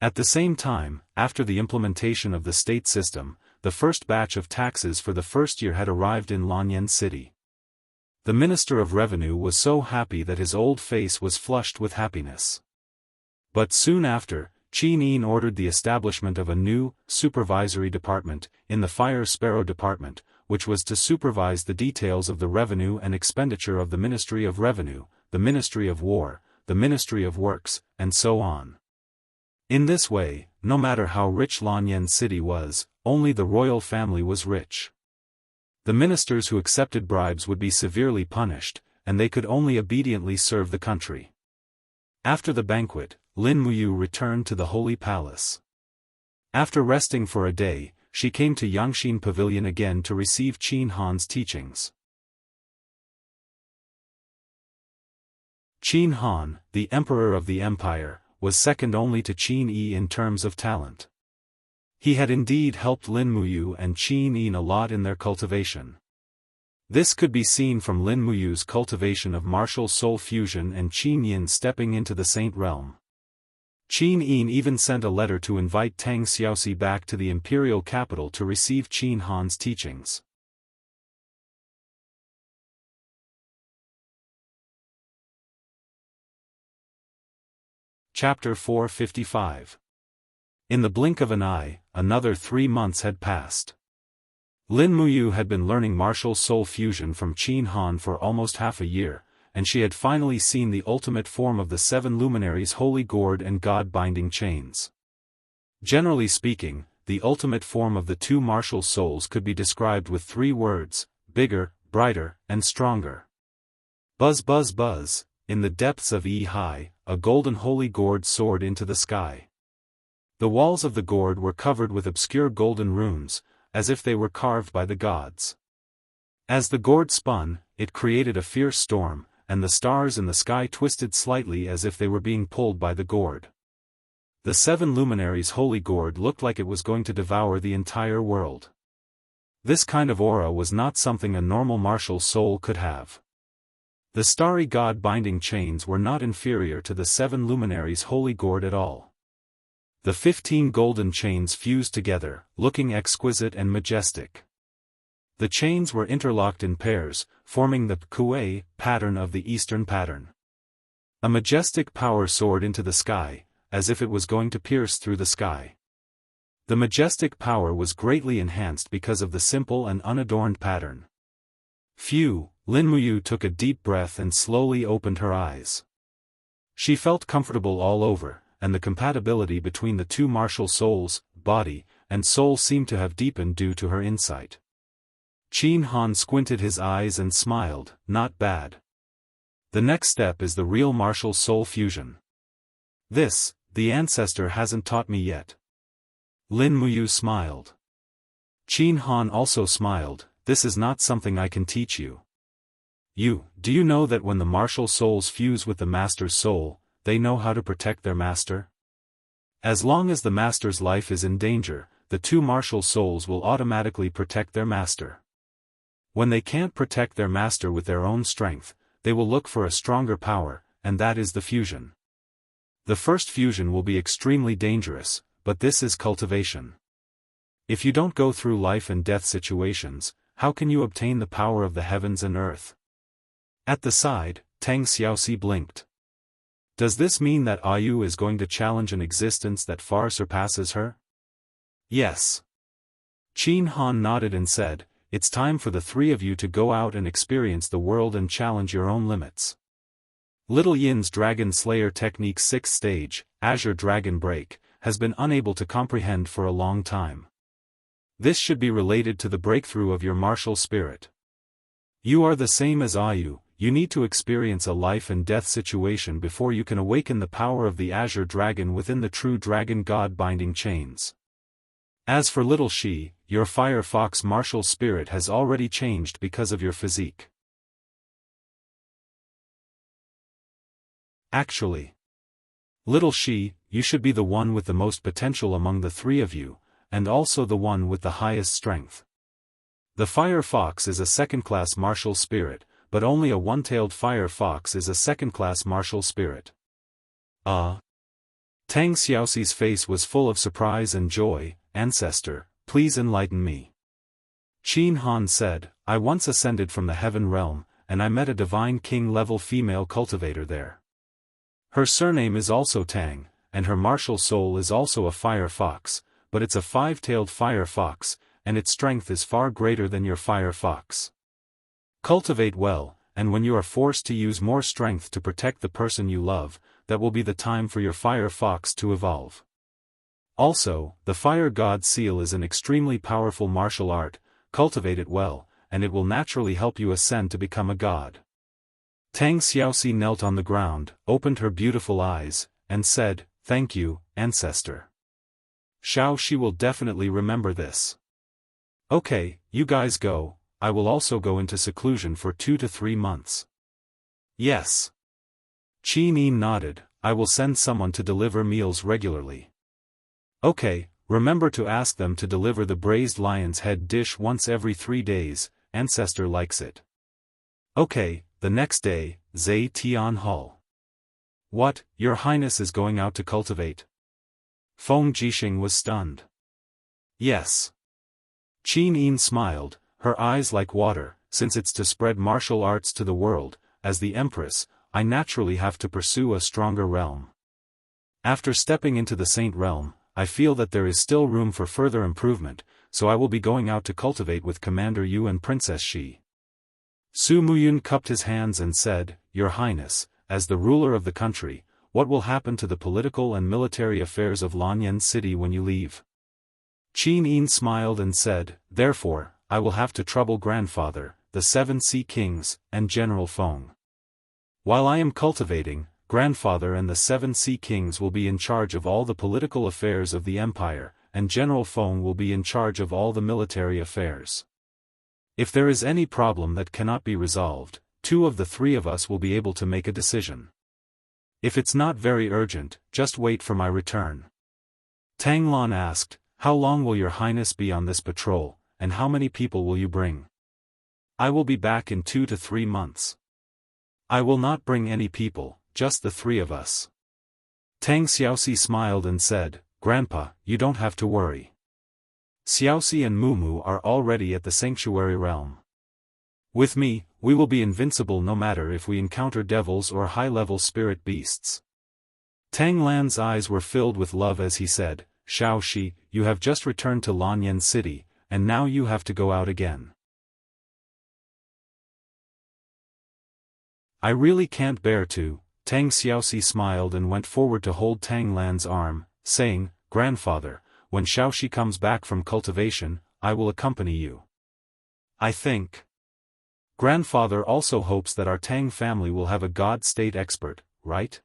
S1: At the same time, after the implementation of the state system, the first batch of taxes for the first year had arrived in Lanyan City. The Minister of Revenue was so happy that his old face was flushed with happiness. But soon after, Qin Yin ordered the establishment of a new, supervisory department, in the Fire Sparrow Department, which was to supervise the details of the revenue and expenditure of the Ministry of Revenue, the Ministry of War, the Ministry of Works, and so on. In this way, no matter how rich Lanyan City was, only the royal family was rich. The ministers who accepted bribes would be severely punished, and they could only obediently serve the country. After the banquet, Lin Muyu returned to the Holy Palace. After resting for a day, she came to Yangxin Pavilion again to receive Qin Han's teachings. Qin Han, the Emperor of the Empire, was second only to Qin Yi in terms of talent. He had indeed helped Lin Muyu and Qin Yin a lot in their cultivation. This could be seen from Lin Muyu's cultivation of martial soul fusion and Qin Yin stepping into the Saint Realm. Qin Yin even sent a letter to invite Tang Xiaoxi back to the imperial capital to receive Qin Han's teachings. Chapter 455. In the blink of an eye, another 3 months had passed. Lin Muyu had been learning martial soul fusion from Qin Han for almost half a year, and she had finally seen the ultimate form of the 7 luminaries' holy gourd and god-binding chains. Generally speaking, the ultimate form of the 2 martial souls could be described with 3 words: bigger, brighter, and stronger. Buzz buzz buzz, in the depths of Yi, a golden holy gourd soared into the sky. The walls of the gourd were covered with obscure golden runes, as if they were carved by the gods. As the gourd spun, it created a fierce storm, and the stars in the sky twisted slightly as if they were being pulled by the gourd. The 7 luminaries' holy gourd looked like it was going to devour the entire world. This kind of aura was not something a normal martial soul could have. The starry god-binding chains were not inferior to the 7 luminaries' holy gourd at all. The 15 golden chains fused together, looking exquisite and majestic. The chains were interlocked in pairs, forming the Kuei pattern of the Eastern pattern. A majestic power soared into the sky, as if it was going to pierce through the sky. The majestic power was greatly enhanced because of the simple and unadorned pattern. Phew, Lin Muyu took a deep breath and slowly opened her eyes. She felt comfortable all over, and the compatibility between the 2 martial souls, body, and soul seemed to have deepened due to her insight. Qin Han squinted his eyes and smiled, not bad. The next step is the real martial soul fusion. This, the ancestor hasn't taught me yet. Lin Muyu smiled. Qin Han also smiled. This is not something I can teach you. Do you know that when the martial souls fuse with the master's soul, they know how to protect their master? As long as the master's life is in danger, the 2 martial souls will automatically protect their master. When they can't protect their master with their own strength, they will look for a stronger power, and that is the fusion. The first fusion will be extremely dangerous, but this is cultivation. If you don't go through life and death situations, how can you obtain the power of the heavens and earth? At the side, Tang Xiaoxi blinked. Does this mean that Ayu is going to challenge an existence that far surpasses her? Yes. Qin Han nodded and said, it's time for the 3 of you to go out and experience the world and challenge your own limits. Little Yin's Dragon Slayer Technique's 6th stage, Azure Dragon Break, has been unable to comprehend for a long time. This should be related to the breakthrough of your martial spirit. You are the same as Ayu, you need to experience a life and death situation before you can awaken the power of the Azure Dragon within the true dragon god binding chains. As for Little Shi, your Fire Fox martial spirit has already changed because of your physique. Actually, Little Shi, you should be the one with the most potential among the 3 of you, and also the one with the highest strength. The Fire Fox is a 2nd-class martial spirit, but only a 1-tailed Fire Fox is a 2nd-class martial spirit. Tang Xiaoxi's face was full of surprise and joy. Ancestor, please enlighten me. Qin Han said, I once ascended from the heaven realm, and I met a divine king-level female cultivator there. Her surname is also Tang, and her martial soul is also a Fire Fox, but it's a 5-tailed Fire Fox, and its strength is far greater than your Fire Fox. Cultivate well, and when you are forced to use more strength to protect the person you love, that will be the time for your Fire Fox to evolve. Also, the Fire God Seal is an extremely powerful martial art, cultivate it well, and it will naturally help you ascend to become a god. Tang Xiaoxi knelt on the ground, opened her beautiful eyes, and said, Thank you, ancestor. She will definitely remember this. Okay, you guys go, I will also go into seclusion for 2 to 3 months. Yes. Qin Yin nodded, I will send someone to deliver meals regularly. Okay, remember to ask them to deliver the braised lion's head dish once every 3 days, ancestor likes it. Okay, the next day, Zai Tian Hall. What, your highness is going out to cultivate? Feng Jixing was stunned. Yes. Qin Yin smiled, her eyes like water, since it's to spread martial arts to the world. As the empress, I naturally have to pursue a stronger realm. After stepping into the saint realm, I feel that there is still room for further improvement, so I will be going out to cultivate with Commander Yu and Princess Shi. Su Muyun cupped his hands and said, Your Highness, as the ruler of the country, what will happen to the political and military affairs of Lanyan City when you leave? Qin Yin smiled and said, Therefore, I will have to trouble grandfather, the 7 Sea Kings, and General Feng. While I am cultivating, grandfather and the 7 Sea Kings will be in charge of all the political affairs of the empire, and General Feng will be in charge of all the military affairs. If there is any problem that cannot be resolved, 2 of the 3 of us will be able to make a decision. If it's not very urgent, just wait for my return. Tang Lan asked, How long will your highness be on this patrol, and how many people will you bring? I will be back in 2 to 3 months. I will not bring any people, just the 3 of us. Tang Xiaoxi smiled and said, Grandpa, you don't have to worry. Xiaoxi and Mumu are already at the sanctuary realm. With me, we will be invincible no matter if we encounter devils or high-level spirit beasts. Tang Lan's eyes were filled with love as he said, Xiaoxi, you have just returned to Lanyan City, and now you have to go out again. I really can't bear to. Tang Xiaoxi smiled and went forward to hold Tang Lan's arm, saying, Grandfather, when Xiaoxi comes back from cultivation, I will accompany you. I think. Grandfather also hopes that our Tang family will have a God State expert, right?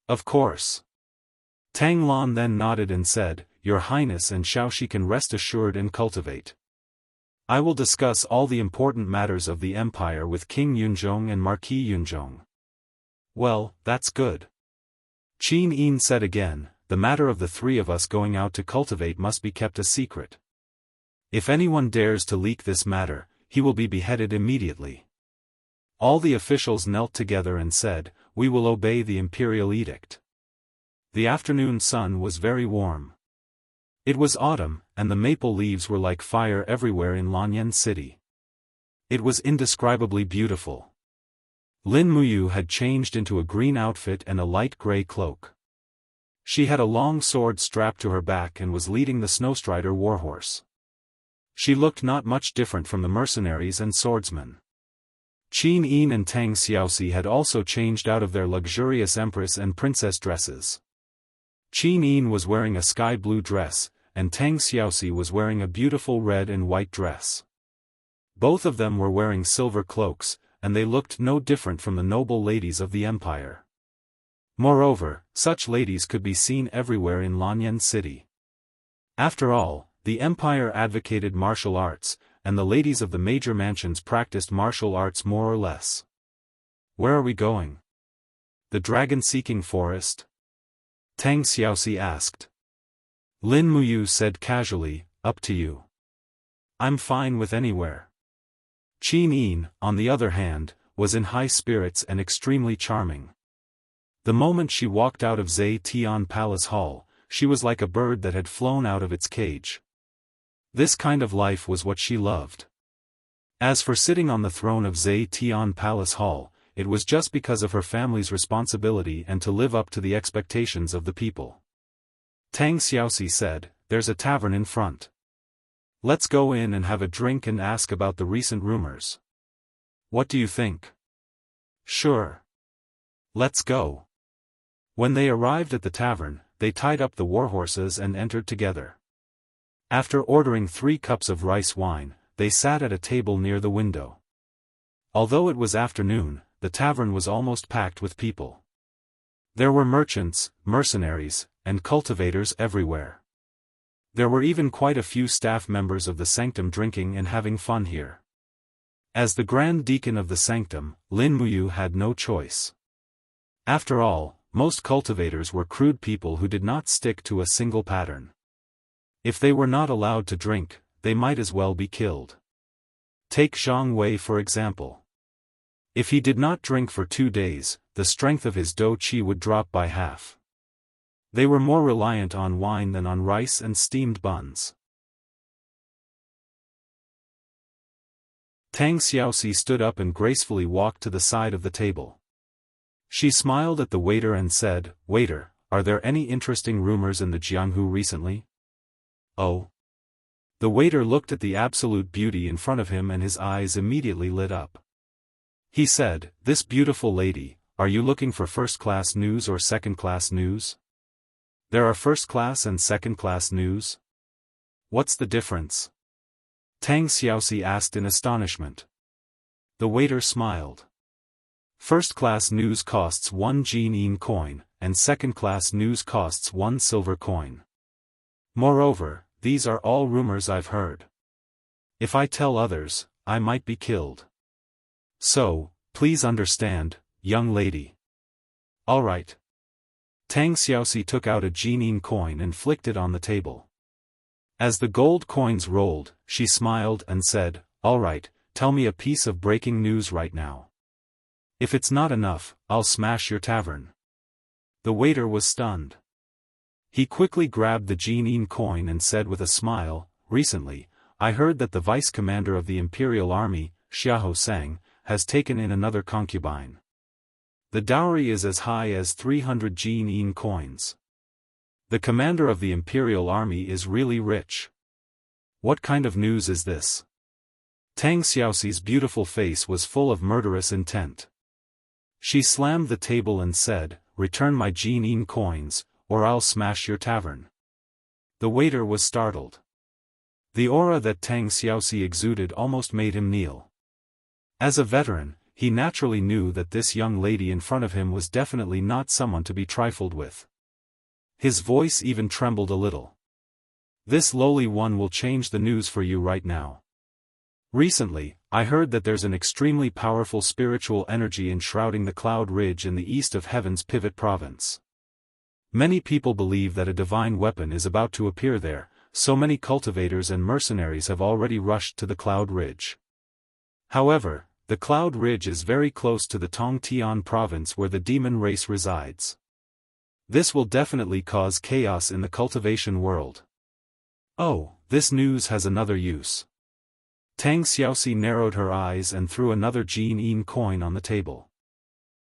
S1: Of course. Tang Lan then nodded and said, Your Highness and Xiaoxi can rest assured and cultivate. I will discuss all the important matters of the empire with King Yunzhong and Marquis Yunzhong. Well, that's good. Qin Yin said again, the matter of the 3 of us going out to cultivate must be kept a secret. If anyone dares to leak this matter, he will be beheaded immediately. All the officials knelt together and said, We will obey the imperial edict. The afternoon sun was very warm. It was autumn, and the maple leaves were like fire everywhere in Lanyan City. It was indescribably beautiful. Lin Muyu had changed into a green outfit and a light gray cloak. She had a long sword strapped to her back and was leading the Snowstrider warhorse. She looked not much different from the mercenaries and swordsmen. Qin Yin and Tang Xiaoxi had also changed out of their luxurious empress and princess dresses. Qin Yin was wearing a sky blue dress, and Tang Xiaoxi was wearing a beautiful red and white dress. Both of them were wearing silver cloaks, and they looked no different from the noble ladies of the empire. Moreover, such ladies could be seen everywhere in Lanyan City. After all, the empire advocated martial arts, and the ladies of the major mansions practiced martial arts more or less. Where are we going? The dragon-seeking forest? Tang Xiaoxi asked. Lin Muyu said casually, Up to you. I'm fine with anywhere. Qin Yin, on the other hand, was in high spirits and extremely charming. The moment she walked out of Zai Tian Palace Hall, she was like a bird that had flown out of its cage. This kind of life was what she loved. As for sitting on the throne of Zai Tian Palace Hall, it was just because of her family's responsibility and to live up to the expectations of the people. Tang Xiaoxi said, There's a tavern in front. Let's go in and have a drink and ask about the recent rumors. What do you think? Sure. Let's go. When they arrived at the tavern, they tied up the warhorses and entered together. After ordering 3 cups of rice wine, they sat at a table near the window. Although it was afternoon, the tavern was almost packed with people. There were merchants, mercenaries, and cultivators everywhere. There were even quite a few staff members of the sanctum drinking and having fun here. As the Grand Deacon of the sanctum, Lin Muyu had no choice. After all, most cultivators were crude people who did not stick to a single pattern. If they were not allowed to drink, they might as well be killed. Take Zhang Wei for example. If he did not drink for 2 days, the strength of his dou qi would drop by half. They were more reliant on wine than on rice and steamed buns. Tang Xiaoxi stood up and gracefully walked to the side of the table. She smiled at the waiter and said, "Waiter, are there any interesting rumors in the Jianghu recently?" "Oh." The waiter looked at the absolute beauty in front of him and his eyes immediately lit up. He said, "This beautiful lady, are you looking for first-class news or second-class news?" "There are first-class and second-class news? What's the difference?" Tang Xiaoxi asked in astonishment. The waiter smiled. First-class news costs 1 Jianyin coin, and second-class news costs 1 silver coin. Moreover, these are all rumors I've heard. If I tell others, I might be killed. So, please understand, young lady. All right. Tang Xiaoxi took out a Jianyin coin and flicked it on the table. As the gold coins rolled, she smiled and said, "All right, tell me a piece of breaking news right now. If it's not enough, I'll smash your tavern." The waiter was stunned. He quickly grabbed the Jianyin coin and said with a smile, "Recently, I heard that the vice-commander of the Imperial Army, Xiahou Sang, has taken in another concubine. The dowry is as high as 300 Jianyin coins. The commander of the Imperial Army is really rich. What kind of news is this?" Tang Xiaoxi's beautiful face was full of murderous intent. She slammed the table and said, "Return my Jianyin coins, or I'll smash your tavern." The waiter was startled. The aura that Tang Xiaoxi exuded almost made him kneel. As a veteran, he naturally knew that this young lady in front of him was definitely not someone to be trifled with. His voice even trembled a little. "This lowly one will change the news for you right now. Recently, I heard that there's an extremely powerful spiritual energy enshrouding the Cloud Ridge in the east of Heaven's Pivot Province. Many people believe that a divine weapon is about to appear there, so many cultivators and mercenaries have already rushed to the Cloud Ridge. However, the Cloud Ridge is very close to the Tongtian province where the demon race resides. This will definitely cause chaos in the cultivation world." "Oh, this news has another use." Tang Xiaoxi narrowed her eyes and threw another Jianyin coin on the table.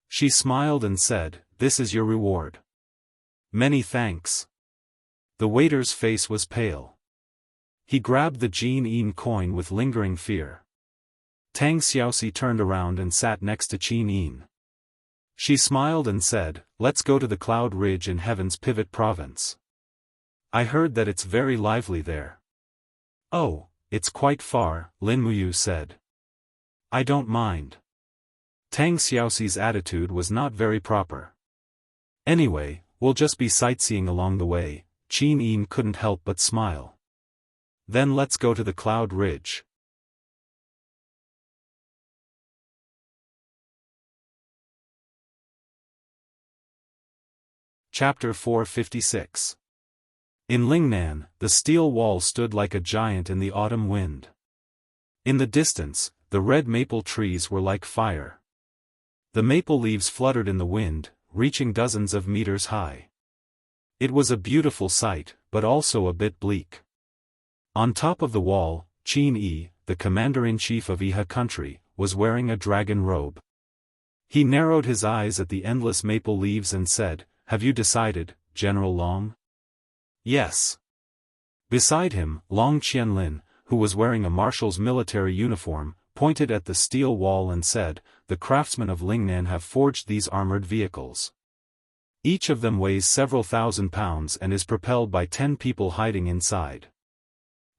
S1: She smiled and said, "This is your reward." "Many thanks." The waiter's face was pale. He grabbed the Jianyin coin with lingering fear. Tang Xiaoxi turned around and sat next to Qin Yin. She smiled and said, "Let's go to the Cloud Ridge in Heaven's Pivot Province. I heard that it's very lively there." "Oh, it's quite far," Lin Muyu said. "I don't mind." Tang Xiaoxi's attitude was not very proper. "Anyway, we'll just be sightseeing along the way." Qin Yin couldn't help but smile. "Then let's go to the Cloud Ridge." Chapter 456. In Lingnan, the steel wall stood like a giant in the autumn wind. In the distance, the red maple trees were like fire. The maple leaves fluttered in the wind, reaching dozens of meters high. It was a beautiful sight, but also a bit bleak. On top of the wall, Qin Yi, the commander-in-chief of Iha country, was wearing a dragon robe. He narrowed his eyes at the endless maple leaves and said, "Have you decided, General Long?" "Yes." Beside him, Long Qianlin, who was wearing a marshal's military uniform, pointed at the steel wall and said, "The craftsmen of Lingnan have forged these armored vehicles. Each of them weighs several thousand pounds and is propelled by 10 people hiding inside.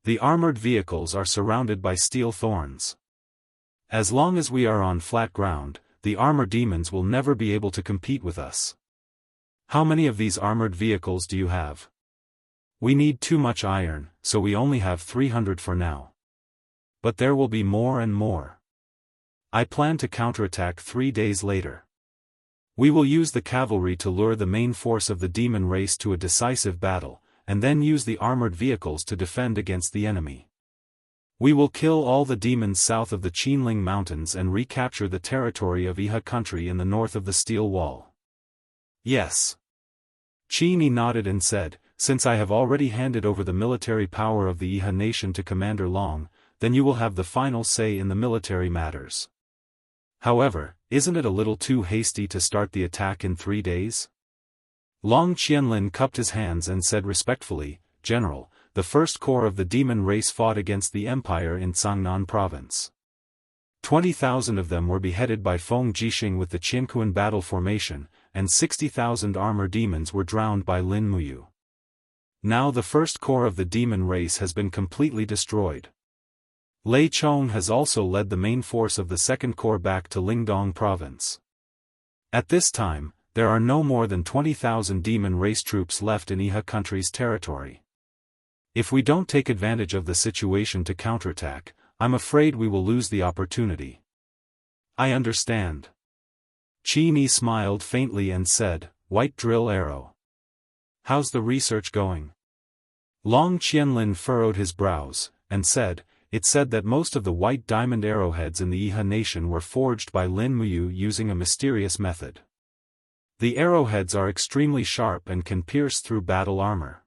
S1: The armored vehicles are surrounded by steel thorns. As long as we are on flat ground, the armor demons will never be able to compete with us. How many of these armored vehicles do you have?" "We need too much iron, so we only have 300 for now. But there will be more and more. I plan to counterattack 3 days later. We will use the cavalry to lure the main force of the demon race to a decisive battle, and then use the armored vehicles to defend against the enemy." We will kill all the demons south of the Qinling Mountains and recapture the territory of Iha country in the north of the Steel Wall. Yes. Qin Yi nodded and said, since I have already handed over the military power of the Iha nation to Commander Long, then you will have the final say in the military matters. However, isn't it a little too hasty to start the attack in 3 days? Long Qianlin cupped his hands and said respectfully, General, the first corps of the demon race fought against the Empire in Cangnan province. 20,000 of them were beheaded by Feng Jixing with the Qianquan battle formation, and 60,000 armor demons were drowned by Lin Muyu. Now the first corps of the demon race has been completely destroyed. Lei Chong has also led the main force of the second corps back to Lingdong province. At this time, there are no more than 20,000 demon race troops left in Iha country's territory. If we don't take advantage of the situation to counterattack, I'm afraid we will lose the opportunity. I understand. Qin Yi smiled faintly and said, White drill arrow. How's the research going? Long Qianlin furrowed his brows, and said, it said that most of the white diamond arrowheads in the Iha nation were forged by Lin Muyu using a mysterious method. The arrowheads are extremely sharp and can pierce through battle armor.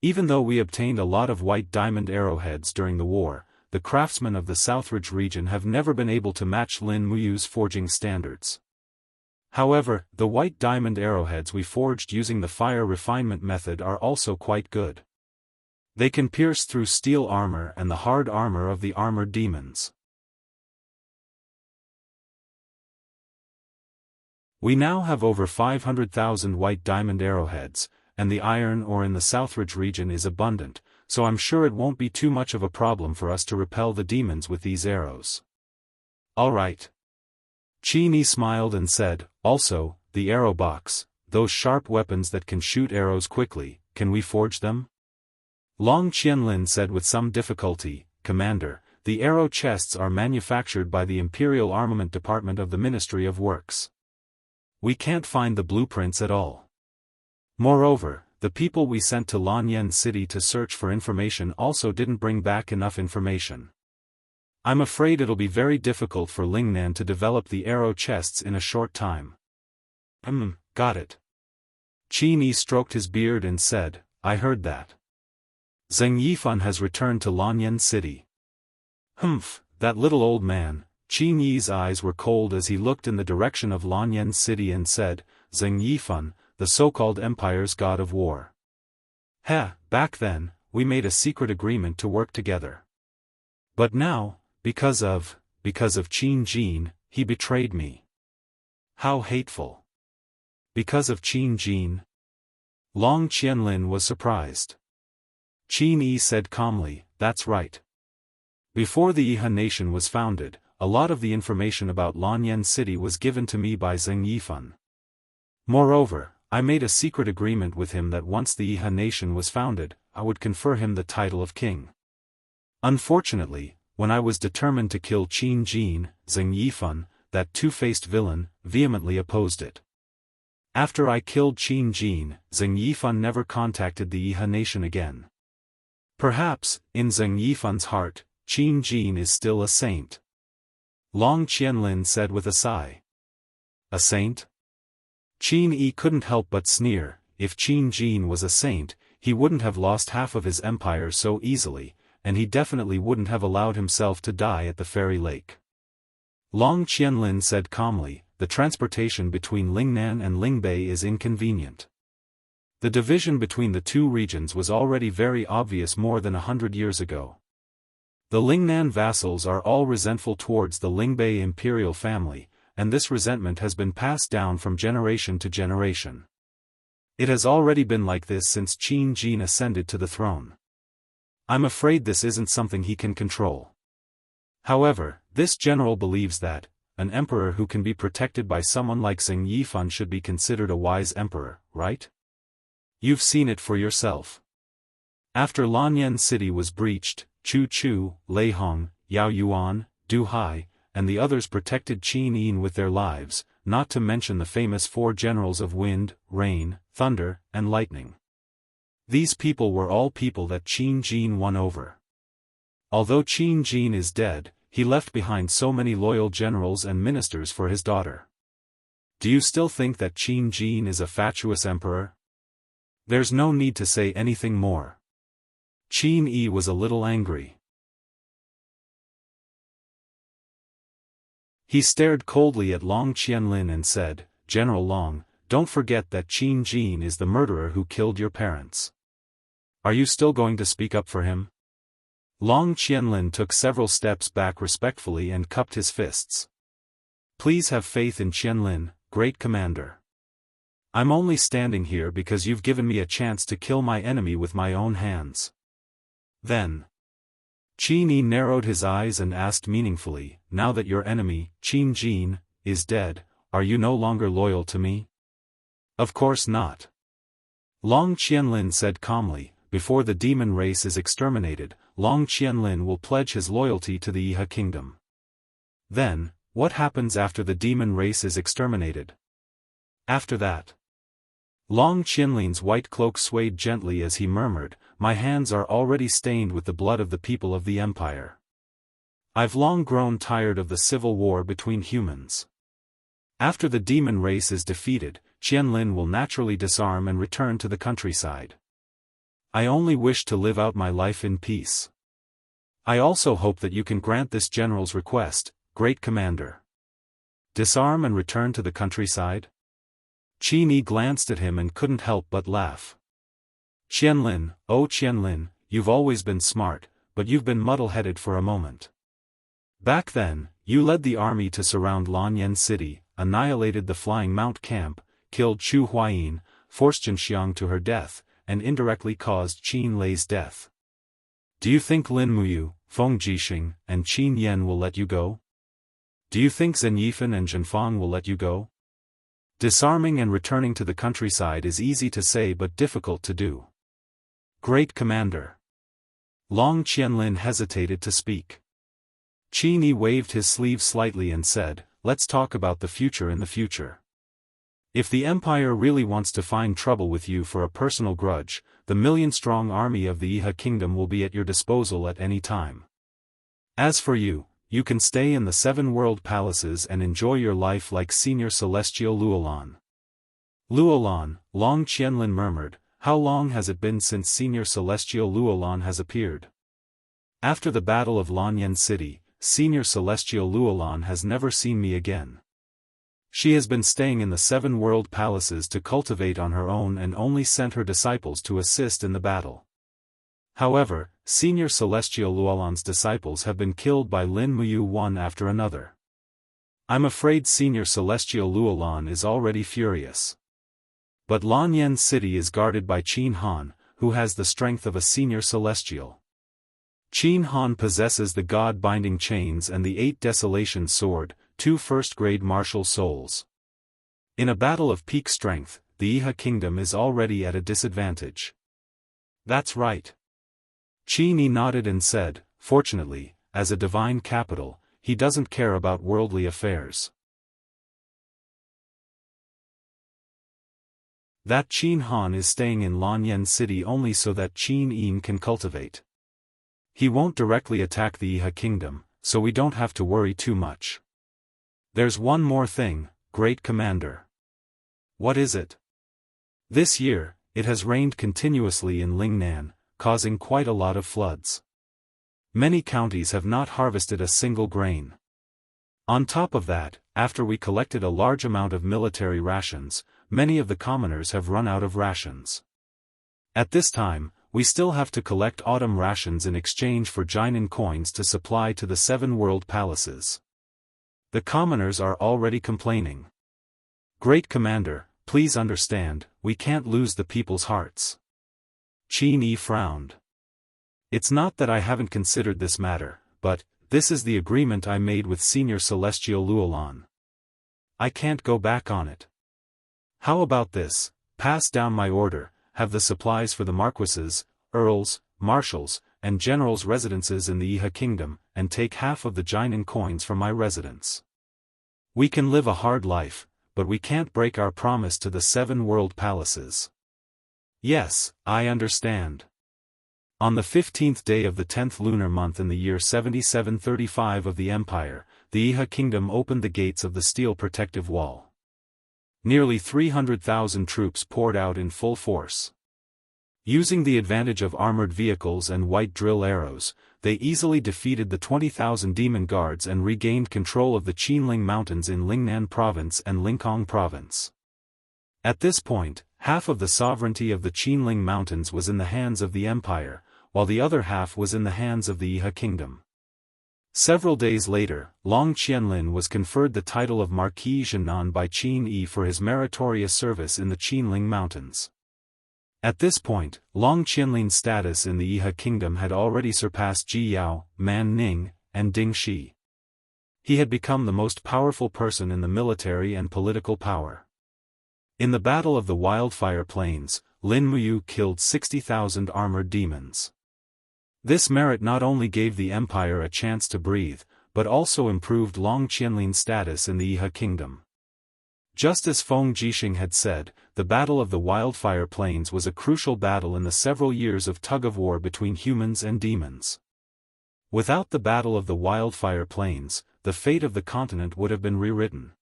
S1: Even though we obtained a lot of white diamond arrowheads during the war, the craftsmen of the Southridge region have never been able to match Lin Muyu's forging standards. However, the white diamond arrowheads we forged using the fire refinement method are also quite good. They can pierce through steel armor and the hard armor of the armored demons. We now have over 500,000 white diamond arrowheads, and the iron ore in the Southridge region is abundant, so I'm sure it won't be too much of a problem for us to repel the demons with these arrows. Alright. Qin Yi smiled and said, also, the arrow box, those sharp weapons that can shoot arrows quickly, can we forge them? Long Qianlin said with some difficulty, Commander, the arrow chests are manufactured by the Imperial Armament Department of the Ministry of Works. We can't find the blueprints at all. Moreover, the people we sent to Lanyan City to search for information also didn't bring back enough information. I'm afraid it'll be very difficult for Lingnan to develop the arrow chests in a short time. Got it. Qin Yi stroked his beard and said, I heard that. Zheng Yifan has returned to Lanyan City. That little old man. Qin Yi's eyes were cold as he looked in the direction of Lanyan City and said, Zheng Yifan, the so-called Empire's god of war. Back then, we made a secret agreement to work together. But now, because of Qin Jin, he betrayed me. How hateful. Because of Qin Jin? Long Qianlin was surprised. Qin Yi said calmly, that's right. Before the Iha nation was founded, a lot of the information about Lanyan City was given to me by Zheng Yifan. Moreover, I made a secret agreement with him that once the Iha nation was founded, I would confer him the title of king. Unfortunately, when I was determined to kill Qin Jin, Zheng Yifan, that two-faced villain, vehemently opposed it. After I killed Qin Jin, Zheng Yifan never contacted the Iha nation again. Perhaps, in Zheng Yifan's heart, Qin Jin is still a saint. Long Qianlin said with a sigh. A saint? Qin Yi couldn't help but sneer. If Qin Jin was a saint, he wouldn't have lost half of his empire so easily, and he definitely wouldn't have allowed himself to die at the fairy lake. Long Qianlin said calmly, the transportation between Lingnan and Lingbei is inconvenient. The division between the two regions was already very obvious more than 100 years ago. The Lingnan vassals are all resentful towards the Lingbei imperial family, and this resentment has been passed down from generation to generation. It has already been like this since Qin Jin ascended to the throne. I'm afraid this isn't something he can control. However, this general believes that an emperor who can be protected by someone like Zheng Yifan should be considered a wise emperor, right? You've seen it for yourself. After Lanyan City was breached, Chu Chu, Lei Hong, Yao Yuan, Du Hai, and the others protected Qin Yin with their lives, not to mention the famous 4 generals of wind, rain, thunder, and lightning. These people were all people that Qin Jin won over. Although Qin Jin is dead, he left behind so many loyal generals and ministers for his daughter. Do you still think that Qin Jin is a fatuous emperor? There's no need to say anything more. Qin Yi was a little angry. He stared coldly at Long Qianlin and said, General Long, don't forget that Qin Jin is the murderer who killed your parents. Are you still going to speak up for him? Long Qianlin took several steps back respectfully and cupped his fists. Please have faith in Qianlin, great commander. I'm only standing here because you've given me a chance to kill my enemy with my own hands. Then, Qin Yi narrowed his eyes and asked meaningfully, now that your enemy, Qin Jin, is dead, are you no longer loyal to me? Of course not. Long Qianlin said calmly, before the demon race is exterminated, Long Qianlin will pledge his loyalty to the Yihe kingdom. Then, what happens after the demon race is exterminated? After that, Long Qianlin's white cloak swayed gently as he murmured, my hands are already stained with the blood of the people of the empire. I've long grown tired of the civil war between humans. After the demon race is defeated, Qianlin will naturally disarm and return to the countryside. I only wish to live out my life in peace. I also hope that you can grant this general's request, great commander. Disarm and return to the countryside? Qin Yi glanced at him and couldn't help but laugh. Qianlin, oh Qianlin, you've always been smart, but you've been muddle-headed for a moment. Back then, you led the army to surround Lanyan City, annihilated the Flying Mount camp, killed Chu Huayin, forced Zhenxiang to her death, and indirectly caused Qin Lei's death. Do you think Lin Muyu, Feng Jixing, and Qin Yan will let you go? Do you think Zhen Yifan and Zhenfang will let you go? Disarming and returning to the countryside is easy to say but difficult to do. Great commander. Long Qianlin hesitated to speak. Qin Yi waved his sleeve slightly and said, let's talk about the future in the future. If the Empire really wants to find trouble with you for a personal grudge, the million-strong army of the Yihe kingdom will be at your disposal at any time. As for you, you can stay in the 7 world palaces and enjoy your life like Senior Celestial Luolan. Luolan, Long Qianlin murmured, how long has it been since Senior Celestial Luolan has appeared? After the Battle of Lanyan City, Senior Celestial Luolan has never seen me again. She has been staying in the 7 world palaces to cultivate on her own and only sent her disciples to assist in the battle. However, Senior Celestial Luolan's disciples have been killed by Lin Muyu one after another. I'm afraid Senior Celestial Luolan is already furious. But Lanyan City is guarded by Qin Han, who has the strength of a Senior Celestial. Qin Han possesses the God-binding chains and the 8 Desolation sword, 2 first-grade martial souls. In a battle of peak strength, the Yihe kingdom is already at a disadvantage. That's right. Qin Yi nodded and said, fortunately, as a divine capital, he doesn't care about worldly affairs. That Qin Han is staying in Lanyan City only so that Qin Yi can cultivate. He won't directly attack the Yihe kingdom, so we don't have to worry too much. There's one more thing, great commander. What is it? This year, it has rained continuously in Lingnan, causing quite a lot of floods. Many counties have not harvested a single grain. On top of that, after we collected a large amount of military rations, many of the commoners have run out of rations. At this time, we still have to collect autumn rations in exchange for Jinan coins to supply to the 7 world palaces. The commoners are already complaining. Great commander, please understand, we can't lose the people's hearts. Qin Yi frowned. It's not that I haven't considered this matter, but, this is the agreement I made with Senior Celestial Luolan. I can't go back on it. How about this, pass down my order, have the supplies for the marquises, earls, marshals, and generals' residences in the Yihe kingdom, and take half of the Jinan coins from my residence. We can live a hard life, but we can't break our promise to the 7 world palaces. Yes, I understand. On the 15th day of the 10th lunar month in the year 7735 of the Empire, the Iha kingdom opened the gates of the steel protective wall. Nearly 300,000 troops poured out in full force. Using the advantage of armored vehicles and white drill arrows, they easily defeated the 20,000 demon guards and regained control of the Qinling Mountains in Lingnan Province and Linкong Province. At this point, half of the sovereignty of the Qinling Mountains was in the hands of the Empire, while the other half was in the hands of the Iha kingdom. Several days later, Long Qianlin was conferred the title of Marquis Zhenan by Qin Yi for his meritorious service in the Qinling Mountains. At this point, Long Qianlin's status in the Iha kingdom had already surpassed Ji Yao, Man Ning, and Ding Shi. He had become the most powerful person in the military and political power. In the Battle of the Wildfire Plains, Lin Muyu killed 60,000 armored demons. This merit not only gave the empire a chance to breathe, but also improved Long Qianlin's status in the Iha kingdom. Just as Feng Jixing had said, the Battle of the Wildfire Plains was a crucial battle in the several years of tug-of-war between humans and demons. Without the Battle of the Wildfire Plains, the fate of the continent would have been rewritten.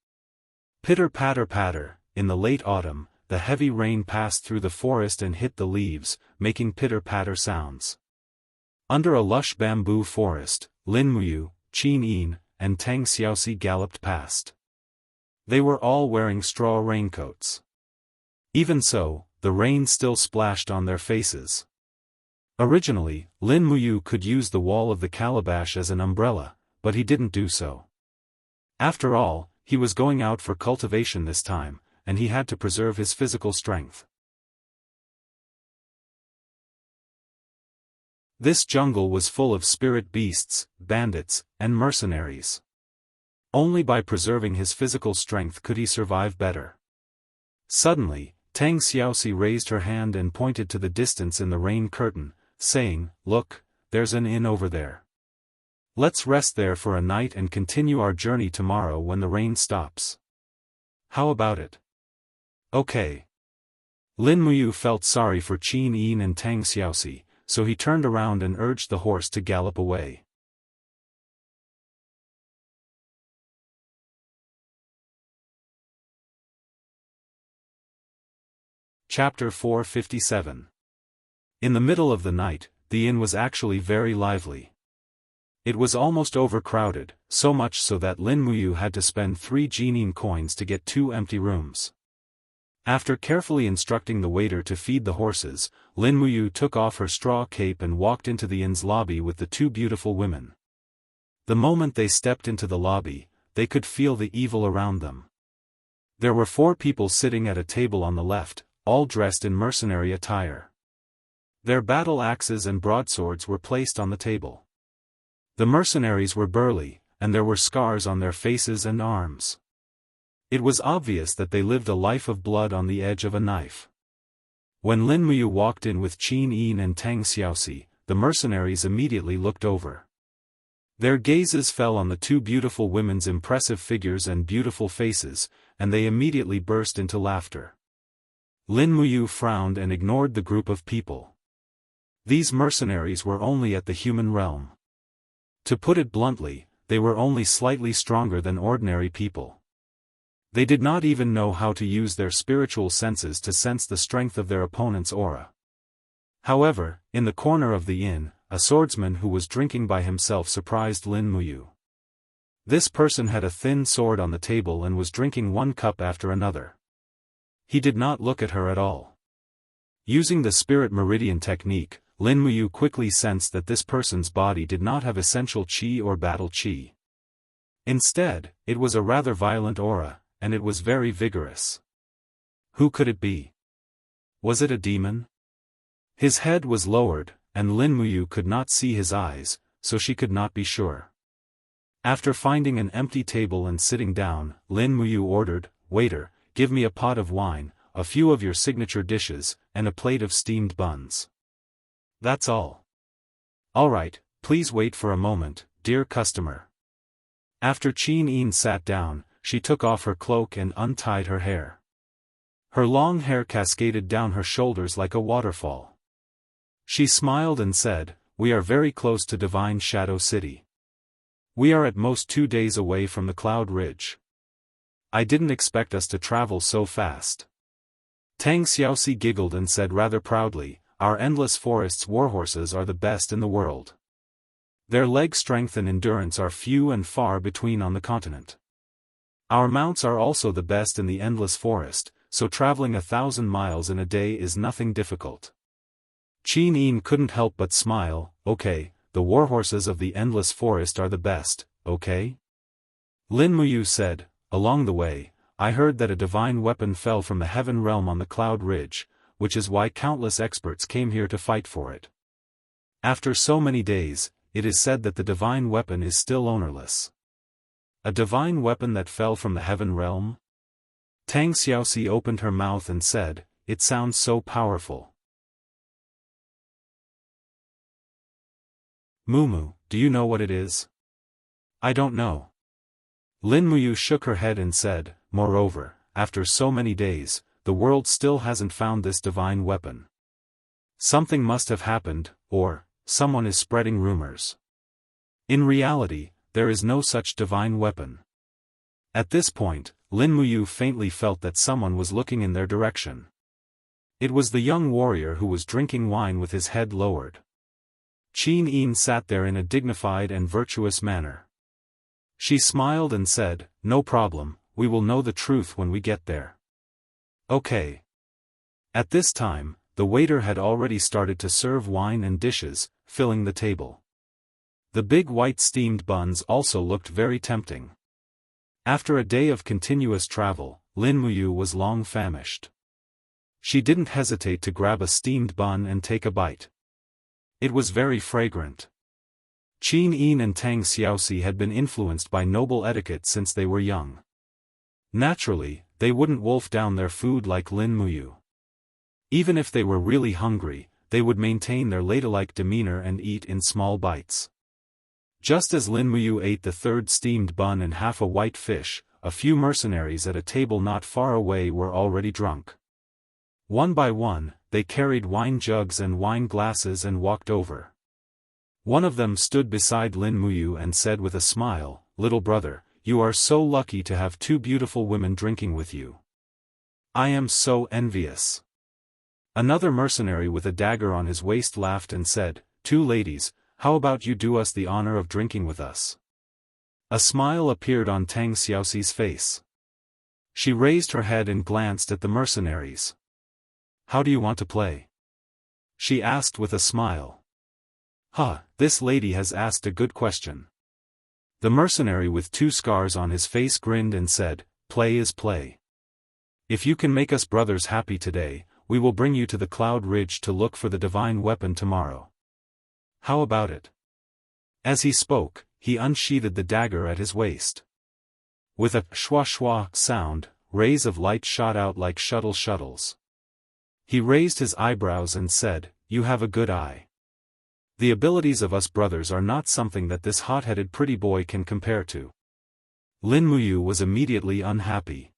S1: Pitter-patter-patter, in the late autumn, the heavy rain passed through the forest and hit the leaves, making pitter-patter sounds. Under a lush bamboo forest, Lin Muyu, Qin Yin, and Tang Xiaoxi galloped past. They were all wearing straw raincoats. Even so, the rain still splashed on their faces. Originally, Lin Muyu could use the wall of the calabash as an umbrella, but he didn't do so. After all, he was going out for cultivation this time, and he had to preserve his physical strength. This jungle was full of spirit beasts, bandits, and mercenaries. Only by preserving his physical strength could he survive better. Suddenly, Tang Xiaoxi raised her hand and pointed to the distance in the rain curtain, saying, "Look, there's an inn over there. Let's rest there for a night and continue our journey tomorrow when the rain stops. How about it?" "Okay." Lin Muyu felt sorry for Qin Yin and Tang Xiaoxi, so he turned around and urged the horse to gallop away. Chapter 457. In the middle of the night, the inn was actually very lively. It was almost overcrowded, so much so that Lin Muyu had to spend 3 Jinin coins to get 2 empty rooms. After carefully instructing the waiter to feed the horses, Lin Muyu took off her straw cape and walked into the inn's lobby with the 2 beautiful women. The moment they stepped into the lobby, they could feel the evil around them. There were 4 people sitting at a table on the left, all dressed in mercenary attire. Their battle axes and broadswords were placed on the table. The mercenaries were burly, and there were scars on their faces and arms. It was obvious that they lived a life of blood on the edge of a knife. When Lin Muyu walked in with Qin Yin and Tang Xiaoxi, the mercenaries immediately looked over. Their gazes fell on the 2 beautiful women's impressive figures and beautiful faces, and they immediately burst into laughter. Lin Muyu frowned and ignored the group of people. These mercenaries were only at the human realm. To put it bluntly, they were only slightly stronger than ordinary people. They did not even know how to use their spiritual senses to sense the strength of their opponent's aura. However, in the corner of the inn, a swordsman who was drinking by himself surprised Lin Muyu. This person had a thin sword on the table and was drinking one cup after another. He did not look at her at all. Using the spirit meridian technique, Lin Muyu quickly sensed that this person's body did not have essential qi or battle qi. Instead, it was a rather violent aura, and it was very vigorous. Who could it be? Was it a demon? His head was lowered, and Lin Muyu could not see his eyes, so she could not be sure. After finding an empty table and sitting down, Lin Muyu ordered, "Waiter, give me a pot of wine, a few of your signature dishes, and a plate of steamed buns. That's all." "All right, please wait for a moment, dear customer." After Qin Yin sat down, she took off her cloak and untied her hair. Her long hair cascaded down her shoulders like a waterfall. She smiled and said, "We are very close to Divine Shadow City. We are at most 2 days away from the Cloud Ridge. I didn't expect us to travel so fast." Tang Xiaoxi giggled and said rather proudly, "Our endless forest's warhorses are the best in the world. Their leg strength and endurance are few and far between on the continent. Our mounts are also the best in the endless forest, so traveling 1,000 miles in a day is nothing difficult." Qin Yin couldn't help but smile. "Okay, the warhorses of the endless forest are the best, okay?" Lin Muyu said, "Along the way, I heard that a divine weapon fell from the heaven realm on the Cloud Ridge, which is why countless experts came here to fight for it. After so many days, it is said that the divine weapon is still ownerless." "A divine weapon that fell from the heaven realm?" Tang Xiaoxi opened her mouth and said, "It sounds so powerful." "Mumu, do you know what it is?" "I don't know." Lin Muyu shook her head and said, "Moreover, after so many days, the world still hasn't found this divine weapon. Something must have happened, or someone is spreading rumors. In reality, there is no such divine weapon." At this point, Lin Muyu faintly felt that someone was looking in their direction. It was the young warrior who was drinking wine with his head lowered. Qin Yin sat there in a dignified and virtuous manner. She smiled and said, "No problem, we will know the truth when we get there." "Okay." At this time, the waiter had already started to serve wine and dishes, filling the table. The big white steamed buns also looked very tempting. After a day of continuous travel, Lin Muyu was long famished. She didn't hesitate to grab a steamed bun and take a bite. It was very fragrant. Qin Yin and Tang Xiaoxi had been influenced by noble etiquette since they were young. Naturally, they wouldn't wolf down their food like Lin Muyu. Even if they were really hungry, they would maintain their ladylike demeanor and eat in small bites. Just as Lin Muyu ate the third steamed bun and half a white fish, a few mercenaries at a table not far away were already drunk. One by one, they carried wine jugs and wine glasses and walked over. One of them stood beside Lin Muyu and said with a smile, "Little brother, you are so lucky to have 2 beautiful women drinking with you. I am so envious." Another mercenary with a dagger on his waist laughed and said, "2 ladies, how about you do us the honor of drinking with us?" A smile appeared on Tang Xiaoxi's face. She raised her head and glanced at the mercenaries. "How do you want to play?" she asked with a smile. This lady has asked a good question." The mercenary with 2 scars on his face grinned and said, "Play is play. If you can make us brothers happy today, we will bring you to the Cloud Ridge to look for the divine weapon tomorrow. How about it?" As he spoke, he unsheathed the dagger at his waist. With a shwa-shwa sound, rays of light shot out like shuttles. He raised his eyebrows and said, "You have a good eye. The abilities of us brothers are not something that this hot-headed pretty boy can compare to." Lin Muyu was immediately unhappy.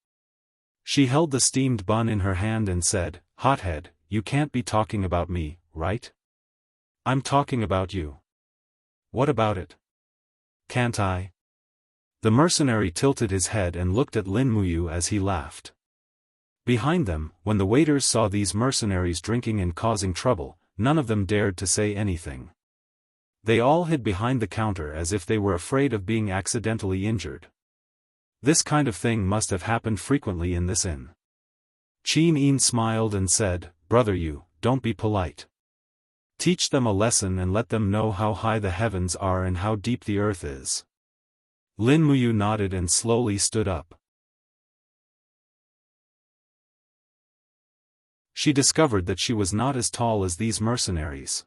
S1: She held the steamed bun in her hand and said, "Hothead, you can't be talking about me, right? I'm talking about you." "What about it? Can't I?" The mercenary tilted his head and looked at Lin Muyu as he laughed. Behind them, when the waiters saw these mercenaries drinking and causing trouble, none of them dared to say anything. They all hid behind the counter as if they were afraid of being accidentally injured. This kind of thing must have happened frequently in this inn. Qin Yin smiled and said, "Brother, you, don't be polite. Teach them a lesson and let them know how high the heavens are and how deep the earth is." Lin Muyu nodded and slowly stood up. She discovered that she was not as tall as these mercenaries.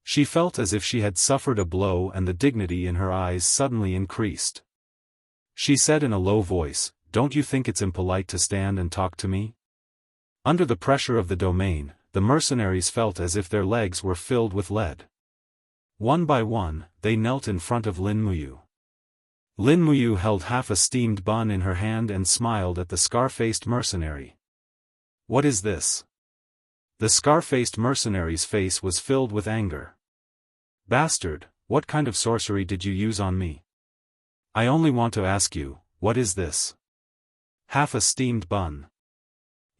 S1: She felt as if she had suffered a blow and the dignity in her eyes suddenly increased. She said in a low voice, "Don't you think it's impolite to stand and talk to me?" Under the pressure of the domain, the mercenaries felt as if their legs were filled with lead. One by one, they knelt in front of Lin Muyu. Lin Muyu held half a steamed bun in her hand and smiled at the scar-faced mercenary. "What is this?" The scar-faced mercenary's face was filled with anger. Bastard, what kind of sorcery did you use on me? I only want to ask you, what is this? Half a steamed bun.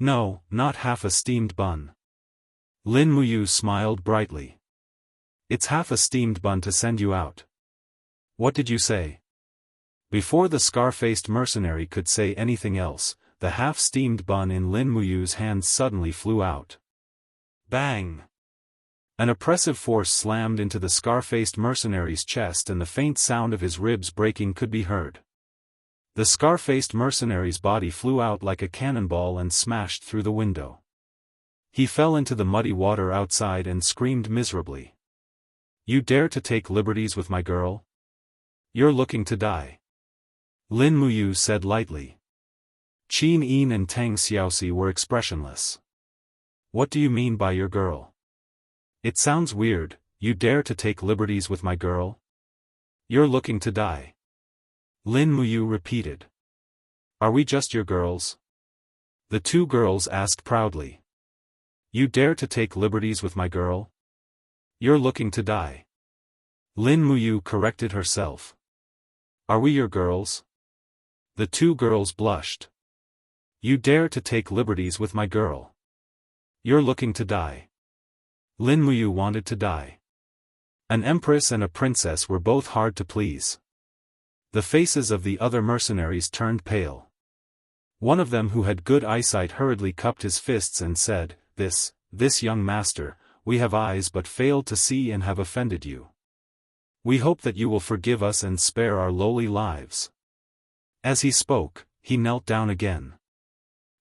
S1: No, not half a steamed bun. Lin Muyu smiled brightly. It's half a steamed bun to send you out. What did you say? Before the scar-faced mercenary could say anything else, the half-steamed bun in Lin Muyu's hands suddenly flew out. Bang! An oppressive force slammed into the scar-faced mercenary's chest and the faint sound of his ribs breaking could be heard. The scar-faced mercenary's body flew out like a cannonball and smashed through the window. He fell into the muddy water outside and screamed miserably. You dare to take liberties with my girl? You're looking to die. Lin Muyu said lightly. Qin Yin and Tang Xiaoxi were expressionless. What do you mean by your girl? It sounds weird, you dare to take liberties with my girl? You're looking to die. Lin Muyu repeated. Are we just your girls? The two girls asked proudly. You dare to take liberties with my girl? You're looking to die. Lin Muyu corrected herself. Are we your girls? The two girls blushed. You dare to take liberties with my girl. You're looking to die. Lin Muyu wanted to die. An empress and a princess were both hard to please. The faces of the other mercenaries turned pale. One of them who had good eyesight hurriedly cupped his fists and said, This young master, we have eyes but failed to see and have offended you. We hope that you will forgive us and spare our lowly lives. As he spoke, he knelt down again.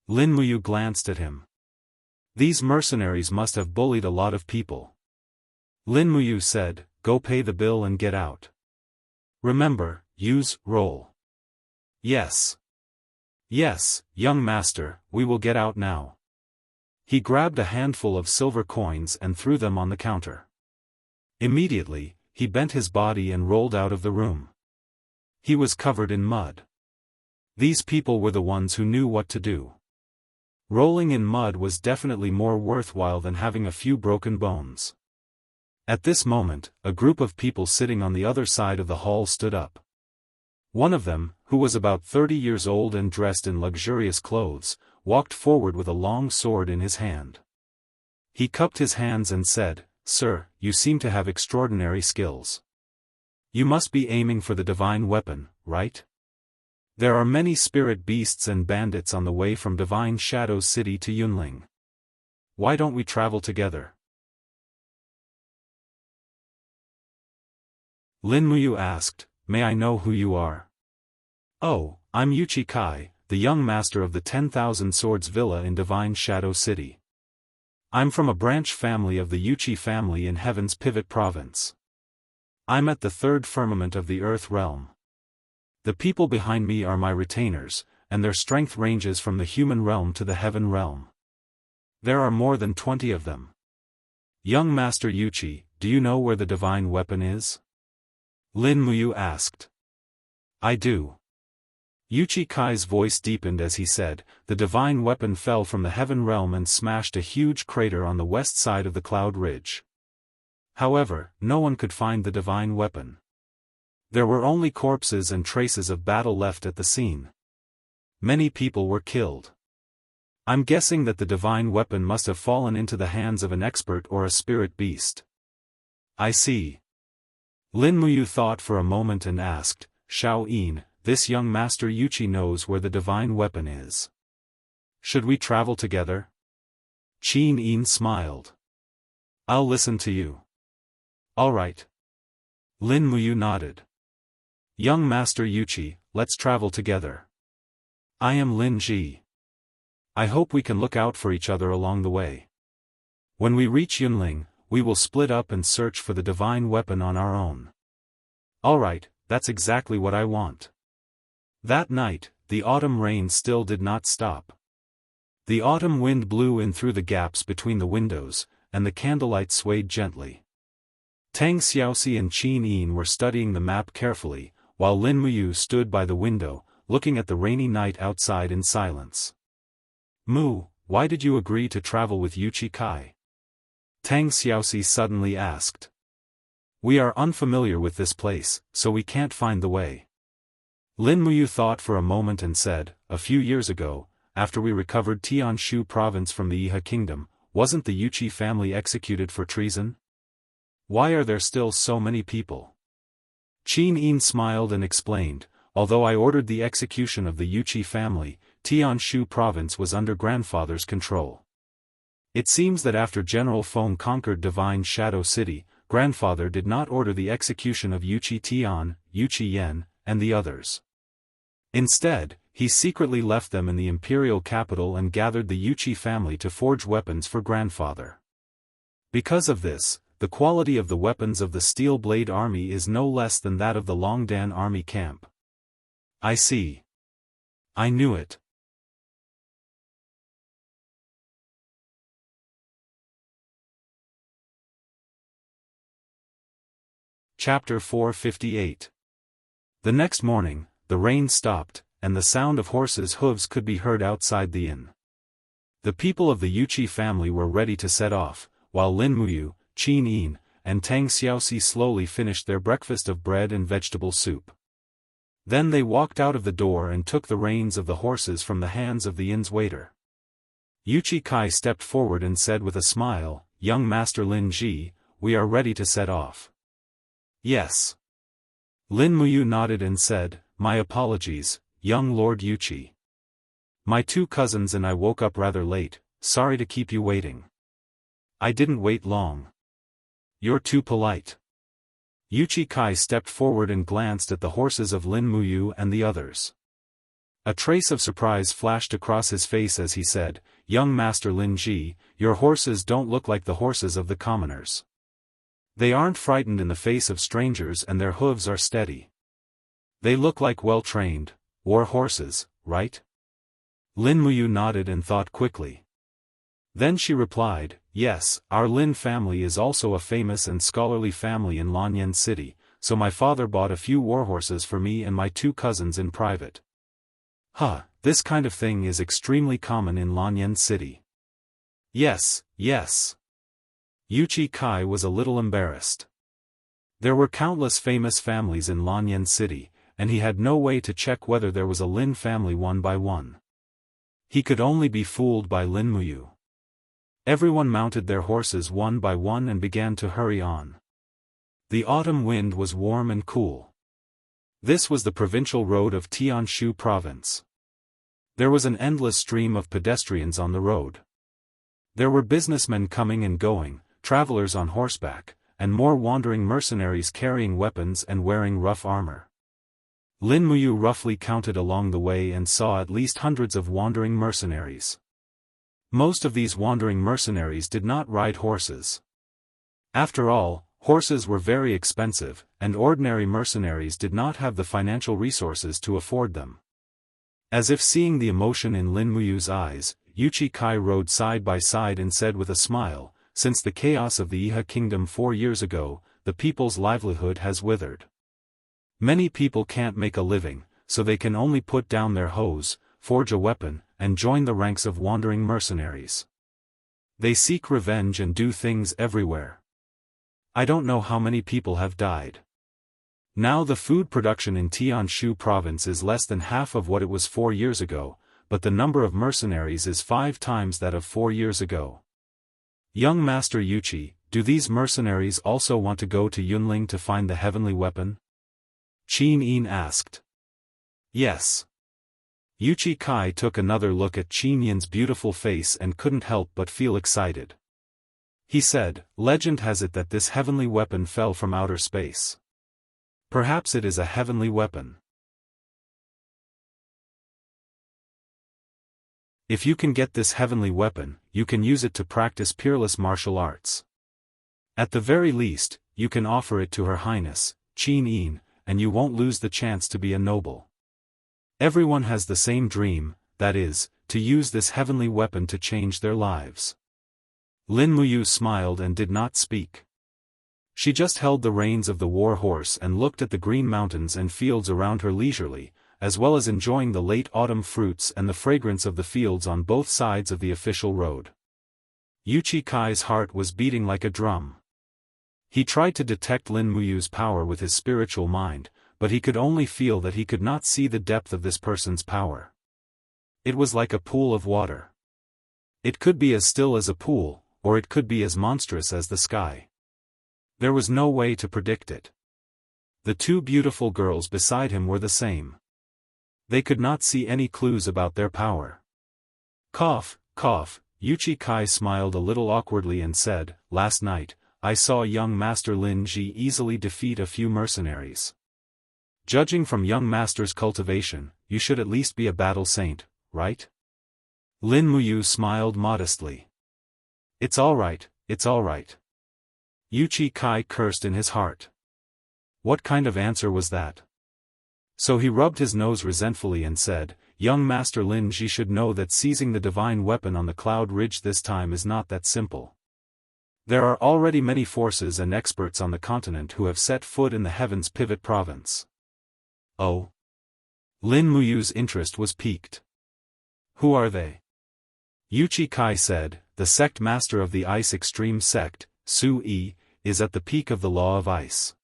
S1: Lin Muyu glanced at him. These mercenaries must have bullied a lot of people. Lin Muyu said, Go pay the bill and get out. Remember, use roll. Yes. Yes, young master, we will get out now. He grabbed a handful of silver coins and threw them on the counter. Immediately, he bent his body and rolled out of the room. He was covered in mud. These people were the ones who knew what to do. Rolling in mud was definitely more worthwhile than having a few broken bones. At this moment, a group of people sitting on the other side of the hall stood up. One of them, who was about 30 years old and dressed in luxurious clothes, walked forward with a long sword in his hand. He cupped his hands and said, Sir, you seem to have extraordinary skills. You must be aiming for the divine weapon, right? There are many spirit beasts and bandits on the way from Divine Shadow's city to Yunling. Why don't we travel together? Lin Muyu asked, May I know who you are? Oh, I'm Yuchi Kai, the young master of the 10,000 Swords Villa in Divine Shadow City. I'm from a branch family of the Yuchi family in Heaven's Pivot Province. I'm at the third firmament of the Earth realm. The people behind me are my retainers, and their strength ranges from the human realm to the heaven realm. There are more than 20 of them. Young Master Yuchi, do you know where the divine weapon is? Lin Muyu asked. I do. Yuchi Kai's voice deepened as he said, the divine weapon fell from the heaven realm and smashed a huge crater on the west side of the cloud ridge. However, no one could find the divine weapon. There were only corpses and traces of battle left at the scene. Many people were killed. I'm guessing that the divine weapon must have fallen into the hands of an expert or a spirit beast. I see. Lin Muyu thought for a moment and asked, Xiao Yin, this young master Yuchi knows where the divine weapon is. Should we travel together? Qin Yin smiled. I'll listen to you. All right. Lin Muyu nodded. Young Master Yuchi, let's travel together. I am Lin Ji. I hope we can look out for each other along the way. When we reach Yunling, we will split up and search for the divine weapon on our own. All right, that's exactly what I want. That night, the autumn rain still did not stop. The autumn wind blew in through the gaps between the windows, and the candlelight swayed gently. Tang Xiaoxi and Qin Yin were studying the map carefully, while Lin Muyu stood by the window, looking at the rainy night outside in silence. Mu, why did you agree to travel with Yuchi Kai? Tang Xiaoxi suddenly asked. We are unfamiliar with this place, so we can't find the way. Lin Muyu thought for a moment and said, a few years ago, after we recovered Tianshu province from the Iha kingdom, wasn't the Yuchi family executed for treason? Why are there still so many people? Qin Yin smiled and explained, although I ordered the execution of the Yuchi family, Tianshu province was under grandfather's control. It seems that after General Feng conquered Divine Shadow City, grandfather did not order the execution of Yuchi Tian, Yuchi Yen, and the others. Instead, he secretly left them in the imperial capital and gathered the Yuchi family to forge weapons for grandfather. Because of this, the quality of the weapons of the Steel Blade Army is no less than that of the Longdan Army camp. I see. I knew it. Chapter 458. The next morning, the rain stopped, and the sound of horses' hooves could be heard outside the inn. The people of the Yuchi family were ready to set off, while Lin Muyu, Qin Yin, and Tang Xiaoxi slowly finished their breakfast of bread and vegetable soup. Then they walked out of the door and took the reins of the horses from the hands of the inn's waiter. Yuchi Kai stepped forward and said with a smile, Young Master Lin Ji, we are ready to set off. Yes. Lin Muyu nodded and said, My apologies, young Lord Yuchi. My two cousins and I woke up rather late, sorry to keep you waiting. I didn't wait long. You're too polite. Yuchi Kai stepped forward and glanced at the horses of Lin Muyu and the others. A trace of surprise flashed across his face as he said, Young Master Lin Ji, your horses don't look like the horses of the commoners. They aren't frightened in the face of strangers and their hooves are steady. They look like well-trained, war horses, right? Lin Muyu nodded and thought quickly. Then she replied, Yes, our Lin family is also a famous and scholarly family in Lanyan City, so my father bought a few warhorses for me and my two cousins in private. This kind of thing is extremely common in Lanyan City. Yes. Yuchi Kai was a little embarrassed. There were countless famous families in Lanyan City, and he had no way to check whether there was a Lin family one by one. He could only be fooled by Lin Muyu. Everyone mounted their horses one by one and began to hurry on. The autumn wind was warm and cool. This was the provincial road of Tianshu province. There was an endless stream of pedestrians on the road. There were businessmen coming and going, travelers on horseback, and more wandering mercenaries carrying weapons and wearing rough armor. Lin Muyu roughly counted along the way and saw at least hundreds of wandering mercenaries. Most of these wandering mercenaries did not ride horses. After all, horses were very expensive, and ordinary mercenaries did not have the financial resources to afford them. As if seeing the emotion in Lin Muyu's eyes, Yuchi Kai rode side by side and said with a smile, Since the chaos of the Iha kingdom 4 years ago, the people's livelihood has withered. Many people can't make a living, so they can only put down their hoes, forge a weapon, and join the ranks of wandering mercenaries. They seek revenge and do things everywhere. I don't know how many people have died. Now the food production in Tianshu province is less than half of what it was 4 years ago, but the number of mercenaries is 5 times that of 4 years ago. Young Master Yuchi, do these mercenaries also want to go to Yunling to find the heavenly weapon? Qin Yin asked. Yes. Yuchi Kai took another look at Qin Yin's beautiful face and couldn't help but feel excited. He said, Legend has it that this heavenly weapon fell from outer space. Perhaps it is a heavenly weapon. If you can get this heavenly weapon, you can use it to practice peerless martial arts. At the very least, you can offer it to Her Highness, Qin Yin, and you won't lose the chance to be a noble. Everyone has the same dream, that is, to use this heavenly weapon to change their lives. Lin Muyu smiled and did not speak. She just held the reins of the war horse and looked at the green mountains and fields around her leisurely, as well as enjoying the late autumn fruits and the fragrance of the fields on both sides of the official road. Yuchi Kai's heart was beating like a drum. He tried to detect Lin Muyu's power with his spiritual mind, but he could only feel that he could not see the depth of this person's power. It was like a pool of water. It could be as still as a pool, or it could be as monstrous as the sky. There was no way to predict it. The two beautiful girls beside him were the same. They could not see any clues about their power. Cough, cough, Yuchi Kai smiled a little awkwardly and said, "Last night, I saw young Master Lin Ji easily defeat a few mercenaries. Judging from young Master's cultivation, you should at least be a battle saint, right?" Lin Muyu smiled modestly. "It's alright, it's alright." Yuchi Kai cursed in his heart. What kind of answer was that? So he rubbed his nose resentfully and said, "Young Master Lin Ji should know that seizing the divine weapon on the Cloud Ridge this time is not that simple. There are already many forces and experts on the continent who have set foot in the Heaven's Pivot Province." "Oh?" Lin Muyu's interest was piqued. "Who are they?" Yuchi Kai said, "The sect master of the Ice Extreme sect, Su Yi, is at the peak of the Law of Ice.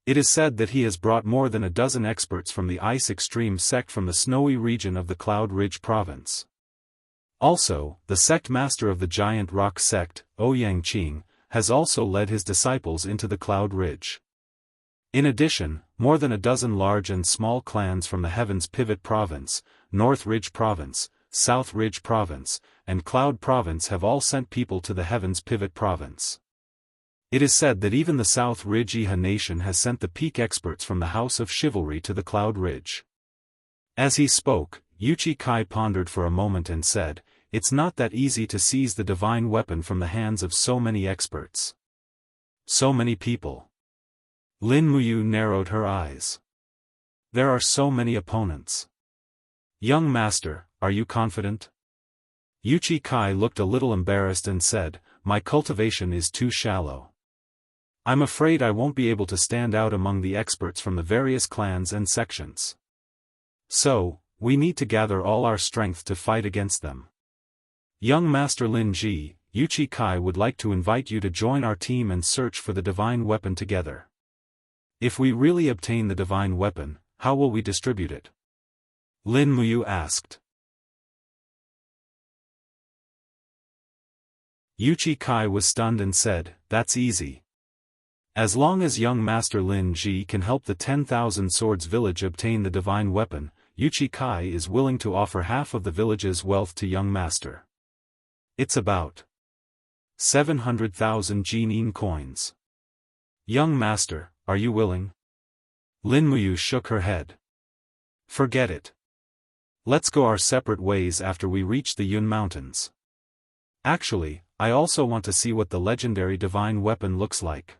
S1: It is said that he has brought more than a dozen experts from the Ice Extreme sect from the snowy region of the Cloud Ridge province. Also, the sect master of the Giant Rock sect, Ouyang Qing, has also led his disciples into the Cloud Ridge. In addition, more than a dozen large and small clans from the Heaven's Pivot Province, North Ridge Province, South Ridge Province, and Cloud Province have all sent people to the Heaven's Pivot Province. It is said that even the South Ridge Iha nation has sent the peak experts from the House of Chivalry to the Cloud Ridge." As he spoke, Yuchi Kai pondered for a moment and said, "It's not that easy to seize the divine weapon from the hands of so many experts. So many people." Lin Muyu narrowed her eyes. "There are so many opponents." "Young master, are you confident?" Yuchi Kai looked a little embarrassed and said, "My cultivation is too shallow. I'm afraid I won't be able to stand out among the experts from the various clans and sections. So, we need to gather all our strength to fight against them. Young Master Lin Ji, Yuchi Kai would like to invite you to join our team and search for the divine weapon together. If we really obtain the divine weapon, how will we distribute it?" Lin Muyu asked. Yuchi Kai was stunned and said, "That's easy. As long as young Master Lin Ji can help the 10,000 Swords village obtain the divine weapon, Yuchi Kai is willing to offer half of the village's wealth to young Master. It's about 700,000 Jinin coins. Young Master, are you willing?" Lin Muyu shook her head. "Forget it. Let's go our separate ways after we reach the Yun Mountains. Actually, I also want to see what the legendary divine weapon looks like."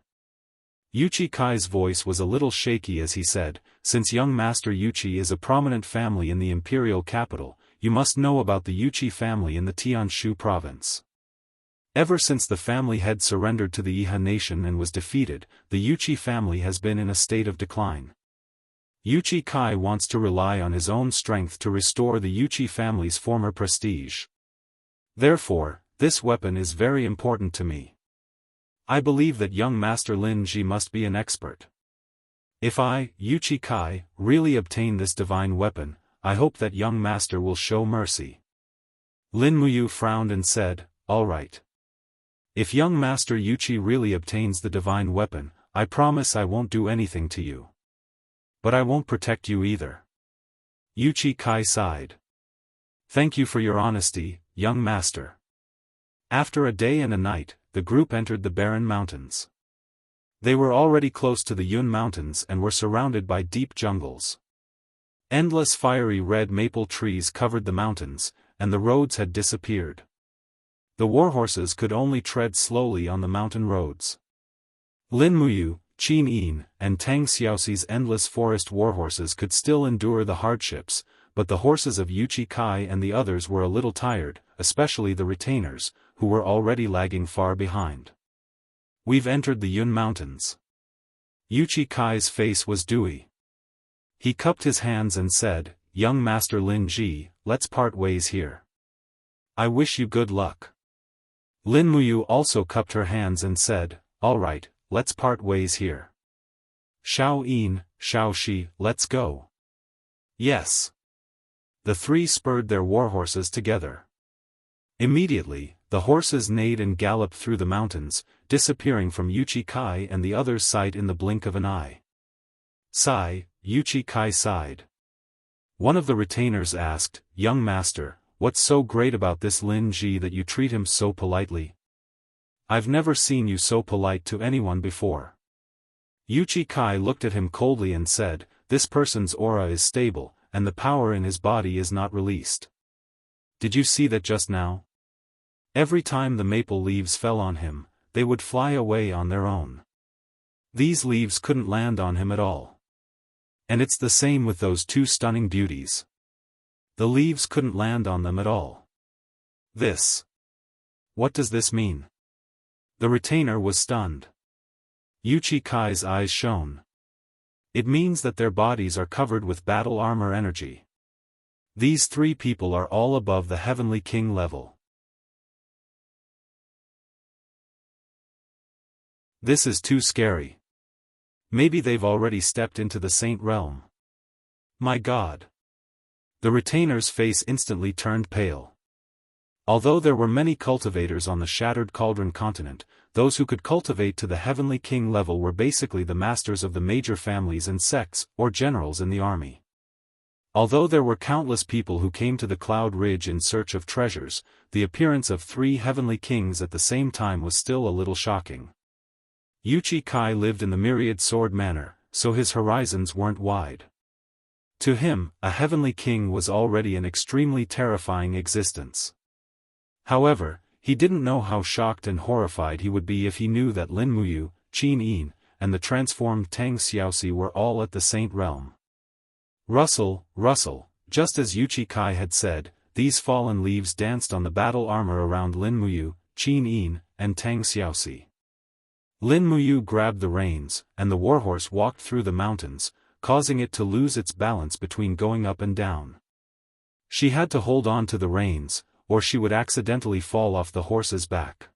S1: Yuchi Kai's voice was a little shaky as he said, "Since young Master Yuchi is a prominent family in the imperial capital, you must know about the Yuchi family in the Tianshu province. Ever since the family head surrendered to the Iha nation and was defeated, the Yuchi family has been in a state of decline. Yuchi Kai wants to rely on his own strength to restore the Yuchi family's former prestige. Therefore, this weapon is very important to me. I believe that young Master Lin Ji must be an expert. If I, Yuchi Kai, really obtain this divine weapon, I hope that young Master will show mercy." Lin Muyu frowned and said, "All right. If young Master Yuchi really obtains the divine weapon, I promise I won't do anything to you. But I won't protect you either." Yuchi Kai sighed. "Thank you for your honesty, young Master." After a day and a night, the group entered the barren mountains. They were already close to the Yun Mountains and were surrounded by deep jungles. Endless fiery red maple trees covered the mountains, and the roads had disappeared. The warhorses could only tread slowly on the mountain roads. Lin Muyu, Qin Yin, and Tang Xiaoxi's endless forest warhorses could still endure the hardships, but the horses of Yuchi Kai and the others were a little tired, especially the retainers, who were already lagging far behind. "We've entered the Yun Mountains." Yuchi Kai's face was dewy. He cupped his hands and said, "Young Master Lin Ji, let's part ways here. I wish you good luck." Lin Muyu also cupped her hands and said, "All right, let's part ways here. Xiao Yin, Xiao Shi, let's go." Yes. The three spurred their warhorses together. Immediately, the horses neighed and galloped through the mountains, disappearing from Yuchi Kai and the other's sight in the blink of an eye. Sigh, Yuchi Kai sighed. One of the retainers asked, "Young master, what's so great about this Lin Ji that you treat him so politely? I've never seen you so polite to anyone before." Yuchi Kai looked at him coldly and said, "This person's aura is stable, and the power in his body is not released. Did you see that just now? Every time the maple leaves fell on him, they would fly away on their own. These leaves couldn't land on him at all. And it's the same with those two stunning beauties. The leaves couldn't land on them at all. What does this mean?" The retainer was stunned. Yuchi Kai's eyes shone. "It means that their bodies are covered with battle armor energy. These three people are all above the Heavenly King level. This is too scary. Maybe they've already stepped into the Saint Realm. My God." The retainer's face instantly turned pale. Although there were many cultivators on the Shattered Cauldron continent, those who could cultivate to the Heavenly King level were basically the masters of the major families and sects, or generals in the army. Although there were countless people who came to the Cloud Ridge in search of treasures, the appearance of three Heavenly Kings at the same time was still a little shocking. Yuchi Kai lived in the Myriad Sword Manor, so his horizons weren't wide. To him, a Heavenly King was already an extremely terrifying existence. However, he didn't know how shocked and horrified he would be if he knew that Lin Muyu, Qin Yin, and the transformed Tang Xiaoxi were all at the Saint Realm. Rustle, rustle, just as Yuchi Kai had said, these fallen leaves danced on the battle armor around Lin Muyu, Qin Yin, and Tang Xiaoxi. Lin Muyu grabbed the reins, and the warhorse walked through the mountains, causing it to lose its balance between going up and down. She had to hold on to the reins, or she would accidentally fall off the horse's back.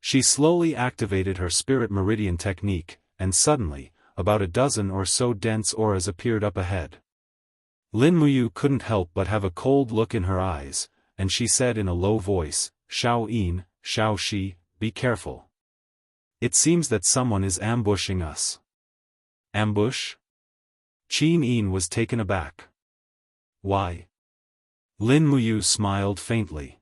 S1: She slowly activated her spirit meridian technique, and suddenly, about a dozen or so dense auras appeared up ahead. Lin Muyu couldn't help but have a cold look in her eyes, and she said in a low voice, "Xiao Yin, Xiao Shi, be careful. It seems that someone is ambushing us." "Ambush?" Qin Yin was taken aback. "Why?" Lin Muyu smiled faintly.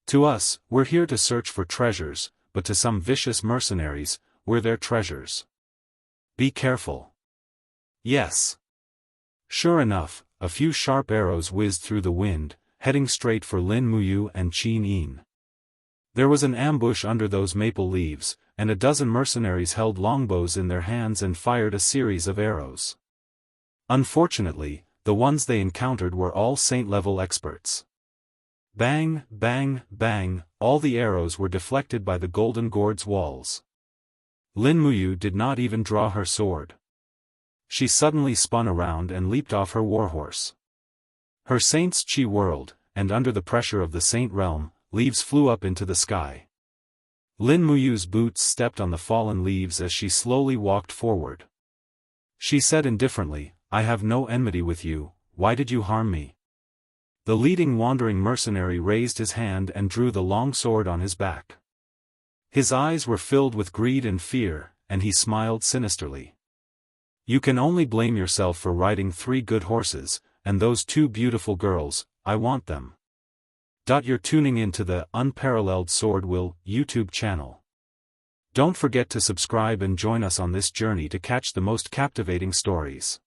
S1: "To us, we're here to search for treasures, but to some vicious mercenaries, we're their treasures. Be careful." "Yes." Sure enough, a few sharp arrows whizzed through the wind, heading straight for Lin Muyu and Qin Yin. There was an ambush under those maple leaves, and a dozen mercenaries held longbows in their hands and fired a series of arrows. Unfortunately, the ones they encountered were all saint-level experts. Bang, bang, bang, all the arrows were deflected by the Golden Gourd's walls. Lin Muyu did not even draw her sword. She suddenly spun around and leaped off her warhorse. Her saint's chi whirled, and under the pressure of the Saint Realm, leaves flew up into the sky. Lin Muyu's boots stepped on the fallen leaves as she slowly walked forward. She said indifferently, "I have no enmity with you, why did you harm me?" The leading wandering mercenary raised his hand and drew the long sword on his back. His eyes were filled with greed and fear, and he smiled sinisterly. "You can only blame yourself for riding 3 good horses, and those 2 beautiful girls, I want them." You're tuning in to the Unparalleled SwordWill YouTube channel. Don't forget to subscribe and join us on this journey to catch the most captivating stories.